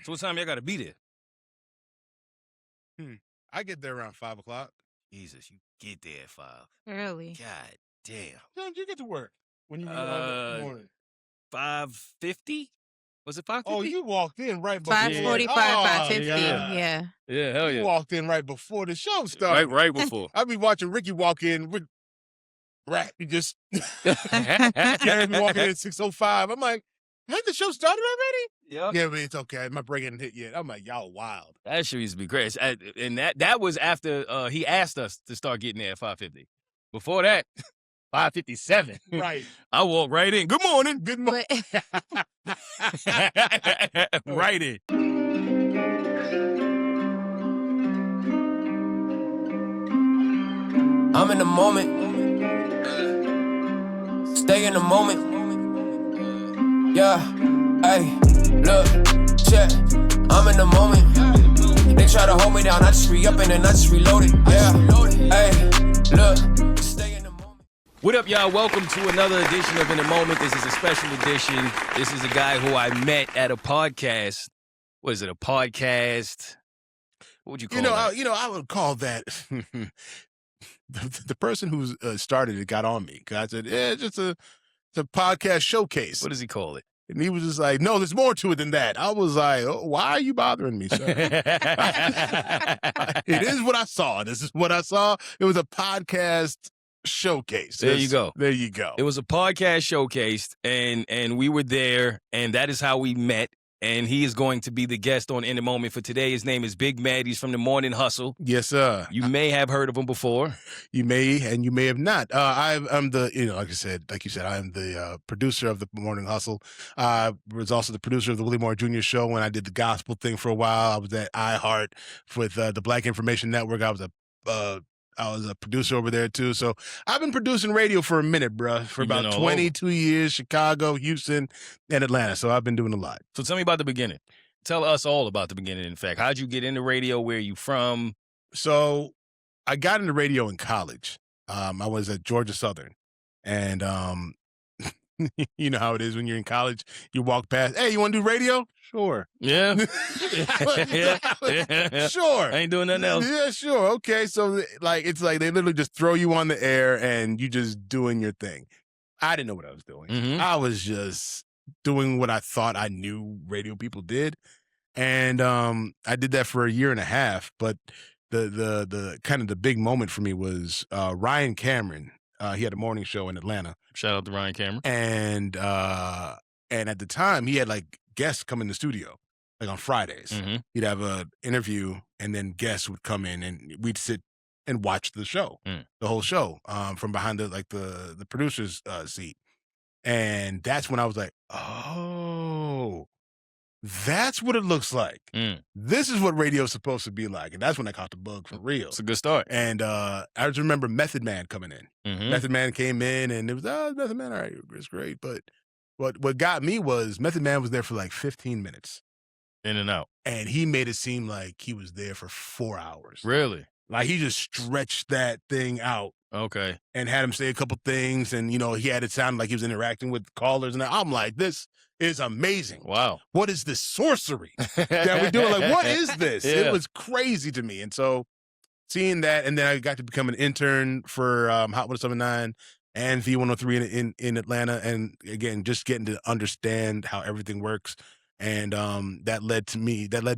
So what time y'all got to be there? I get there around 5 o'clock. Jesus, you get there at 5. Early. God damn. Don't you get to work when you get on the morning? 5:50? Was it 5:50? Oh, you walked in right before. 5:45, 5:50. Yeah. Yeah, hell yeah. You walked in right before the show started. Right before. I'd be watching Ricky walk in with rap. He just Gary be walking in at 6:05. I'm like, had the show started already? Yep. Yeah, but it's okay. My break hadn't hit yet. I'm like, y'all wild. That shit used to be great. And that was after he asked us to start getting there at 5:50. Before that, 5:57. Right. I walked right in. Good morning. Good morning. Right in. I'm in the moment. Stay in the moment. Yeah, hey, look, check. I'm in the moment. They try to hold me down, I just re-up and then I just reload it. Yeah, hey, look, stay in the moment. What up, y'all? Welcome to another edition of In the Moment. This is a special edition. This is a guy who I met at a podcast. What is it, a podcast? What would you call it? I would call that the person who started it got on me. Cause I said, it's just a podcast showcase. What does he call it? And he was just like, no, there's more to it than that. I was like, oh, why are you bothering me, sir? It is what I saw. This is what I saw. It was a podcast showcase. There you go. There you go. It was a podcast showcase, and we were there, and that is how we met. And he is going to be the guest on In the Moment for today. His name is Big Mad. He's from the Morning Hustle. Yes, sir. You may have heard of him before. You may, and you may have not. I'm the, like you said, I am the producer of the Morning Hustle. I was also the producer of the Willie Moore Jr. Show when I did the gospel thing for a while. I was at iHeart with the Black Information Network. I was a producer over there too. So I've been producing radio for a minute, bro, for about 22 years, Chicago, Houston, and Atlanta. So I've been doing a lot. So tell me about the beginning. Tell us all about the beginning, in fact. How'd you get into radio? Where are you from? So I got into radio in college. I was at Georgia Southern. And you know how it is when you're in college. You walk past, hey, you want to do radio? Sure. Yeah. Sure. I ain't doing nothing else. Yeah, sure. Okay. So it's like they literally just throw you on the air and you just doing your thing. I didn't know what I was doing. Mm-hmm. I was just doing what I thought I knew radio people did. And I did that for a year and a half. But the kind of the big moment for me was Ryan Cameron. He had a morning show in Atlanta. Shout out to Ryan Cameron. And at the time he had like guests come in the studio, like on Fridays. Mm-hmm. He'd have an interview and then guests would come in and we'd sit and watch the show, the whole show, from behind the producer's seat. And that's when I was like, oh, that's what it looks like. This is what radio's supposed to be like. And that's when I caught the bug for real. It's a good start. And I just remember Method Man coming in. Mm-hmm. Method Man came in and it was, Method Man, all right, it's great. But what got me was Method Man was there for like 15 minutes. In and out. And he made it seem like he was there for 4 hours. Really? Like he just stretched that thing out. Okay. And had him say a couple things. And, he had it sound like he was interacting with callers. And I'm like, this is amazing. Wow. What is this sorcery that we're doing? Like, what is this? Yeah. It was crazy to me. And so seeing that, and then I got to become an intern for Hot 107.9 and V103 in Atlanta. And again, just getting to understand how everything works. And that led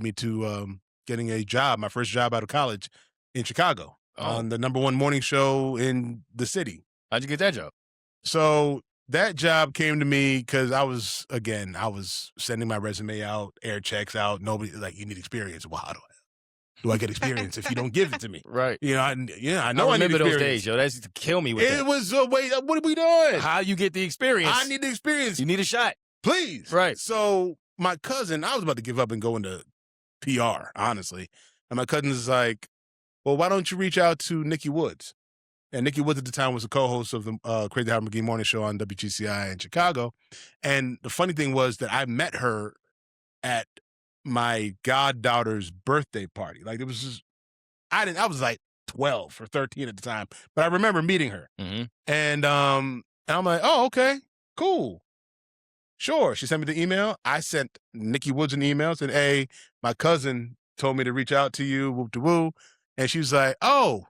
me to getting a job, my first job out of college in Chicago on the #1 morning show in the city. How'd you get that job? So that job came to me because I was sending my resume out, air checks out. Nobody you need experience. Well, how do I get experience if you don't give it to me? Right. I know I I need remember those experience. days, yo. That used to kill me with It that. was, wait, what are we doing? How you get the experience? I need the experience. You need a shot. Please. Right. So my cousin, I was about to give up and go into PR, honestly. And my cousin is like, well, why don't you reach out to Nikki Woods? And Nikki Woods at the time was a co-host of the Crazy Howard McGee morning show on WGCI in Chicago. And the funny thing was that I met her at my goddaughter's birthday party. Like it was just, I was like 12 or 13 at the time, but I remember meeting her. Mm-hmm. And I'm like, oh, okay, cool. Sure. She sent me the email. I sent Nikki Woods an email, said, hey, my cousin told me to reach out to you, whoop de woo. And she was like, oh,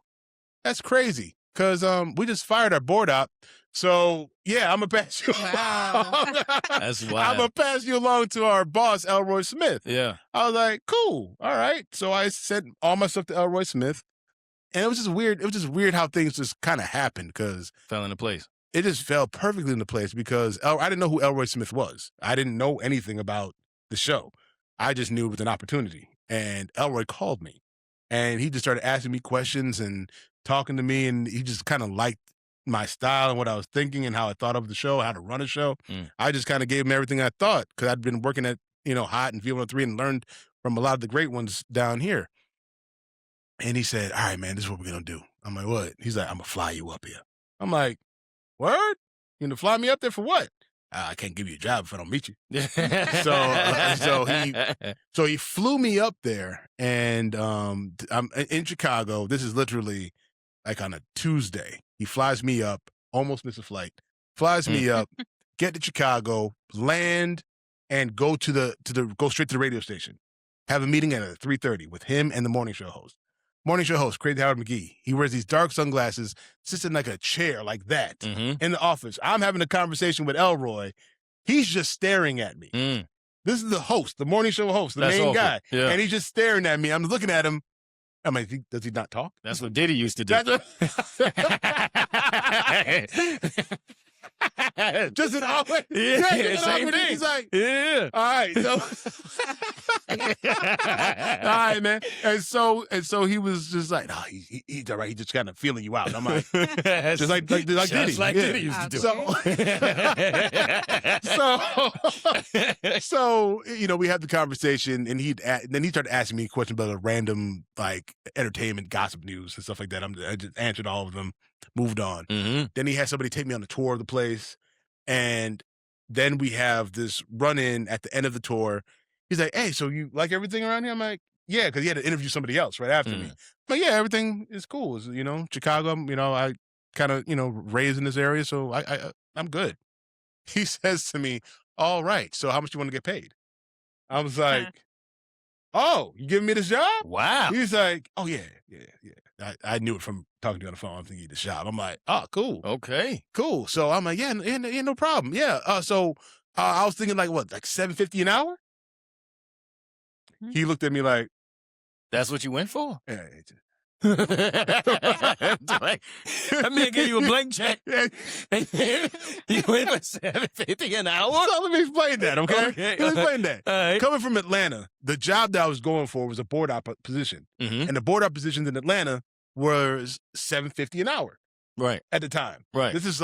that's crazy. Because we just fired our board op. So yeah, I'm gonna pass you. Wow. That's wild. I'm gonna pass you along to our boss, Elroy Smith. Yeah. I was like, cool, all right. So I sent all my stuff to Elroy Smith, and it was just weird. It was just weird how things just kind of happened because Fell into place. it just fell perfectly into place because I didn't know who Elroy Smith was. I didn't know anything about the show. I just knew it was an opportunity, and Elroy called me, and he just started asking me questions and talking to me, and he just kind of liked my style and what I was thinking and how I thought of the show, how to run a show. I just kind of gave him everything I thought because I'd been working at, Hot and V103 and learned from a lot of the great ones down here. And he said, all right, man, this is what we're going to do. I'm like, what? He's like, I'm going to fly you up here. I'm like, word? You going to fly me up there for what? I can't give you a job if I don't meet you. So he flew me up there, and I'm in Chicago. This is literally like on a Tuesday. He flies me up, almost miss a flight, flies me up, get to Chicago, land, and go go straight to the radio station. Have a meeting at 3:30 with him and the morning show host. Morning show host, Crazy Howard McGee. He wears these dark sunglasses, sits in like a chair like that in the office. I'm having a conversation with Elroy. He's just staring at me. This is the host, the morning show host, the main guy. Yeah. And he's just staring at me. I'm looking at him. I'm like, does he not talk? That's what Diddy used to do. Just an awkward. Yeah, same thing. He's like, yeah. all right, so all right, man. And so he was just like, no, he's all right. He's just kind of feeling you out. I'm like, just like Diddy. Just like Diddy used to do. So we had the conversation, and then he started asking me questions about a random like entertainment gossip news and stuff like that. I just answered all of them, moved on. Then he had somebody take me on a tour of the place, and then we have this run-in at the end of the tour. He's like, hey, so you like everything around here? I'm like, yeah, because he had to interview somebody else right after me. But yeah, everything is cool. It's, Chicago, I kind of, raised in this area, so I'm good. He says to me, all right, so how much do you want to get paid? I was like, oh, you giving me this job? Wow. He's like, oh, yeah. I knew it from talking to you on the phone. I'm thinking you this job. I'm like, oh, cool. Okay. Cool. So I'm like, yeah, no problem. Yeah. So I was thinking like $7.50 an hour? He looked at me like, that's what you went for? yeah. That man gave you a blank check. You went for $7.50 an hour? So let me explain that, okay? Let me explain that. All right. Coming from Atlanta, the job that I was going for was a board op position. And the board op positions in Atlanta was $7.50 an hour. Right. At the time. Right. This is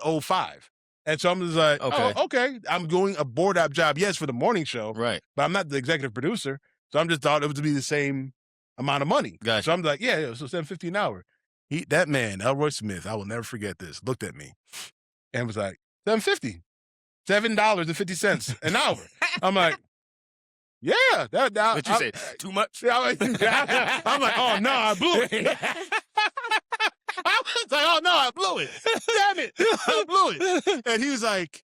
05. And so I'm just like, okay. I'm doing a board op job, yes, for the morning show. Right. But I'm not the executive producer. So I'm just thought it would be the same amount of money. Gotcha. So I'm like, yeah, so $7.50 an hour. That man, Elroy Smith, I will never forget this, looked at me and was like, $7.50. $7.50 an hour. I'm like, yeah. What you say? Too much? I'm like, oh, no, I blew it. I was like, oh, no, I blew it. Damn it. I blew it. And he was like,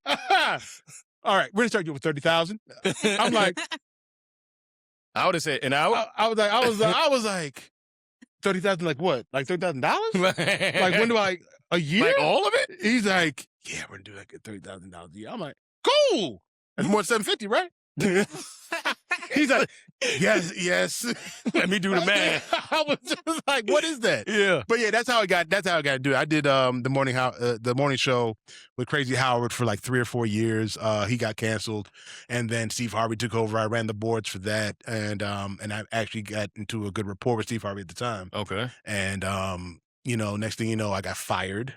all right, we're going to start you with $30,000. I'm like, I would have said an hour. I was like, $30,000, like what? Like $30,000? Like when do a year? Like all of it? He's like, yeah, we're gonna do like $30,000 a year. I'm like, cool. That's more than $750, right? He's like, yes. Let me do the math. I was just like, what is that? Yeah. But yeah, that's how I got to do it. I did the morning show with Crazy Howard for like 3 or 4 years. He got canceled, and then Steve Harvey took over. I ran the boards for that, and I actually got into a good rapport with Steve Harvey at the time. Okay. And next thing you know, I got fired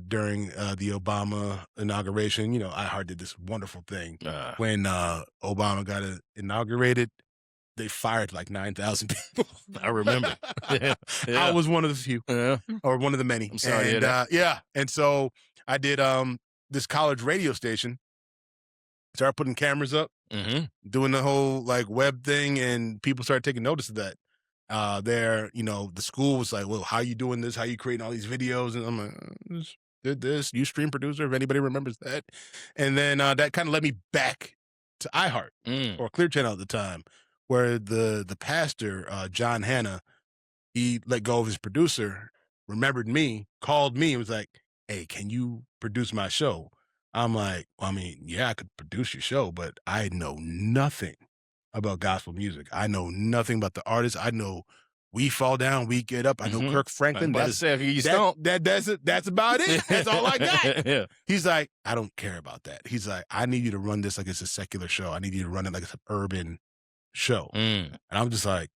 during the Obama inauguration. iHeart did this wonderful thing. When Obama got inaugurated, they fired like 9,000 people. I remember. Yeah. I was one of the few, or one of the many. I'm sorry to hear that. Yeah. And so I did this college radio station. Started putting cameras up, doing the whole like web thing, and people started taking notice of that. The school was like, well, how you doing this? How you creating all these videos? And I'm like, did this, Ustream producer, if anybody remembers that. And then that kind of led me back to iHeart or Clear Channel at the time, where the pastor, John Hanna, he let go of his producer, remembered me, called me, and was like, hey, can you produce my show? I'm like, well, I mean, yeah, I could produce your show, but I know nothing about gospel music. I know nothing about the artists. I know We Fall Down, We Get Up. I know Kirk Franklin. That's That's it. That's about it. That's all I got. Yeah. He's like, I don't care about that. He's like, I need you to run this like it's a secular show. I need you to run it like it's an urban show. And I'm just like,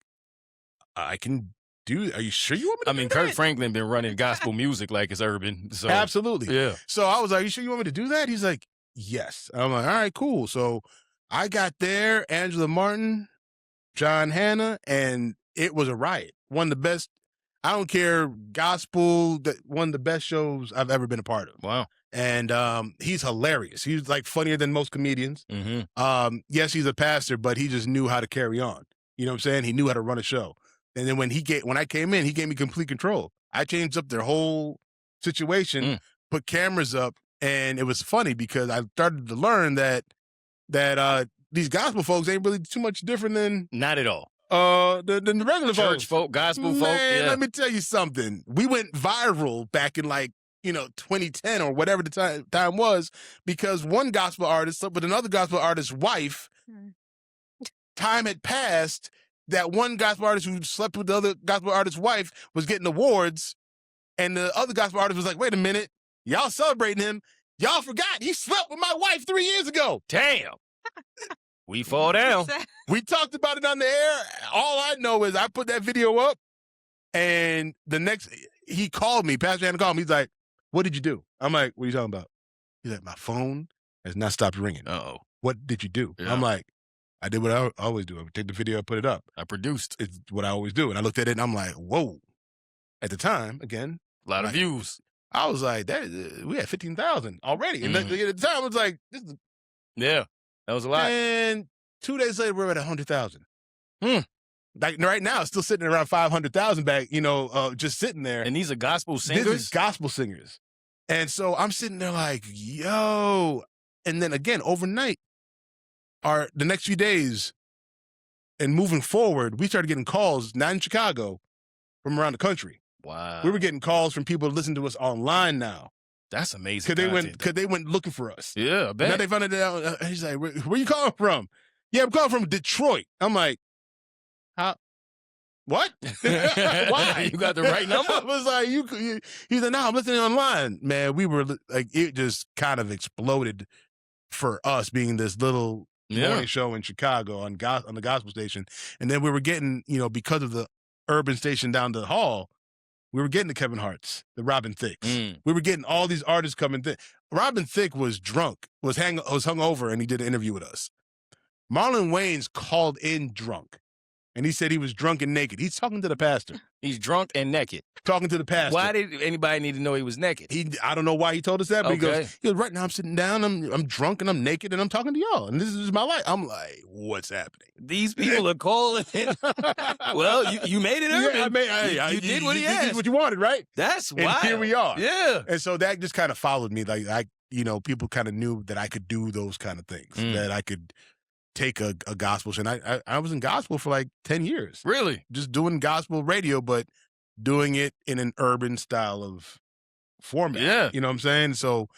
I can do. Are you sure you want me to I mean, do Kirk that? Franklin been running gospel music like it's urban. So Absolutely. yeah. So I was like, you sure you want me to do that? He's like, yes. I'm like, all right, cool. So I got there, Angela Martin, John Hanna, and it was a riot. One of the best, I don't care, gospel, one of the best shows I've ever been a part of. Wow. And he's hilarious. He's like funnier than most comedians. Yes, he's a pastor, but he just knew how to carry on. You know what I'm saying? He knew how to run a show. And then when I came in, he gave me complete control. I changed up their whole situation, put cameras up, and it was funny because I started to learn that these gospel folks ain't really too much different than Not at all. the regular Church folks. folk, gospel folk. Man, Yeah. let me tell you something. We went viral back in 2010 or whatever the time was, because one gospel artist slept with another gospel artist's wife. Time had passed. That one gospel artist who slept with the other gospel artist's wife was getting awards, and the other gospel artist was like, wait a minute, y'all celebrating him. Y'all forgot he slept with my wife 3 years ago. Damn. We Fall Down. We talked about it on the air. All I know is I put that video up, and he called me, Pastor Hanna called me. He's like, what did you do? I'm like, what are you talking about? He's like, my phone has not stopped ringing. Uh-oh. What did you do? Yeah. I'm like, I did what I always do. I would take the video, put it up. I produced. It's what I always do. And I looked at it and I'm like, whoa. At the time, again, A lot of views. I was like, we had 15,000 already. And at the time, I was like, this is. Yeah. That was a lot. And 2 days later, we're at 100,000. Like right now, it's still sitting around 500,000 back, just sitting there. And these are gospel singers? This is gospel singers. And so I'm sitting there like, yo. And then again, overnight, the next few days and moving forward, we started getting calls, not in Chicago, from around the country. Wow. We were getting calls from people listening to us online now. That's amazing. Because they went looking for us. Yeah, I bet. Now they found it out. He's like, where you calling from? Yeah, I'm calling from Detroit. I'm like, how? What? Why? You got the right number? I was like, he's like, no, I'm listening online. Man, we were like, it just kind of exploded for us being this little morning show in Chicago on the gospel station. And then we were getting, because of the urban station down the hall, we were getting the Kevin Harts, the Robin Thicks. We were getting all these artists coming. Robin Thicke was drunk, was hungover, and he did an interview with us. Marlon Wayans called in drunk, and he said he was drunk and naked. He's talking to the pastor. He's drunk and naked. Talking to the pastor. Why did anybody need to know he was naked? I don't know why he told us that, but Okay. he goes, right now I'm sitting down, I'm drunk and I'm naked and I'm talking to y'all, and this is my life. I'm like, what's happening? These people are calling in. Well, you made it urban. Yeah, you did what he did asked. what you wanted, right? That's And wild. here we are. Yeah. And so that just kind of followed me. Like people kind of knew that I could do those kind of things, that I could take a gospel show. And I was in gospel for like 10 years. Really? Just doing gospel radio, but doing it in an urban style of format. Yeah. You know what I'm saying? So,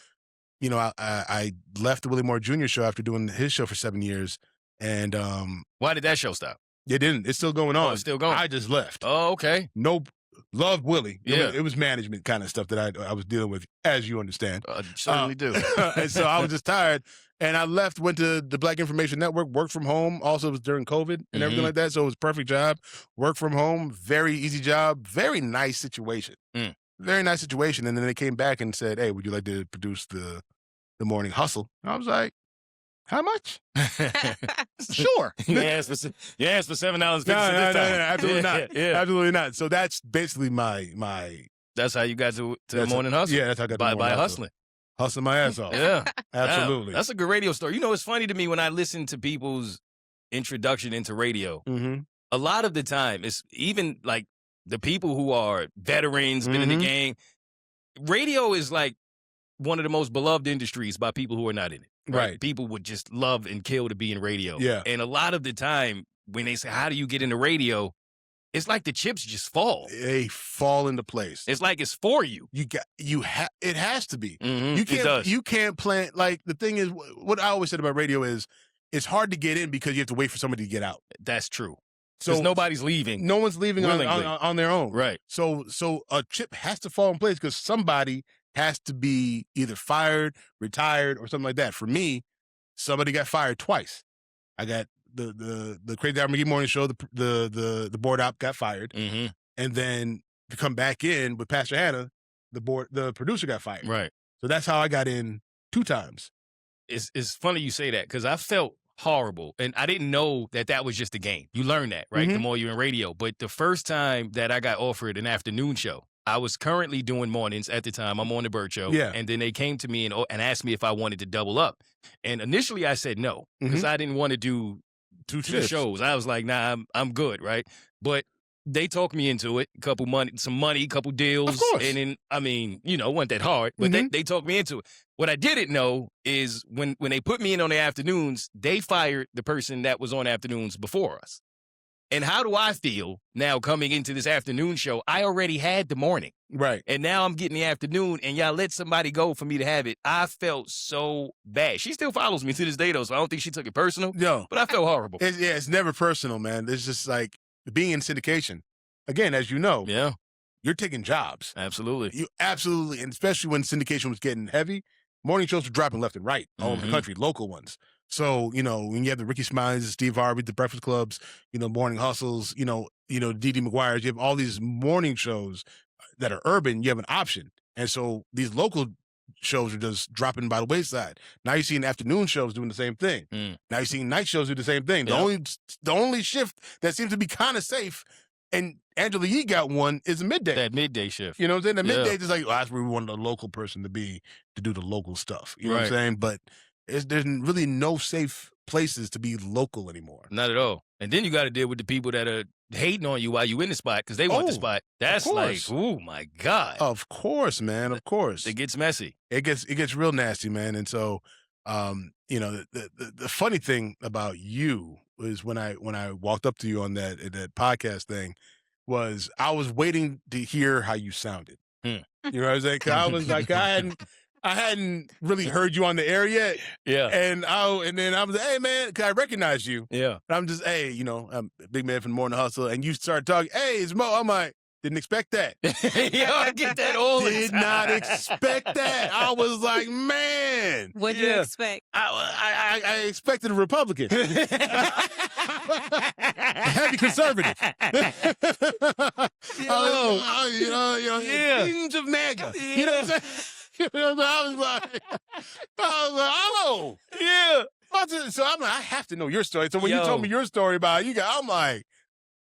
I left the Willie Moore Jr. show after doing his show for 7 years. And Why did that show stop? it didn't. It's still going on. Oh, it's still going. I just left. Oh, okay. Nope. Loved Willie. Yeah. It was management kind of stuff that I was dealing with, as you understand. Certainly do. And so I was just tired. And I left, went to the Black Information Network, worked from home. Also, it was during COVID and everything like that. So it was a perfect job. Work from home, very easy job, very nice situation. Very nice situation. And then they came back and said, hey, would you like to produce the Morning Hustle? And I was like, how much? Sure. You asked for $7.50 No, this time. absolutely not. Yeah. Absolutely not. So that's basically my. That's how you got to the Morning Hustle? Yeah, that's how I got to the By Morning Hustle. hustling. Hustling my ass off. Yeah. Absolutely. Wow. That's a good radio story. It's funny to me when I listen to people's introduction into radio. Mm-hmm. A lot of the time, it's even like the people who are veterans, been in the game. Radio is like one of the most beloved industries by people who are not in it. Right. People would just love and kill to be in radio. Yeah. And a lot of the time when they say, how do you get into radio? It's like the chips just fall. They fall into place. It's like it's for you. It has to be. Mm-hmm. You can't. It does. You can't plan. Like the thing is, what I always said about radio is, it's hard to get in because you have to wait for somebody to get out. That's true. So Because nobody's leaving. No one's leaving willingly. on their own. Right. So a chip has to fall in place because somebody has to be either fired, retired, or something like that. For me, somebody got fired twice. I got the Crazy Ahmed McGee morning show. The board op got fired, Mm-hmm. and then to come back in with Pastor Hannah, the producer got fired. Right. So that's how I got in 2 times. It's funny you say that because I felt horrible. And I didn't know that was just a game. You learn that, right? The more you're in radio. But the first time that I got offered an afternoon show, I was currently doing mornings at the time. I'm on the Bird Show. Yeah. And then they came to me and asked me if I wanted to double up. And initially I said no because I didn't want to do two shows. I was like, nah, I'm good, right? But they talked me into it. Some money, couple deals. Of course. And then, I mean, it wasn't that hard, but they talked me into it. What I didn't know is when they put me in on the afternoons, they fired the person that was on afternoons before us. And how do I feel now coming into this afternoon show? I already had the morning. Right. And now I'm getting the afternoon, and y'all let somebody go for me to have it. I felt so bad. She still follows me to this day, though, so I don't think she took it personal. No. But I felt horrible. It's never personal, man. It's just like being in syndication. Again, as you know, Yeah, you're taking jobs. absolutely. You absolutely, and especially when syndication was getting heavy, morning shows were dropping left and right all over the country, local ones. So, when you have the Ricky Smileys, the Steve Harvey, the Breakfast Clubs, Morning Hustles, Dee McGuire's, you have all these morning shows that are urban, you have an option. And so these local shows are just dropping by the wayside. Now you're seeing afternoon shows doing the same thing. Now you're seeing night shows do the same thing. Yeah. The only shift that seems to be kind of safe, and Angela Yee got one, is a midday. That midday shift. You know what I'm saying? The Yeah. midday is like, that's where we want the local person to be to do the local stuff. You know what I'm Right. saying? But there's really no safe places to be local anymore. Not at all. And then you got to deal with the people that are hating on you while you in the spot because they want the spot. That's like, course. oh my God. Of course, man. Of course. It gets messy. It gets real nasty, man. And so, the funny thing about you is when I walked up to you on that podcast thing was I was waiting to hear how you sounded. You know what I'm saying? 'Cause I was like, I hadn't really heard you on the air yet. Yeah. And then I was like, hey man, 'cause I recognized you. Yeah. And I'm just, hey, I'm a big man from the Morning Hustle. And you start talking, hey, it's Mo. I'm like, didn't expect that. Yo, I get that all the time. Did not expect that. I was like, man. What'd you expect? I expected a Republican. Heavy conservative. Kings of MAGA. You know what I'm saying? I was like, oh. Yeah. So I'm like, I have to know your story. So when you told me your story about it, I'm like,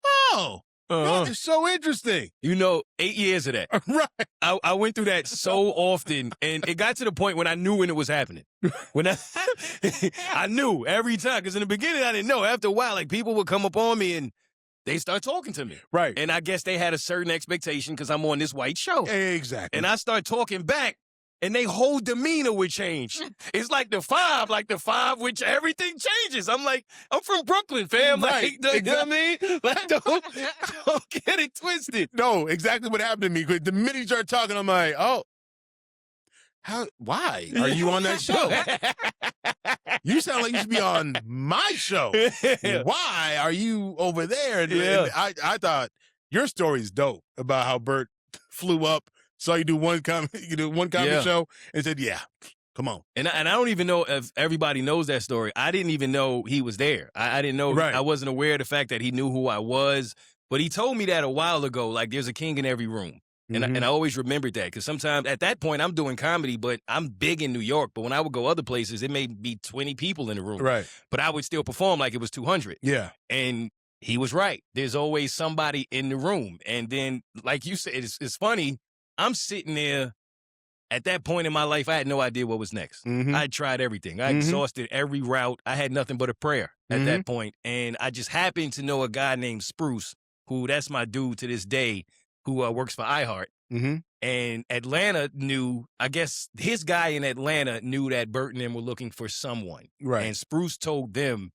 oh, that is so interesting. 8 years of that. Right. I went through that so often, and it got to the point when I knew when it was happening. When I knew every time, because in the beginning I didn't know. After a while, like people would come up on me and they start talking to me. Right. And I guess they had a certain expectation because I'm on this white show. Exactly. And I start talking back, and they whole demeanor would change. It's like the five, which everything changes. I'm like, I'm from Brooklyn, fam. Right. Like, you know what I mean? Like, don't get it twisted. No, exactly what happened to me. 'Cause the minute you start talking, I'm like, oh, why are you on that show? You sound like you should be on my show. Why are you over there? And I thought your story's dope about how Bert flew up, saw you do one comedy show, and said, yeah, come on. And I don't even know if everybody knows that story. I didn't even know he was there. I didn't know. Right. I wasn't aware of the fact that he knew who I was. But he told me that a while ago, like there's a king in every room. And I always remembered that because sometimes at that point I'm doing comedy, but I'm big in New York. But when I would go other places, it may be 20 people in the room. Right. But I would still perform like it was 200. Yeah. And he was right. There's always somebody in the room. And then, like you said, it's funny. I'm sitting there. At that point in my life, I had no idea what was next. I tried everything. I exhausted every route. I had nothing but a prayer at that point. And I just happened to know a guy named Spruce, who that's my dude to this day, who works for iHeart. And Atlanta knew, I guess his guy in Atlanta knew that Bert and them were looking for someone. Right. And Spruce told them,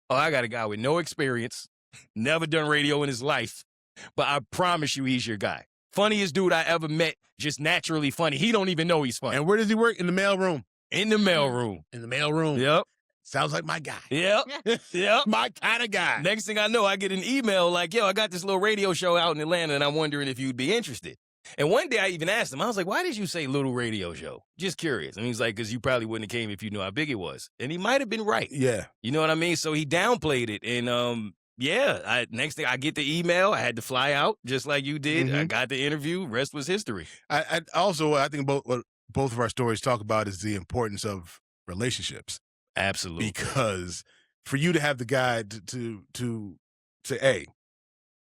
oh, I got a guy with no experience, never done radio in his life, but I promise you he's your guy. Funniest dude I ever met, just naturally funny. He don't even know he's funny. And where does he work? In the mailroom. In the mailroom. In the mailroom. Yep. Sounds like my guy. Yep. Yep. My kind of guy. Next thing I know, I get an email like, yo, I got this little radio show out in Atlanta and I'm wondering if you'd be interested. And one day I even asked him, I was like, why did you say little radio show? Just curious. And he's like, because you probably wouldn't have came if you knew how big it was. And he might have been right. Yeah. You know what I mean? So he downplayed it. And next thing I get the email, I had to fly out just like you did. I got the interview. Rest was history. I think what both of our stories talk about is the importance of relationships. Absolutely. Because for you to have the guy to say, hey,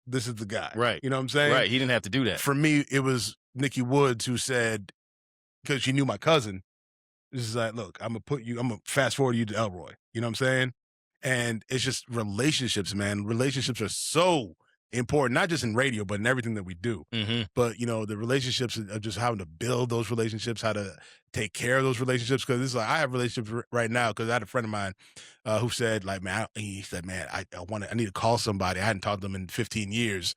this is the guy. Right. You know what I'm saying? Right. He didn't have to do that. For me, it was Nikki Woods who said, because she knew my cousin, this is like, look, I'm going to fast forward you to Elroy. You know what I'm saying? And it's just relationships, man. Relationships are so important, not just in radio, but in everything that we do. But, the relationships of just having to build those relationships, how to take care of those relationships. Because it's like, I have relationships right now because I had a friend of mine who said, like, man, I need to call somebody. I hadn't talked to them in 15 years,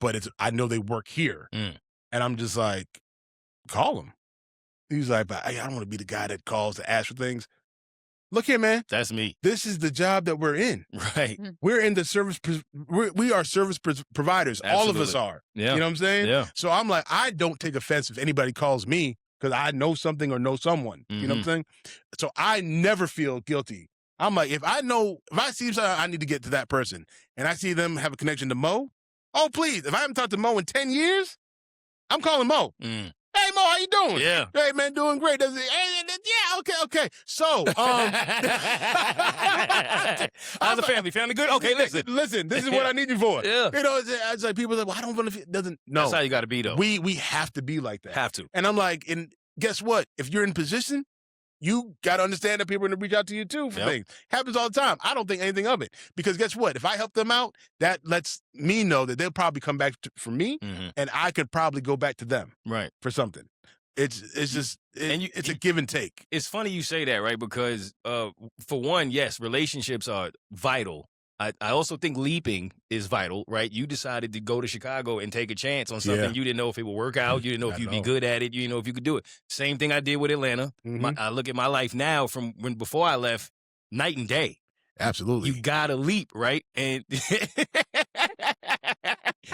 but I know they work here. And I'm just like, call them. He's like, but I don't want to be the guy that calls to ask for things. Look here, man. That's me. This is the job that we're in. Right. We're in the service. We are service providers. Absolutely. All of us are. Yeah. You know what I'm saying? Yeah. So I'm like, I don't take offense if anybody calls me because I know something or know someone. You know what I'm saying? So I never feel guilty. I'm like, if I see something, I need to get to that person and I see them have a connection to Mo, oh, please. If I haven't talked to Mo in 10 years, I'm calling Mo. Hey, Mo, how you doing? Yeah. Hey, man, doing great. Yeah, okay. So, how's the family? Family good? Okay, listen. Listen, this is what I need you for. Yeah. It's like people are like, well, I don't want if it doesn't. No. That's how you got to be, though. We have to be like that. Have to. And I'm like, and guess what? If you're in position, you got to understand that people are going to reach out to you, too, for things. Happens all the time. I don't think anything of it. Because guess what? If I help them out, that lets me know that they'll probably come back for me, and I could probably go back to them for something. It's a give and take. It's funny you say that, right? Because for one, yes, relationships are vital. I also think leaping is vital, right? You decided to go to Chicago and take a chance on something you didn't know if it would work out. You didn't know if you'd be good at it. You didn't know if you could do it. Same thing I did with Atlanta. I look at my life now from before I left, night and day. Absolutely. You gotta leap, right? And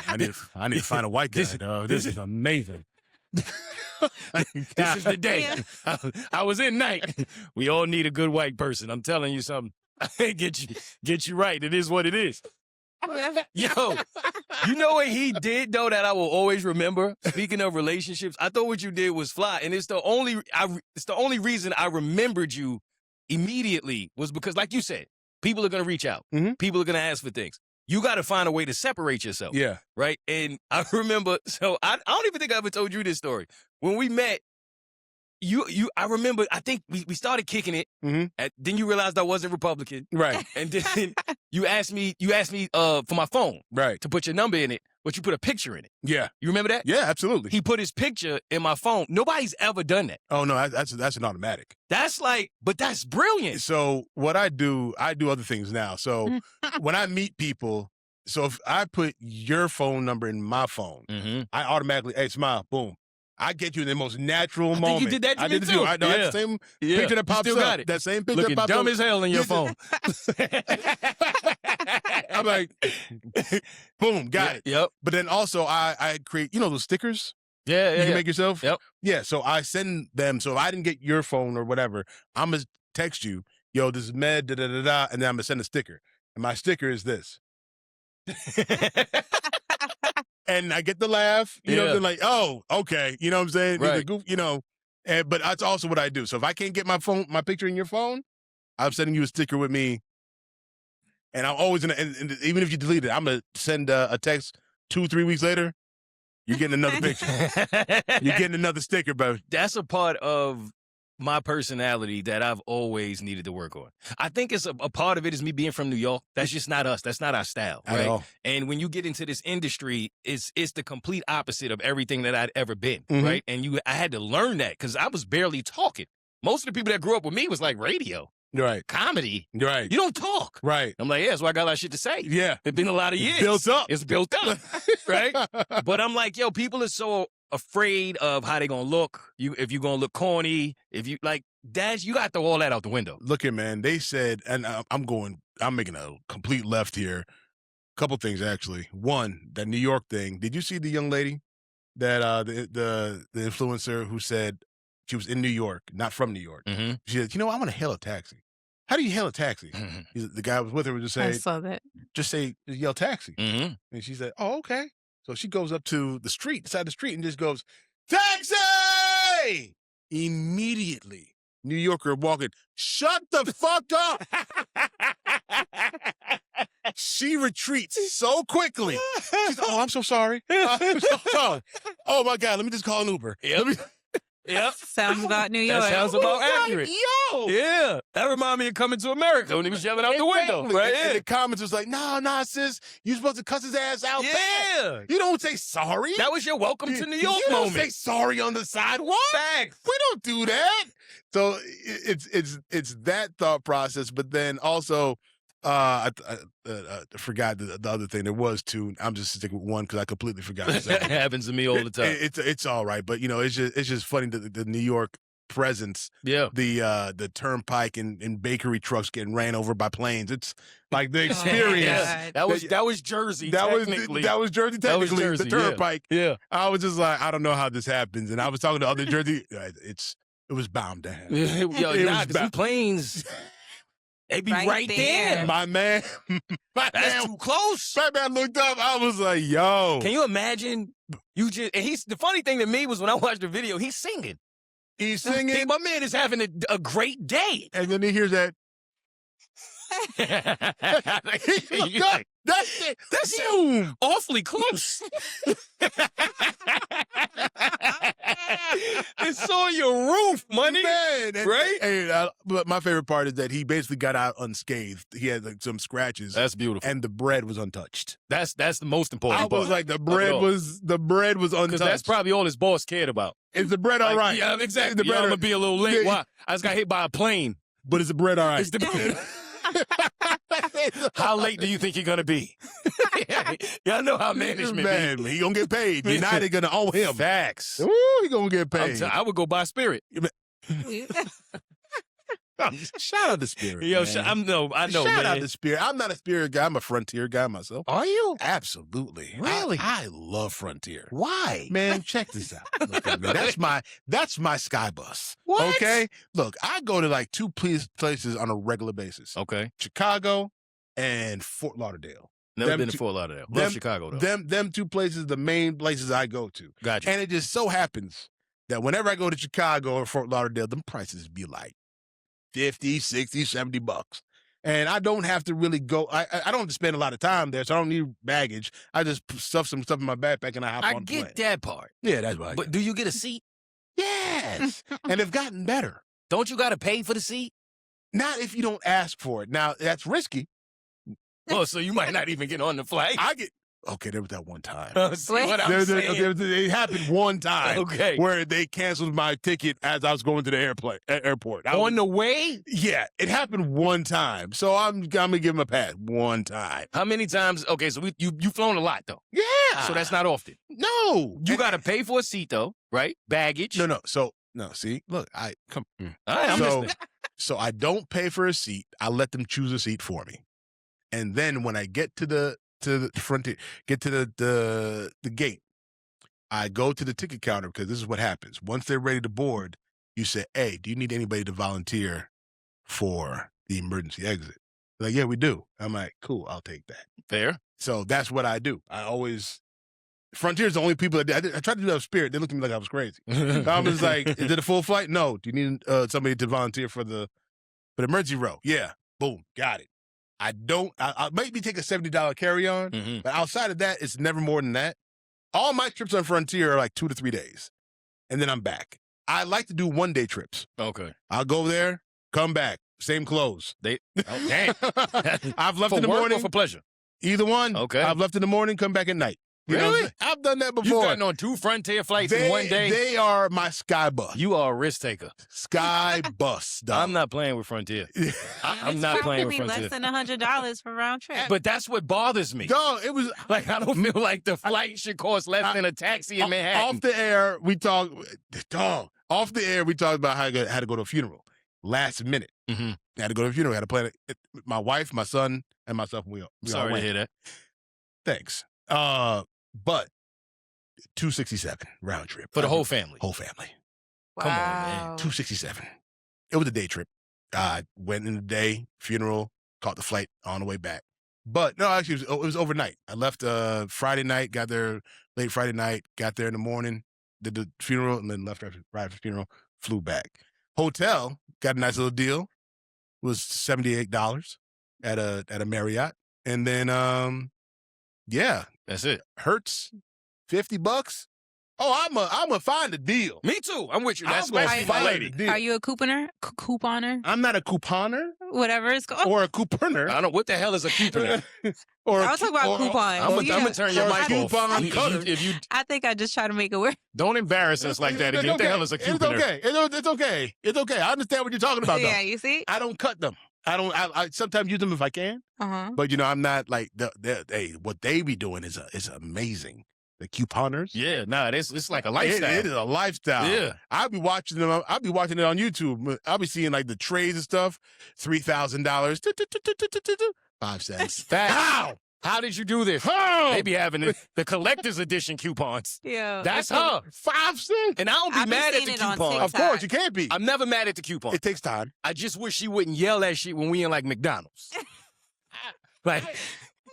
I need to find a white guy. This is amazing. This is the day. I was in night. We all need a good white person. I'm telling you something. Get you right. It is what it is. Yo, you know what he did though that I will always remember? Speaking of relationships, I thought what you did was fly, and it's the only reason I remembered you immediately was because, like you said, people are gonna reach out. People are gonna ask for things. You got to find a way to separate yourself. Yeah. Right. And I remember. So I don't even think I ever told you this story. When we met, I remember, I think we started kicking it. Then you realized I wasn't Republican. Right. And then you asked me for my phone. Right. To put your number in it, but you put a picture in it. Yeah. You remember that? Yeah, absolutely. He put his picture in my phone. Nobody's ever done that. Oh, no, that's an automatic. But that's brilliant. So what I do other things now. So when I meet people, so if I put your phone number in my phone, I automatically, hey, smile, boom. I get you in the most natural moment. I think you did that to me, too. I know that's the same picture that pops still up. got it. That same picture Looking that pops dumb up. as hell in your phone. I'm like, boom, got it. Yep. But then also I create, those stickers? Yeah. You can make yourself? Yep. Yeah, so I send them. So if I didn't get your phone or whatever, I'm going to text you, yo, this is Med, da-da-da-da, and then I'm going to send a sticker. And my sticker is this. And I get the laugh, you know, like, oh, okay, you know what I'm saying? Right. Goof, but that's also what I do. So if I can't get my picture in your phone, I'm sending you a sticker with me. And I'm always and even if you delete it, I'm going to send a text 2-3 weeks later. You're getting another picture. You're getting another sticker, bro. That's a part of my personality that I've always needed to work on. I think it's a part of it is me being from New York. That's just not us. That's not our style, right? At all. And when you get into this industry, it's the complete opposite of everything that I'd ever been, right? And I had to learn that because I was barely talking. Most of the people that grew up with me was like radio. Right. Comedy. Right. You don't talk. Right. I'm like, yeah, so I got a lot of shit to say. Yeah. It's been a lot of years. Built up. It's built up, right? But I'm like, yo, people are so afraid of how they gonna look. If you're gonna look corny, if you like, you got to throw all that out the window. Look at, man, they said, and I'm making a complete left here. Couple things, actually. One, that New York thing. Did you see the young lady that, the influencer who said she was in New York, not from New York? She said, I want to hail a taxi. How do you hail a taxi? The guy was with her would just say, I saw that. Just yell taxi. And she said, oh, okay. So she goes up to the street, side of the street, and just goes, taxi! Immediately, New Yorker walking, shut the fuck up! She retreats so quickly. She's, oh, I'm so sorry. I'm so sorry. Oh, my God, let me just call an Uber. Yep. Sounds about New York. That sounds about accurate. Yo! Yeah. That reminds me of Coming to America when he was yelling out the window. Right? And the comments was like, nah, sis, you supposed to cuss his ass out back. You don't say sorry. That was your welcome to New York moment. You don't say sorry on the sidewalk. Facts. We don't do that. So it's that thought process, but then also I forgot the other thing. There was two. I'm just sticking with one because I completely forgot. That happens to me all the time. It's all right, but it's just funny the New York presence. Yeah. The turnpike and bakery trucks getting ran over by planes. It's like the experience. That was Jersey. That was technically. Jersey. That was Technically, Jersey, the turnpike. Yeah. I was just like, I don't know how this happens, and I was talking to other Jersey. It was bound to happen. Yo, because planes. They be right there. My man. That's too close. My man looked up. I was like, yo. Can you imagine? The funny thing to me was when I watched the video, he's singing. He's singing. Hey, my man is having a great day. And then he hears that. That's it. That's awfully close. It's on your roof, money. Man, right? But my favorite part is that he basically got out unscathed. He had like some scratches. That's beautiful. And the bread was untouched. That's the most important part. I was like, the bread was untouched. Because that's probably all his boss cared about. Is the bread all right? Yeah, exactly. The bread I'm gonna be a little late. Why? I just got hit by a plane. But is the bread all right? Is the bread How late do you think you're gonna be? Y'all know how management man, he gonna get paid. United gonna owe him. Facts. Ooh, he gonna get paid. I would go buy Spirit. Shout out to Spirit. Yo, man. I know, Shout out to Spirit. I'm not a Spirit guy. I'm a Frontier guy myself. Are you? Absolutely. Really? I love Frontier. Why? Man, check this out. Look at me. That's my sky bus. What? Okay? Look, I go to like two places on a regular basis. Okay. Chicago and Fort Lauderdale. Never been to Fort Lauderdale. Love Chicago, though. Them two places, the main places I go to. Gotcha. And it just so happens that whenever I go to Chicago or Fort Lauderdale, them prices be like 50, 60, 70 bucks. And I don't have to really go. I don't have to spend a lot of time there, so I don't need baggage. I just stuff some stuff in my backpack and I hop on the plane. I get that part. Yeah, that's right. But do you get a seat? Yes. And they've gotten better. Don't you got to pay for the seat? Not if you don't ask for it. Now, that's risky. Oh, so you might not even get on the flight. Okay, there was that one time. See what I'm saying? It happened one time. Okay. Where they canceled my ticket as I was going to the airport. On the way? Yeah, it happened one time. So I'm gonna give him a pass. One time. How many times? Okay, so you've flown a lot though. Yeah. So that's not often. No. You got to pay for a seat though, right? Baggage. No. No. See, look, I'm listening. So I don't pay for a seat. I let them choose a seat for me, and then when I get to the frontier, get to the gate, I go to the ticket counter because this is what happens. Once they're ready to board, you say, hey, do you need anybody to volunteer for the emergency exit? They're like, yeah, we do. I'm like, cool, I'll take that. Fair. So that's what I do. Frontier's the only people that I tried to do that with Spirit. They looked at me like I was crazy. I was like, is it a full flight? No. Do you need somebody to volunteer for the emergency row? Yeah. Boom. Got it. I'll maybe take a $70 carry-on, but outside of that, it's never more than that. All my trips on Frontier are like 2 to 3 days, and then I'm back. I like to do one-day trips. Okay. I'll go there, come back, same clothes. Oh, damn. I've left for in the work morning. or for pleasure? Either one. Okay. I've left in the morning, come back at night. You know, Really? I've done that You've before. gotten on 2 Frontier flights in one day? They are my sky bus. You are a risk taker. Sky bus, dog. I'm not playing with Frontier. I'm not playing with Frontier. Less than $100 for round trip. But that's what bothers me. Dog, it was Like, I don't feel like the flight should cost less than a taxi in Manhattan. off the air. We talked, dog. Off the air, we talked about how I had to go to a funeral. Last minute, Mm-hmm. I had to go to a funeral. I had to plan it. My wife, my son, and myself. We all Sorry to went. hear that. Thanks. But $267 round trip For the whole family. Whole family. Come on, man. Wow. $267. It was a day trip. I went in the day, funeral, caught the flight on the way back. But no, actually, it was overnight. I left Friday night, got there late Friday night, got there in the morning, did the funeral, and then left right after the funeral, flew back. Hotel, got a nice little deal. It was $78 at a Marriott. And then, yeah, That's it. Hertz, $50. Oh, I'm a find a deal. Me too. I'm with you. That's I'm gonna especially my find lady. a deal. Are you a couponer? Couponer? I'm not a couponer Whatever it's called. or a couponer. I don't. What the hell is a coupon? or I was talking about coupons. I'm Yeah. gonna turn your Or mic off. coupon cutter. If you I think I just try to make it work. don't embarrass us like that again. What the hell is a It's couponer? okay. It's okay. It's okay. I understand what you're talking about, though. Yeah, you see? I don't cut them. I sometimes use them if I can, Uh-huh. but I'm not like what they be doing is amazing. The couponers. Yeah, nah, it's like a lifestyle. It is a lifestyle. Yeah. I'll be watching them. I'll be watching it on YouTube. I'll be seeing like the trays and stuff. $3,000. 5 cents. Facts. How did you do this? How? They be having the collector's edition coupons. Yeah. That's her. 5 cents. And I don't be I've been mad at seeing the it on coupon. Of course, you can't be. I'm never mad at the coupon. It takes time. I just wish she wouldn't yell that shit when we in like McDonald's. Like,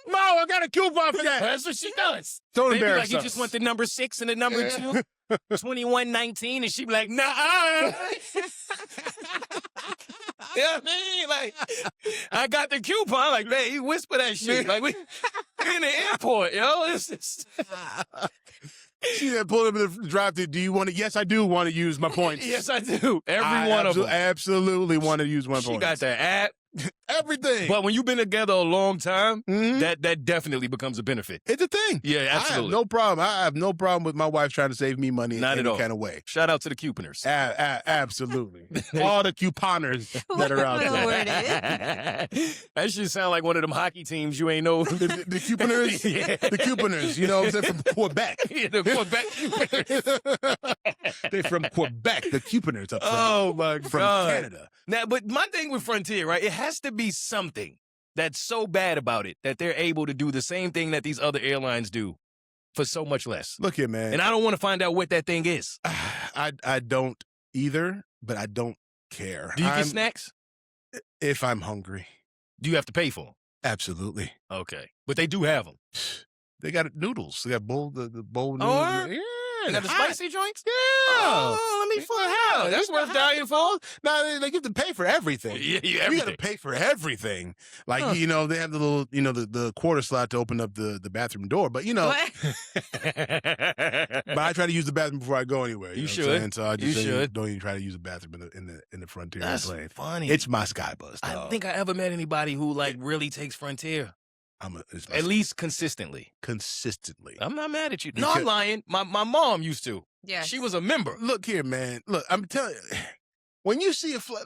Mo, I got a coupon for that. that's what she does. Don't They be embarrass like, you us. just want the number 6 and the number 2, 21.19, and she be like, nah. You know what I mean? Like, I got the coupon. Like, man, you whisper that shit. Like, we in the airport, yo. It's just... See that pull up in the drive-thru. Do you want to? Yes, I do want to use my points. Yes, I do. Every I one of them. absolutely want to use my She points. got that app. Everything. But when you've been together a long time, Mhm. that definitely becomes a benefit. It's a thing. Yeah, I have absolutely. no problem. I have no problem with my wife trying to save me money Not in at any all. kind of way. Shout out to the couponers. Absolutely. All the couponers that are out Whatever the there. word is. That should sound like one of them hockey teams you ain't know. The couponers? Yeah. The couponers, you know what I'm saying, from Quebec. Yeah, the Quebec couponers. They're from Quebec, the couponers up Oh my from God. Canada. Now, but my thing with Frontier, right? It has to be something that's so bad about it that they're able to do the same thing that these other airlines do for so much less. Look here, man. And I don't want to find out what that thing is. I don't either, but I don't care. Do you get snacks? If I'm hungry. Do you have to pay for them? Absolutely. Okay. But they do have them. They got noodles. They got the bowl Oh, noodles. Yeah. You got the hot. spicy joints? Yeah. Oh, let me find out. That's worth dying for. No, they get to pay for everything. Yeah, You got everything. to pay for everything. Like, Huh. they have the little, the quarter slot to open up the bathroom door. But, What? but I try to use the bathroom before I go anywhere. You know should. what I'm saying? So I just You say, should. don't even try to use the bathroom in the Frontier That's plane. funny. It's my sky bus. I don't dog. think I ever met anybody who like really takes Frontier. It's my At least consistently. consistently. I'm not mad at you. No, I'm Because- lying. My mom used to. Yeah. She was a member. Look here, man. Look, I'm telling you, when you see a flight,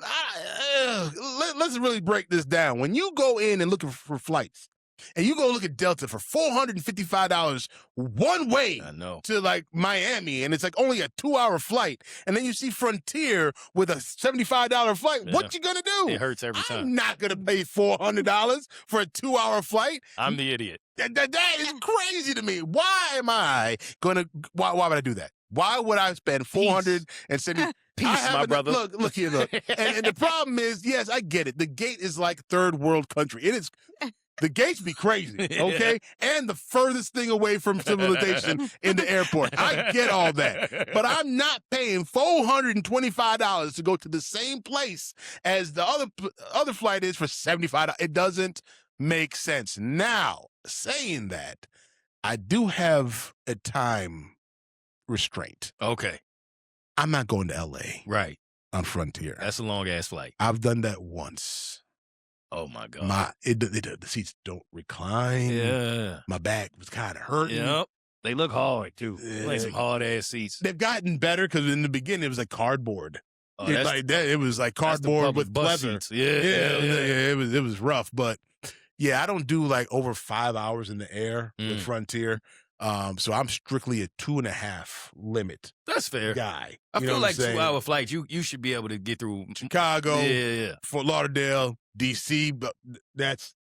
let's really break this down. When you go in and look for flights, and you go look at Delta for $455 one way I know. to like Miami, and it's like only a 2-hour flight, and then you see Frontier with a $75 flight, Yeah. what you gonna do? It hurts every time. I'm not gonna pay $400 for a 2-hour flight. I'm the idiot. That is crazy to me. Why am I gonna? Why would I do that? Why would I spend $470? Peace, my brother. Look here, look. And the problem is, yes, I get it. The gate is like third world country. It is. The gates be crazy, okay? And the furthest thing away from civilization in the airport. I get all that. But I'm not paying $425 to go to the same place as the other flight is for $75. It doesn't make sense. Now, saying that, I do have a time restraint. Okay. I'm not going to L.A. Right. on Frontier. That's a long-ass flight. I've done that once. Oh, my God. The seats don't recline. Yeah. My back was kind of hurting. Yep. They look hard, too. Like some hard-ass seats. They've gotten better because in the beginning, it was like cardboard. Oh, It was like cardboard with leather. Seats. Yeah. It was rough. But, yeah, I don't do like over 5 hours in the air with Frontier. So I'm strictly a 2.5 limit. That's fair. Guy. I feel like 2-hour flights, you should be able to get through Chicago, yeah. Fort Lauderdale, D.C., but that's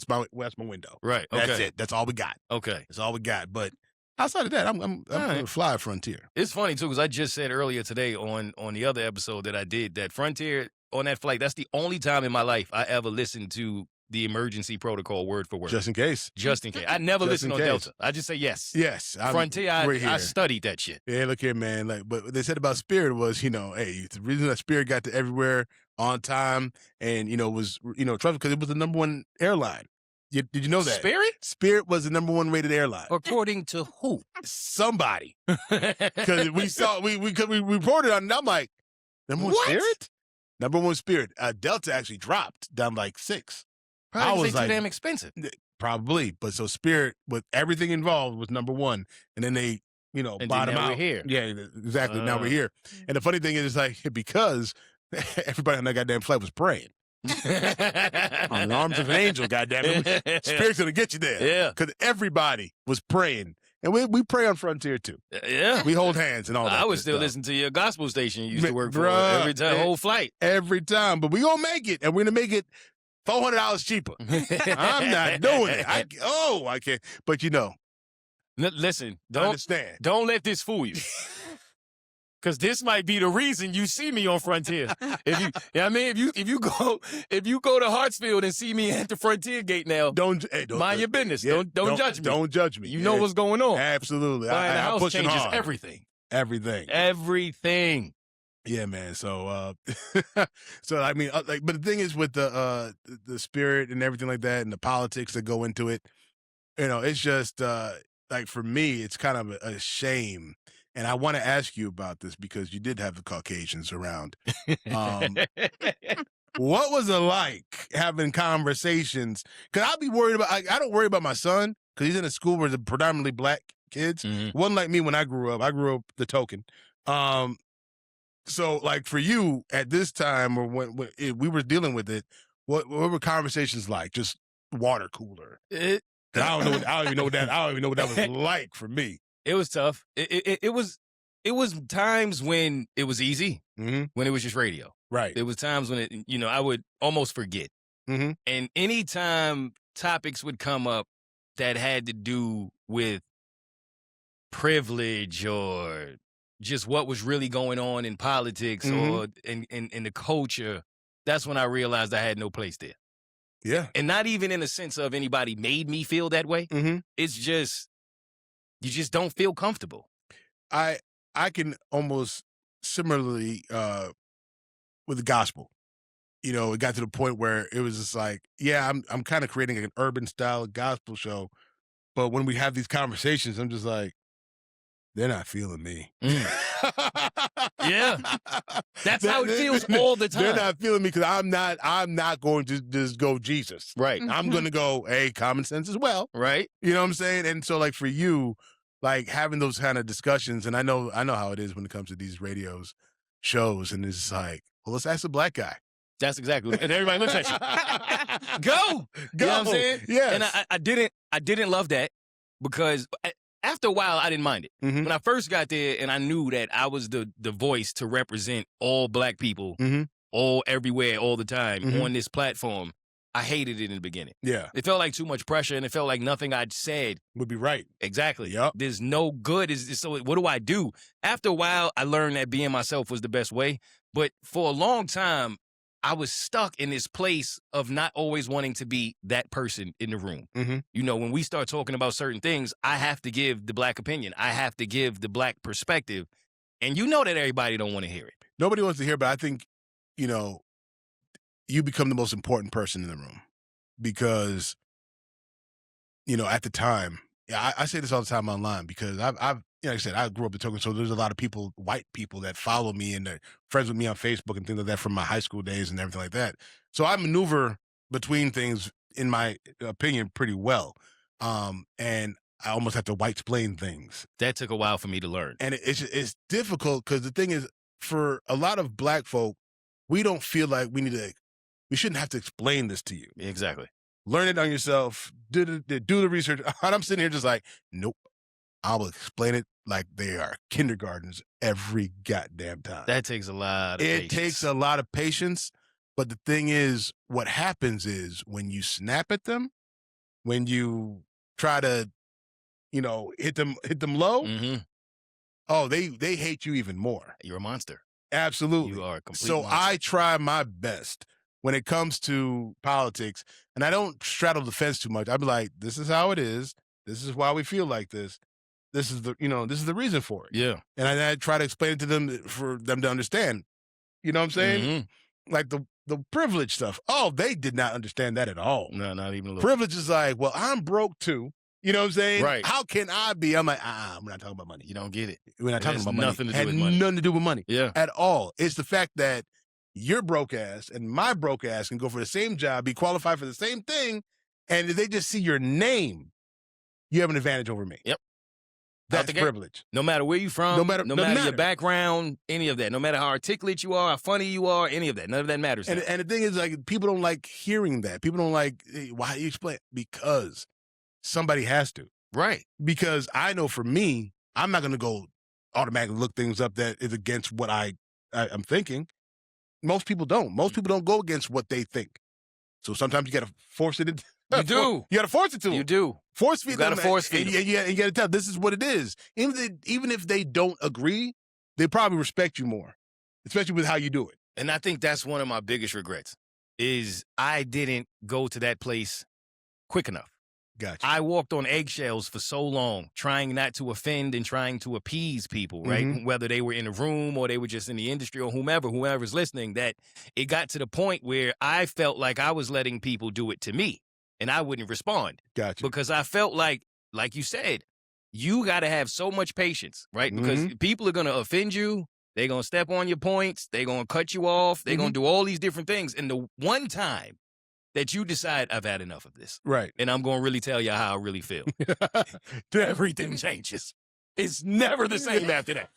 my window. Right. Okay. That's it. That's all we got. Okay. That's all we got. But outside of that, I'm gonna fly Frontier. It's funny too, because I just said earlier today on the other episode that I did that Frontier on that flight, that's the only time in my life I ever listened to the emergency protocol word for word. Just in case. Just in case. I never listened on Delta. I just say yes. Yes. Frontier, I studied that shit. Yeah, look here, man. Like, but what they said about Spirit was, hey, the reason that Spirit got to everywhere on time and, was, trust because it was the number one airline. Did you know that? Spirit was the number one rated airline. According to who? Somebody. Because we reported on it, and I'm like, number one Spirit? Number one Spirit. Delta actually dropped down like 6. Probably was too damn expensive. Probably. But so Spirit, with everything involved, was number one. And then they, bottom out. We're here. Yeah, exactly. Now we're here. And the funny thing is, like, because everybody on that goddamn flight was praying. On the arms of an angel, goddamn it. Spirit's going to get you there. Yeah. Because everybody was praying. And we pray on Frontier, too. Yeah. We hold hands and all that. I would still listen to your gospel station you used to work for every time, whole flight. Every time. But we going to make it. And we're going to make it $400 cheaper. I'm not doing it. I can't. But listen, understand. Don't let this fool you. Because this might be the reason you see me on Frontier. If you go to Hartsfield and see me at the Frontier gate now, don't mind your business. Yeah, don't judge me. Don't judge me. You know what's going on. Absolutely. Buying a house changes hard. everything. Everything. Yeah, man. So, but the thing is with the Spirit and everything like that, and the politics that go into it, it's just like for me, it's kind of a shame. And I want to ask you about this because you did have the Caucasians around. What was it like having conversations? Because I'll be worried about. I don't worry about my son because he's in a school where there's predominantly black kids. Mm-hmm. Wasn't like me when I grew up. I grew up the token. So, like for you at this time, or when we were dealing with it, what were conversations like? Just water cooler. I don't even know what that was like for me. It was tough. It was times when it was easy, when it was just radio. Right. There was times when I would almost forget. Mm-hmm. And anytime topics would come up that had to do with privilege or just what was really going on in politics or in the culture, that's when I realized I had no place there. Yeah. And not even in the sense of anybody made me feel that way. Mm-hmm. It's just, you just don't feel comfortable. I can almost similarly with the gospel. It got to the point where it was just like, yeah, I'm kind of creating an urban style gospel show. But when we have these conversations, I'm just like, they're not feeling me. Yeah. That's how it feels all the time. They're not feeling me because I'm not going to just go Jesus. Right. I'm going to go, hey, common sense as well. Right. You know what I'm saying? And so like for you, like having those kind of discussions, and I know how it is when it comes to these shows, and it's like, well, let's ask a black guy. That's exactly. And everybody looks at you. Go. You know what I'm saying? Yes. And I didn't love that because after a while, I didn't mind it. Mm-hmm. When I first got there and I knew that I was the voice to represent all black people, all everywhere, all the time on this platform, I hated it in the beginning. Yeah. It felt like too much pressure and it felt like nothing I'd said would be right. Exactly. Yep. There's no good. So what do I do? After a while, I learned that being myself was the best way. But for a long time, I was stuck in this place of not always wanting to be that person in the room. Mm-hmm. When we start talking about certain things, I have to give the black opinion. I have to give the black perspective. And that everybody don't want to hear it. Nobody wants to hear, but I think, you become the most important person in the room because, at the time, I say this all the time online because I've like I said, I grew up in Token, so there's a lot of people, white people, that follow me and they're friends with me on Facebook and things like that from my high school days and everything like that. So I maneuver between things, in my opinion, pretty well. And I almost have to white-splain things. That took a while for me to learn. And it's difficult because the thing is, for a lot of black folk, we don't feel like we shouldn't have to explain this to you. Exactly. Learn it on yourself, do the research. And I'm sitting here just like, nope, I will explain it like they are kindergartners every goddamn time. That takes a lot of patience. It takes a lot of patience. But the thing is, what happens is when you snap at them, when you try to, hit them low, oh, they hate you even more. You're a monster. Absolutely. You are a complete So monster. I try my best when it comes to politics, and I don't straddle the fence too much. I'd be like, this is how it is. This is why we feel like this. This is the reason for it. Yeah. And I try to explain it to them for them to understand. You know what I'm saying? Like the privilege stuff. Oh, they did not understand that at all. No, not even a little. Privilege is like, well, I'm broke too. You know what I'm saying? Right. How can I be? I'm like, we're not talking about money. You don't get it. We're not talking about money. Nothing to do Had with money. nothing to do with money. Yeah. At all. It's the fact that your broke ass and my broke ass can go for the same job, be qualified for the same thing, and if they just see your name, you have an advantage over me. Yep. That's privilege. No matter where you're from, no matter your background, any of that, no matter how articulate you are, how funny you are, any of that, none of that matters. And the thing is, like, people don't like hearing that. People don't like, hey, why you explain? Because somebody has to. Right. Because I know for me, I'm not going to go automatically look things up that is against what I'm thinking. Most people don't. Most people don't go against what they think. So sometimes you got to force it. You do. You got to force it to them. You do. Force feed them. You got to force feed them. And you got to tell them, this is what it is. Even if they don't agree, they probably respect you more, especially with how you do it. And I think that's one of my biggest regrets is I didn't go to that place quick enough. Gotcha. I walked on eggshells for so long, trying not to offend and trying to appease people, right? Mm-hmm. Whether they were in a room or they were just in the industry or whomever's listening, that it got to the point where I felt like I was letting people do it to me and I wouldn't respond. Gotcha. Because I felt like you said, you got to have so much patience, right? Because people are going to offend you. They're going to step on your points. They're going to cut you off. They're going to do all these different things. And the one time that you decide, I've had enough of this. Right. And I'm going to really tell you how I really feel. Everything changes. It's never the same after that.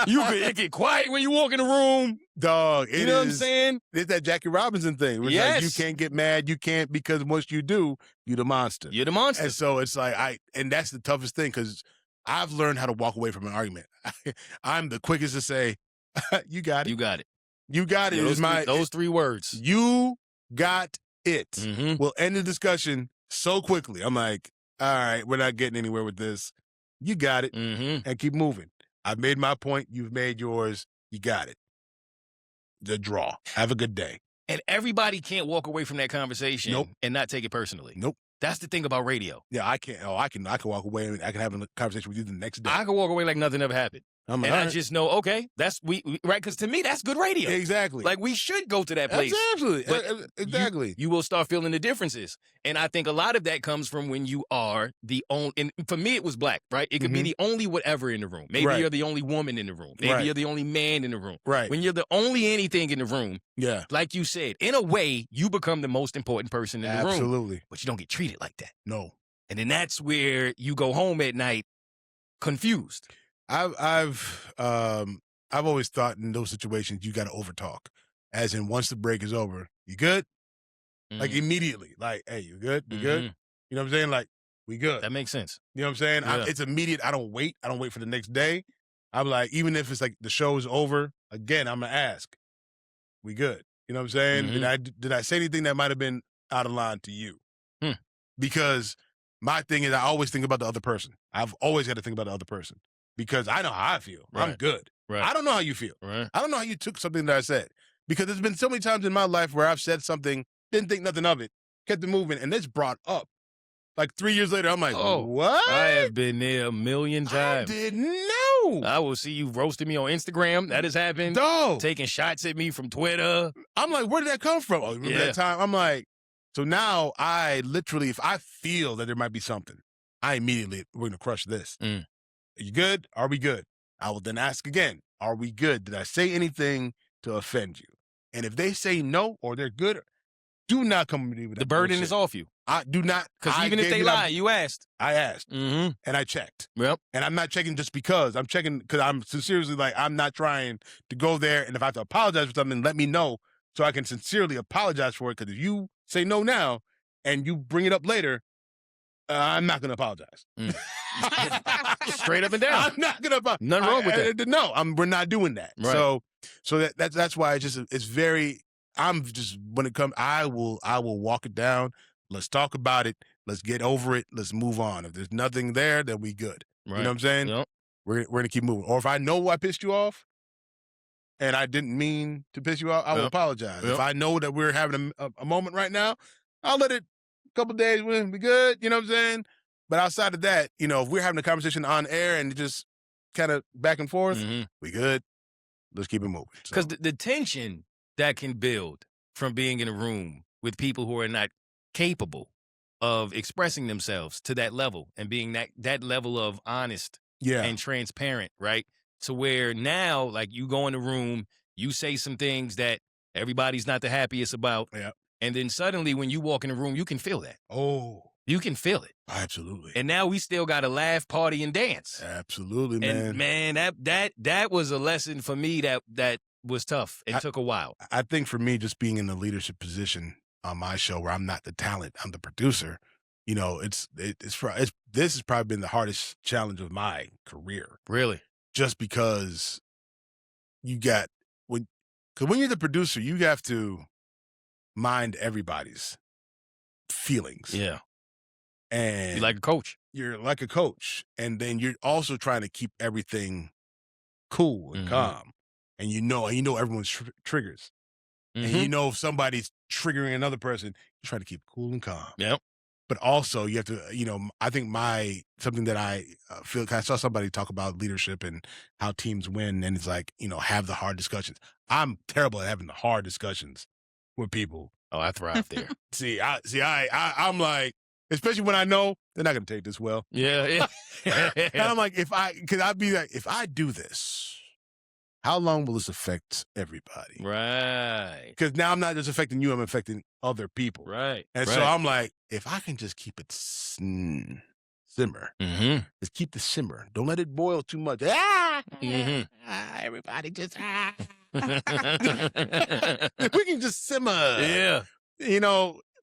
It get quiet when you walk in the room. Dog. You know what I'm saying? It's that Jackie Robinson thing. Where Yes. Like, you can't get mad. You can't, because once you do, you're the monster. You're the monster. And so it's like, and that's the toughest thing, because I've learned how to walk away from an argument. I'm the quickest to say, you got it. You got it. You got it. Yeah, those three words. You got it. Mm-hmm. We'll end the discussion so quickly. I'm like, all right, we're not getting anywhere with this. You got it. Mm-hmm. And keep moving. I've made my point. You've made yours. You got it. The draw. Have a good day. And everybody can't walk away from that conversation Nope. and not take it personally. Nope. That's the thing about radio. Yeah, I can't. Oh, I can walk away and I can have a conversation with you the next day. I can walk away like nothing ever happened. I'm And all I right. just know, okay, that's right? Because to me, that's good radio. Exactly. Like, we should go to that place. Absolutely. But Exactly. You will start feeling the differences. And I think a lot of that comes from when you are the only, and for me, it was black, right? It could be the only whatever in the room. Maybe Right. you're the only woman in the room. Maybe Right. you're the only man in the room. Right. When you're the only anything in the room, Yeah. like you said, in a way, you become the most important person in the room. Absolutely. But you don't get treated like that. No. And then that's where you go home at night confused. I've always thought in those situations you got to overtalk, as in once the break is over, you good? Like immediately, like, hey, you good? You good? You know what I'm saying? Like, we good. That makes sense. You know what I'm saying? Yeah. It's immediate. I don't wait. I don't wait for the next day. I'm like, even if it's like the show is over, again, I'm gonna ask, we good? You know what I'm saying? Did I say anything that might have been out of line to you? Because my thing is, I always think about the other person. I've always got to think about the other person, because I know how I feel. Right. I'm good. Right. I don't know how you feel. Right. I don't know how you took something that I said, because there's been so many times in my life where I've said something, didn't think nothing of it, kept it moving, and it's brought up. Like 3 years later, I'm like, what? I have been there a million times. I didn't know. I will see you roasting me on Instagram. That has happened. Dog. Taking shots at me from Twitter. I'm like, where did that come from? Oh, remember that time? I'm like, so now I literally, if I feel that there might be something, I immediately, we're going to crush this. Are you good? Are we good? I will then ask again, are we good? Did I say anything to offend you? And if they say no or they're good, do not come to me with that The burden bullshit. is off you. I do not. Because even if they lie, you asked. I asked. Mm-hmm. And I checked. Yep. And I'm not checking just because. I'm checking because I'm sincerely like, I'm not trying to go there. And if I have to apologize for something, let me know so I can sincerely apologize for it. Because if you say no now and you bring it up later, I'm not going to apologize. Straight up and down. I'm not going to apologize. Nothing wrong with that. No, we're not doing that. Right. So that's why it's very, I'm just, when it comes, I will walk it down. Let's talk about it. Let's get over it. Let's move on. If there's nothing there, then we good. Right. You know what I'm saying? Yep. We're going to keep moving. Or if I know I pissed you off and I didn't mean to piss you off, I will apologize. Yep. If I know that we're having a moment right now, I'll let it a couple of days when we good. You know what I'm saying? But outside of that, if we're having a conversation on air and just kind of back and forth, we good. Let's keep it moving. Because the tension that can build from being in a room with people who are not capable of expressing themselves to that level and being that level of honest and transparent, right? To where now, like, you go in the room, you say some things that everybody's not the happiest about. Yeah. And then suddenly when you walk in the room, you can feel that. Oh. You can feel it. Absolutely. And now we still got to laugh, party, and dance. Absolutely, man. And man, that was a lesson for me that was tough and took a while. I think for me, just being in the leadership position on my show where I'm not the talent, I'm the producer, this has probably been the hardest challenge of my career. Really? Just because when you're the producer, you have to mind everybody's feelings. Yeah. And you're like a coach. You're like a coach. And then you're also trying to keep everything cool and calm. And you know everyone's triggers. And if somebody's triggering another person, you try to keep cool and calm. Yep. But also you have to, I think something that I feel, I saw somebody talk about leadership and how teams win. And it's like, have the hard discussions. I'm terrible at having the hard discussions with people. Oh, I thrive there. I'm like, especially when I know they're not going to take this well. Yeah. And I'm like, I'd be like, if I do this, how long will this affect everybody? Right. Because now I'm not just affecting you, I'm affecting other people. Right. And so I'm like, if I can just keep it simmer, just keep the simmer. Don't let it boil too much. Everybody just, if we can just simmer. Yeah.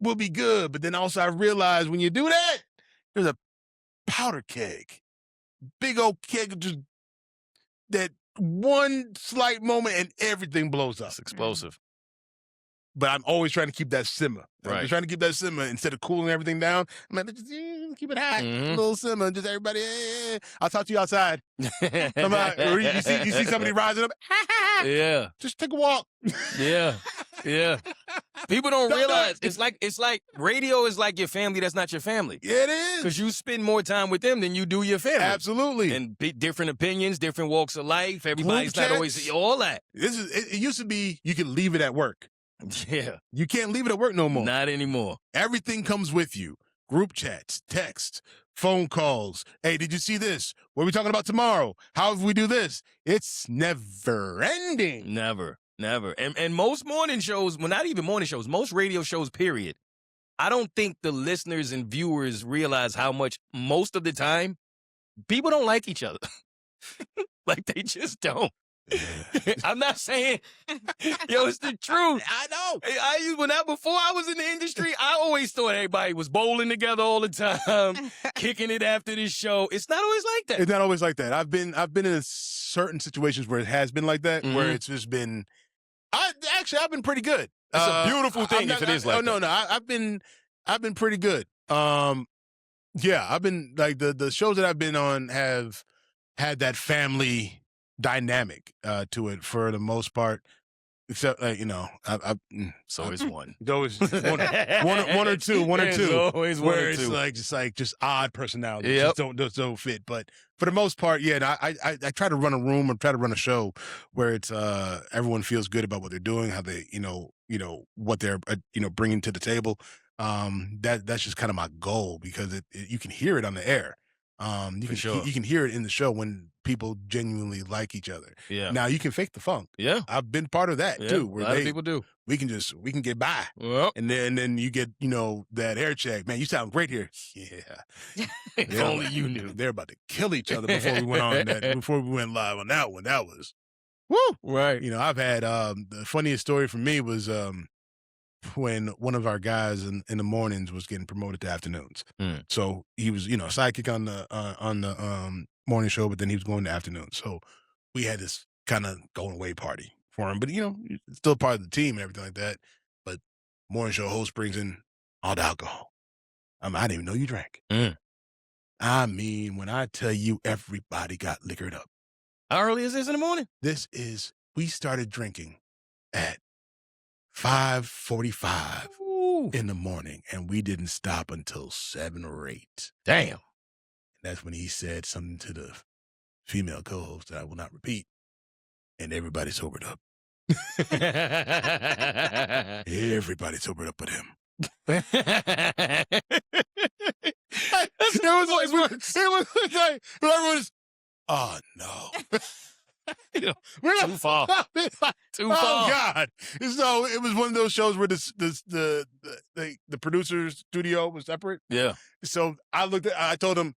We'll be good. But then also I realized when you do that, there's a powder keg. Big old keg, just that one slight moment and everything blows up. It's explosive. But I'm always trying to keep that simmer. Right. I'm trying to keep that simmer instead of cooling everything down. I'm like, just keep it hot, a little simmer. Just everybody, I'll talk to you outside. Or you see somebody rising up. Yeah. Just take a walk. Yeah. People don't realize it's like radio is like your family that's not your family. Yeah, it is. Because you spend more time with them than you do your family. Absolutely. And different opinions, different walks of life. Everybody's not always all that. It used to be you could leave it at work. Yeah. You can't leave it at work no more. Not anymore. Everything comes with you. Group chats, text, phone calls. Hey, did you see this? What are we talking about tomorrow? How if we do this? It's never ending. Never. And most morning shows, well, not even morning shows, most radio shows, period. I don't think the listeners and viewers realize how much, most of the time, people don't like each other. Like, they just don't. I'm not saying, it's the truth. I know. Before I was in the industry, I always thought everybody was bowling together all the time, kicking it after this show. It's not always like that. It's not always like that. I've been in certain situations where it has been like that, where it's just been. I've been pretty good. It's a beautiful thing if it is like that. No. I've been pretty good. I've been like the shows that I've been on have had that family dynamic to it for the most part, except it's always one. It's always one or two. There's always one where or it's two. just odd personalities. Yep. Just don't fit. But for the most part, and I try to run a room or try to run a show where it's everyone feels good about what they're doing, how they what they're bringing to the table. That's just kind of my goal, because you can hear it on the air. You can hear it in the show when people genuinely like each other. Yeah. Now you can fake the funk. Yeah. I've been part of that too. A lot of people do. We can get by. Well, and then you get, that air check. Man, you sound great here. Yeah. If only you knew. They're about to kill each other before we went on that. Before we went live on that one. That was, woo. Right. I've had the funniest story for me was when one of our guys in the mornings was getting promoted to afternoons. So he was, sidekick on the morning show, but then he was going to afternoons. So we had this kind of going away party for him, but still part of the team and everything like that. But morning show host brings in all the alcohol. I didn't even know you drank. I mean, when I tell you everybody got liquored up. How early is this in the morning? We started drinking at 5:45 in the morning, and we didn't stop until 7 or 8. Damn. And that's when he said something to the female co-host that I will not repeat, and everybody sobered up. Everybody sobered up but him. Oh no. Too far. Too far. Oh God! So it was one of those shows where the producer's studio was separate. Yeah. So I told him,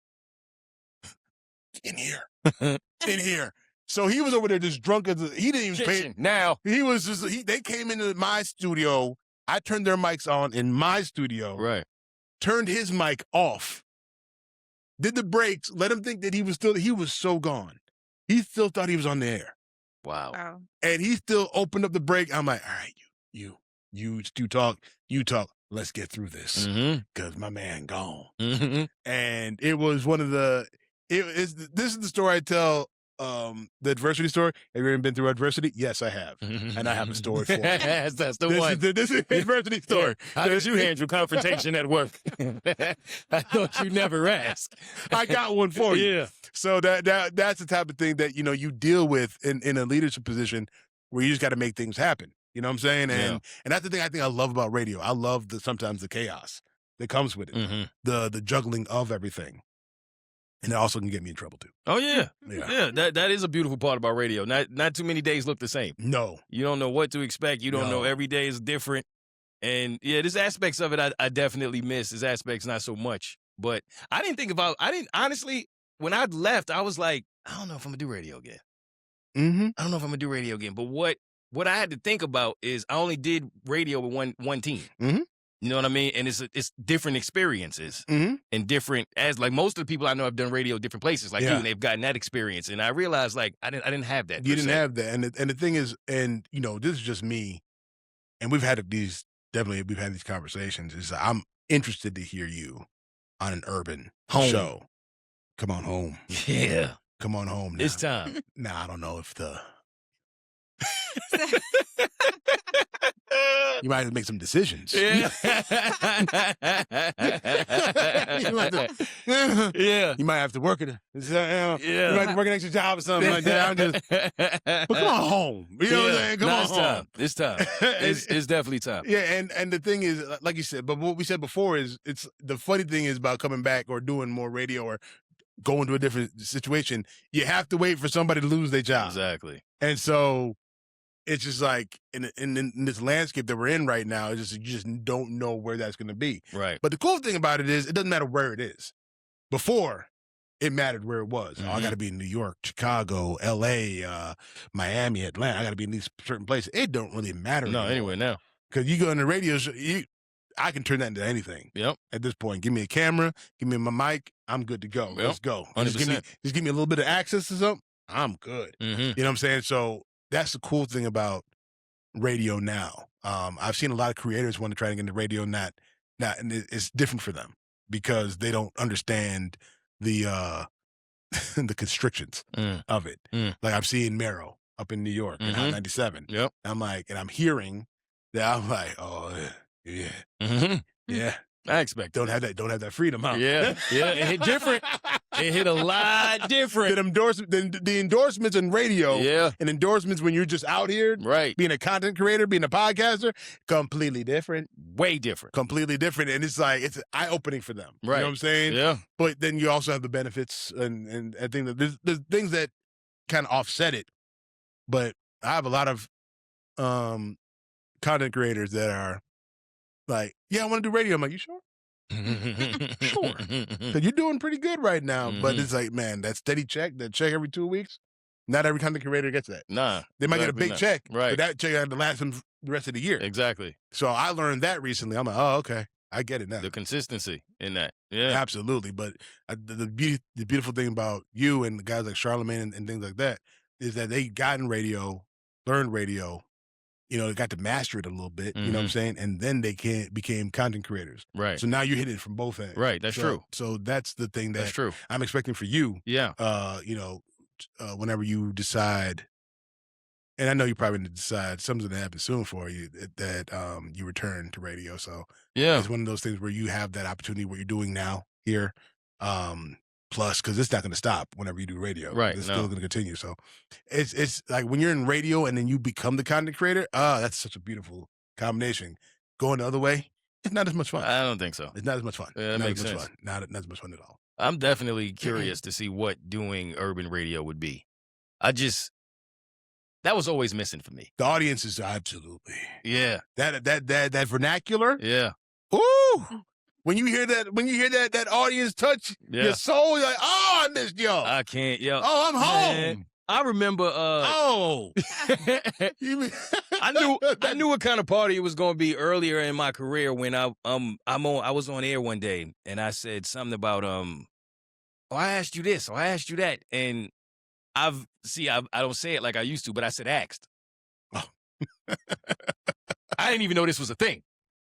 in here. In here. So he was over there just drunk as he didn't even pay. Now he was they came into my studio. I turned their mics on in my studio. Right. Turned his mic off. Did the breaks, let him think that he was so gone. He still thought he was on the air. Wow. And he still opened up the break. I'm like, all right, you talk. Let's get through this. Because my man gone. And it was one of this is the story I tell, the adversity story. Have you ever been through adversity? Yes, I have. And I have a story for it. That's the one. This is the adversity story. How did you handle confrontation at work? I thought you never asked. I got one for you. Yeah. So that's the type of thing that, you deal with in a leadership position where you just got to make things happen. You know what I'm saying? And that's the thing I think I love about radio. I love sometimes the chaos that comes with it, the juggling of everything. And it also can get me in trouble too. Oh yeah. That is a beautiful part about radio. Not too many days look the same. No, you don't know what to expect. You don't know. Every day is different. And there's aspects of it I definitely miss. There's aspects not so much. But I didn't honestly, when I left, I was like, I don't know if I'm gonna do radio again. I don't know if I'm gonna do radio again. But what I had to think about is I only did radio with one team. You know what I mean? And it's different experiences and different, as like most of the people I know have done radio different places like you, and they've gotten that experience. And I realized like I didn't have that. You didn't have that. And the thing is, and this is just me, and we've had these conversations, is I'm interested to hear you on an urban show. Come on home. Yeah. Come on home now. It's time. Now, I don't know if you might have to make some decisions. Yeah. You might have to work it. You might have to work an extra job or something like that. But come on home. You know what I'm saying? Come on home. It's time. It's definitely time. Yeah, and the thing is, like you said, but what we said before is, it's the funny thing is about coming back or doing more radio or going to a different situation, you have to wait for somebody to lose their job. Exactly. And so it's just like in this landscape that we're in right now, you just don't know where that's going to be. Right. But the cool thing about it is it doesn't matter where it is. Before, it mattered where it was. I got to be in New York, Chicago, L.A., Miami, Atlanta. I got to be in these certain places. It don't really matter. No, anywhere now. Because you go in the radio show, I can turn that into anything. Yep. At this point, give me a camera, give me my mic, I'm good to go. Let's go. Just give me a little bit of access to something, I'm good. You know what I'm saying? So that's the cool thing about radio now. I've seen a lot of creators want to try to get into radio, and it's different for them because they don't understand the the constrictions of it. Like I'm seeing Mero up in New York in Hot 97. Yep. I'm like, and I'm hearing that, I'm like, oh yeah. Yeah. I expect don't have that freedom, huh? Yeah, it hit different. It hit a lot different. The endorsements in radio, and endorsements when you're just out here, being a content creator, being a podcaster, completely different. Way different. Completely different, and it's eye opening for them. Right. You know what I'm saying? Yeah. But then you also have the benefits, and I think that there's things that kind of offset it. But I have a lot of content creators that are like, yeah, I want to do radio. I'm like, you sure? Sure. Because you're doing pretty good right now. Mm-hmm. But it's like, man, that steady check, that check every 2 weeks, not every content creator gets that. Nah. They might get a big check, right? But that check had to last them the rest of the year. Exactly. So I learned that recently. I'm like, oh, okay. I get it now. The consistency in that. Yeah. Absolutely. But the beautiful thing about you and the guys like Charlamagne and things like that is that they got in radio, learned radio, they got to master it a little bit, you know what I'm saying? And then they became content creators. Right. So now you're hitting it from both ends. Right. That's true. So that's the thing that's true. I'm expecting for you. Yeah. Whenever you decide, and I know you probably need to decide, something's going to happen soon for you, that you return to radio. So yeah, it's one of those things where you have that opportunity, what you're doing now here. Plus, because it's not going to stop whenever you do radio. Right. It's still going to continue. So it's like when you're in radio and then you become the content creator, that's such a beautiful combination. Going the other way, it's not as much fun. I don't think so. It's not as much fun. Yeah, that makes sense. Fun. Not as much fun at all. I'm definitely curious to see what doing urban radio would be. That was always missing for me. The audience is absolutely. Yeah. That vernacular. Yeah. Ooh. When you hear that audience touch your soul, you're like, oh, I missed y'all. I can't, yo. Oh, I'm home. Man, I remember. I knew what kind of party it was going to be earlier in my career when I was on air one day and I said something about I asked you this, or I asked you that, and I don't say it like I used to, but I said asked. Oh. I didn't even know this was a thing.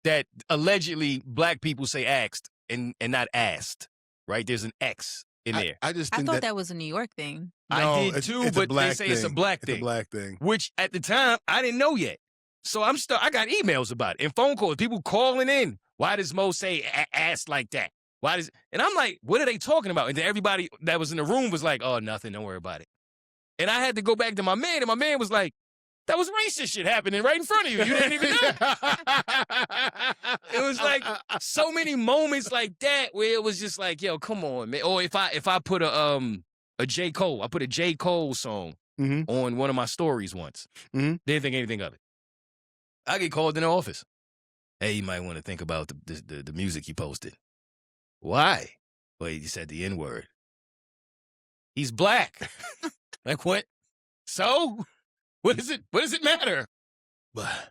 That allegedly black people say asked and not asked, right? There's an X in there. I thought that was a New York thing. No, I did too, but they say it's a black thing. It's a black thing. Which at the time I didn't know yet. So I got emails about it and phone calls, people calling in. Why does Mo say asked like that? And I'm like, what are they talking about? And then everybody that was in the room was like, oh, nothing, don't worry about it. And I had to go back to my man, and my man was like, that was racist shit happening right in front of you. You didn't even know. It was like so many moments like that where it was just like, yo, come on, man. Or if I put a J. Cole, I put a J. Cole song on one of my stories once. Didn't think anything of it. I get called in the office. Hey, you might want to think about the music you posted. Why? Well, you said the N-word. He's black. Like what? So? What does it matter? But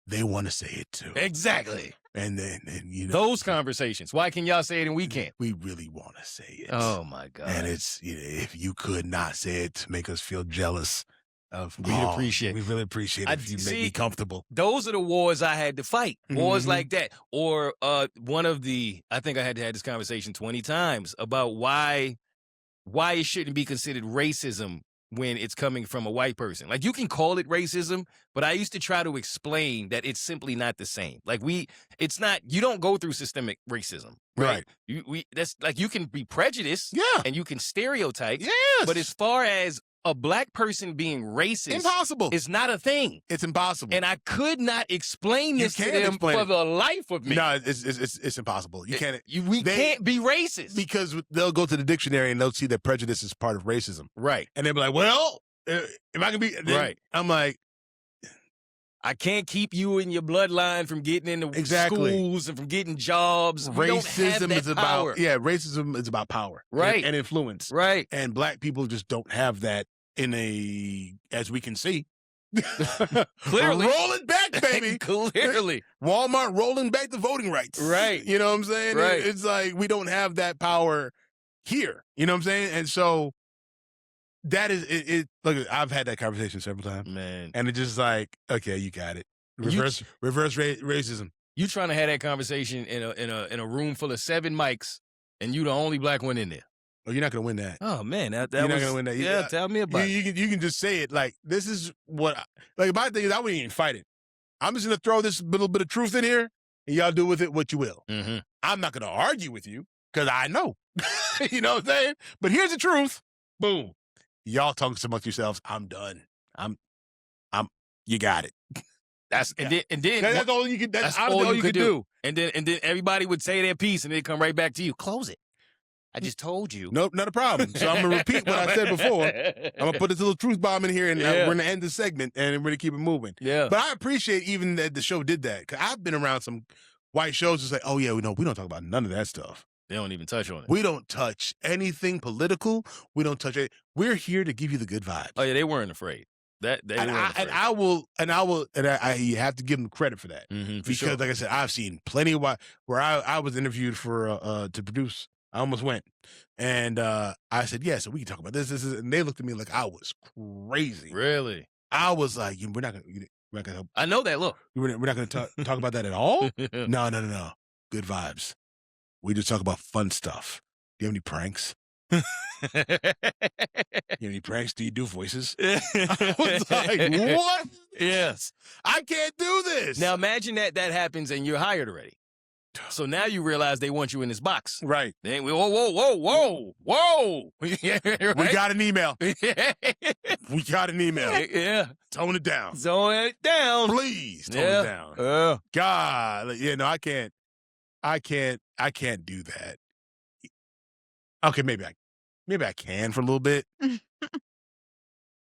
they want to say it too. Exactly. And then those conversations. Why can y'all say it and we can't? We really want to say it. Oh my God. And it's if you could not say it to make us feel jealous of, we appreciate. We really appreciate it if you make me comfortable. Those are the wars I had to fight. Wars like that. Or I think I had to have this conversation 20 times about why it shouldn't be considered racism when it's coming from a white person. Like, you can call it racism, but I used to try to explain that it's simply not the same. Like, it's not, you don't go through systemic racism. Right. That's like, you can be prejudiced. Yeah. And you can stereotype. Yes. But as far as a black person being racist, impossible. It's not a thing. It's impossible. And I could not explain this to them for the life of me. No, it's impossible. You can't. We can't be racist because they'll go to the dictionary and they'll see that prejudice is part of racism. Right. And they'll be like, "Well, if I can be right," I'm like, I can't keep you in your bloodline from getting into schools and from getting jobs. Racism is power. Racism is about power, right, and influence, right. And black people just don't have that as we can see. Clearly. Rolling back, baby. Clearly. Walmart rolling back the voting rights. Right. You know what I'm saying? Right. It's like we don't have that power here. You know what I'm saying? And so that is it. Look, I've had that conversation several times. Man. And it's just like, okay, you got it. Reverse racism. You trying to have that conversation in a room full of 7 mics and you the only black one in there. Oh, you're not going to win that. Oh, man. You're not going to win that. Yeah, tell me about it. You can just say it like, this is what... my thing is, I wouldn't even fight it. I'm just going to throw this little bit of truth in here, and y'all do with it what you will. Mm-hmm. I'm not going to argue with you because I know. You know what I'm saying? But here's the truth. Boom. Y'all talking amongst yourselves. I'm done. You got it. That's and then That's all you can. That's all you could do. And then everybody would say their piece, and they'd come right back to you. Close it. I just told you. Nope, not a problem. So I'm gonna repeat what I said before. I'm gonna put this little truth bomb in here, and we're gonna end the segment, and we're gonna keep it moving. Yeah. But I appreciate even that the show did that, because I've been around some white shows that's like, oh yeah, we don't talk about none of that stuff. They don't even touch on it. We don't touch anything political. We don't touch it. We're here to give you the good vibes. Oh yeah, they weren't afraid. You have to give them credit for that, because like I said, I've seen plenty of where I was interviewed for to produce. I almost went, and I said, yeah, so we can talk about this, and they looked at me like I was crazy. Really? I was like, we're not gonna. I know that look. We're not gonna talk about that at all. No. Good vibes. We just talk about fun stuff. Do you have any pranks? You have any pranks? Do you do voices? I was like, what? Yes. I can't do this. Now imagine that happens and you're hired already. So now you realize they want you in this box. Right. Then whoa. Yeah, right? We got an email. We got an email. Yeah. Tone it down. Tone it down. Please tone it down. God, I can't do that. Okay, maybe I can for a little bit.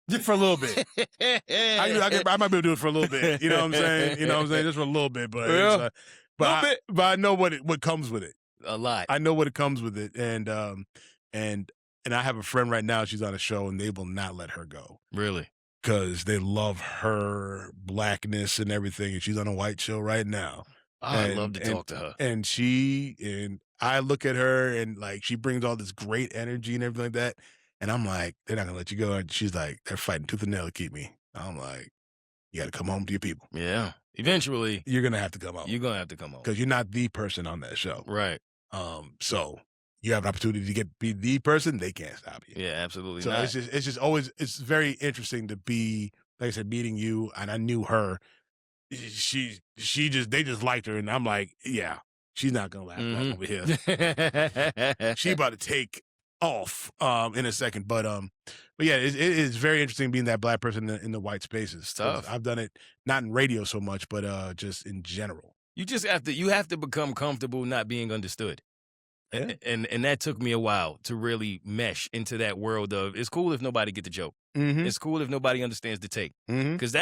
Just for a little bit. I might be able to do it for a little bit. You know what I'm saying? Just for a little bit, but but I know what comes with it. A lot. I know what comes with it, and I have a friend right now. She's on a show, and they will not let her go. Really? Because they love her blackness and everything, and she's on a white show right now. I'd love to talk to her. And I look at her, and like she brings all this great energy and everything like that, and I'm like, they're not gonna let you go. And she's like, they're fighting tooth and nail to keep me. I'm like, you got to come home to your people. Yeah. Eventually, you're gonna have to come home. You're gonna have to come home because you're not the person on that show, right? So you have an opportunity to be the person. They can't stop you. Yeah, absolutely. So not. it's just always very interesting to be, like I said, meeting you, and I knew her. They just liked her, and I'm like, yeah, she's not gonna last long over here. She about to take off in a second, but yeah, it is very interesting being that black person in the white spaces. Tough. I've done it not in radio so much, but just in general. You have to become comfortable not being understood. Yeah. And that took me a while to really mesh into that world of, it's cool if nobody get the joke. Mm-hmm. It's cool if nobody understands the take. Because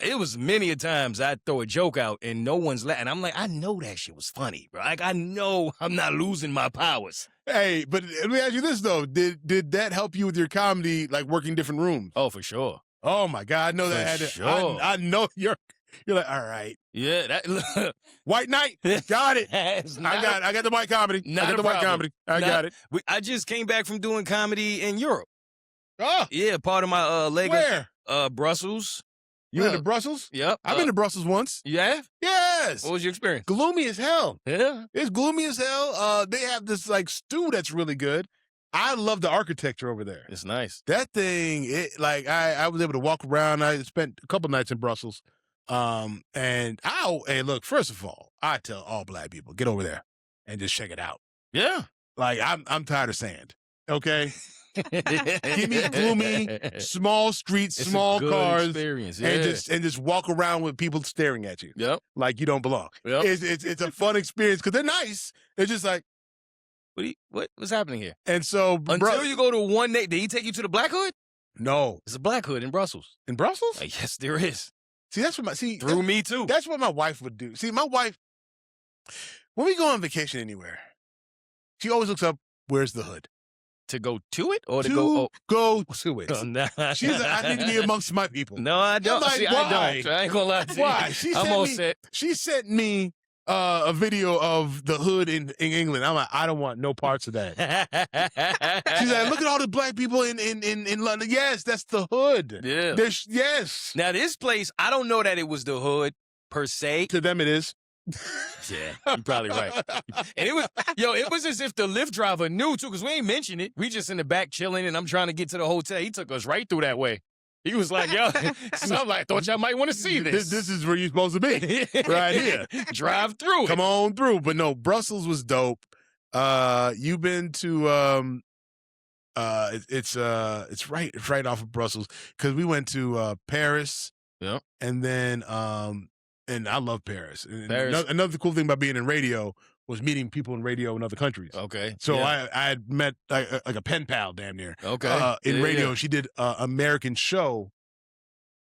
it was many a times I'd throw a joke out and no one's laughing. I'm like, I know that shit was funny, bro. Like, I know I'm not losing my powers. Hey, but let me ask you this, though. Did that help you with your comedy, like working different rooms? Oh, for sure. Oh, my God. I know that. Sure. I know you're like, all right. Yeah. White Knight. Got it. I got the white comedy. I got the white comedy. I got it. I just came back from doing comedy in Europe. Oh. Yeah, part of my leg. Where? Brussels. You been to Brussels? Yep. I've been to Brussels once. You have? Yes. What was your experience? Gloomy as hell. Yeah. It's gloomy as hell. They have this like stew that's really good. I love the architecture over there. It's nice. That thing, I was able to walk around. I spent a couple nights in Brussels. Hey, look, first of all, I tell all black people, get over there and just check it out. Yeah. Like, I'm tired of sand. Okay? Give me gloomy, small streets, small cars, experience. Yeah. and just walk around with people staring at you. Yep. Like you don't belong. Yep. It's a fun experience because they're nice. It's just like, what's happening here? And so until you go to one day, did he take you to the Black Hood? No, it's a Black Hood in Brussels. In Brussels? Yes, there is. See, that's what me too. That's what my wife would do. See, my wife, when we go on vacation anywhere, she always looks up, where's the hood? To go to it or to go to it. Oh, nah. She's like, I need to be amongst my people. No, I don't. Like, see, why? I don't. I ain't gonna lie to you. Why? She sent me a video of the hood in England. I'm like, I don't want no parts of that. She's like, look at all the black people in London. Yes, that's the hood. Yeah. Yes. Now this place, I don't know that it was the hood per se. To them, it is. Yeah, you're probably right. And it was as if the Lyft driver knew too, because we ain't mentioned it. We just in the back chilling, and I'm trying to get to the hotel. He took us right through that way. He was like, yo, so I'm like, thought y'all might want to see this. This is where you're supposed to be, right here. Drive through. Come on through. But no, Brussels was dope. You've been to it's right off of Brussels because we went to Paris. Yeah, and then and I love Paris. Paris. Another cool thing about being in radio was meeting people in radio in other countries. Okay, so I had met like a pen pal, damn near. Okay, in radio, she did American show.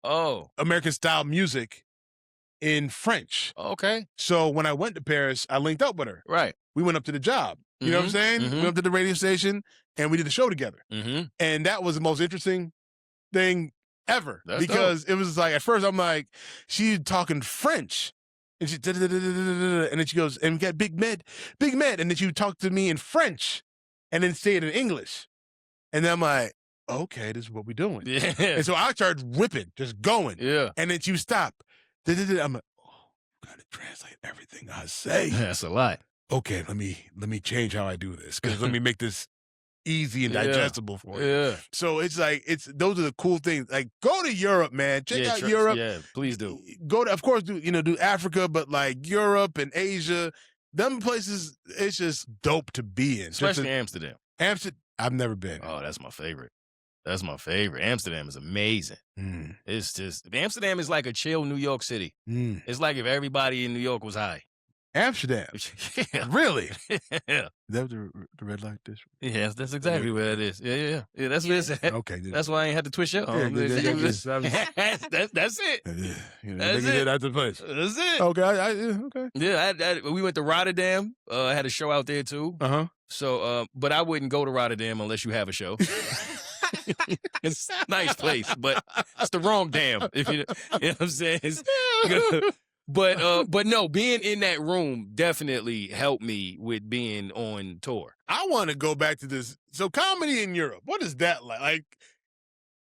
Oh, American style music in French. Okay. So when I went to Paris, I linked up with her. Right. We went up to the job. You know what I'm saying? We went up to the radio station and we did the show together. And that was the most interesting thing ever. That's because it was like, at first I'm like, she's talking French. And she, and then she goes, and we got Big Med. And then she would talk to me in French and then say it in English. And then I'm like, okay, this is what we're doing. Yeah. And so I started ripping, just going. Yeah. And then she would stop. I'm like, oh, gotta translate everything I say. That's a lot. Okay, let me change how I do this, because let me make this easy and digestible for you. Yeah. So it's like, those are the cool things. Like, go to Europe, man. Check out Europe. Yeah, please do. Go to, of course, do Africa, but like Europe and Asia, them places, it's just dope to be in. Especially Amsterdam. I've never been. Oh, that's my favorite. That's my favorite. Amsterdam is amazing. It's just, Amsterdam is like a chill New York City. It's like if everybody in New York was high. Amsterdam? Yeah. Really? Yeah. Is that the red light district? Yes, that's exactly where it is. Yeah, that's what it's at. Okay. That's why I ain't had to twist your arm. That's it. That's it. That's the place. That's it. Okay. Okay. Yeah, we went to Rotterdam. I had a show out there too. So, but I wouldn't go to Rotterdam unless you have a show. It's a nice place, but it's the wrong dam. If you know what I'm saying. But no, being in that room definitely helped me with being on tour. I want to go back to this. So comedy in Europe, what is that like? Like,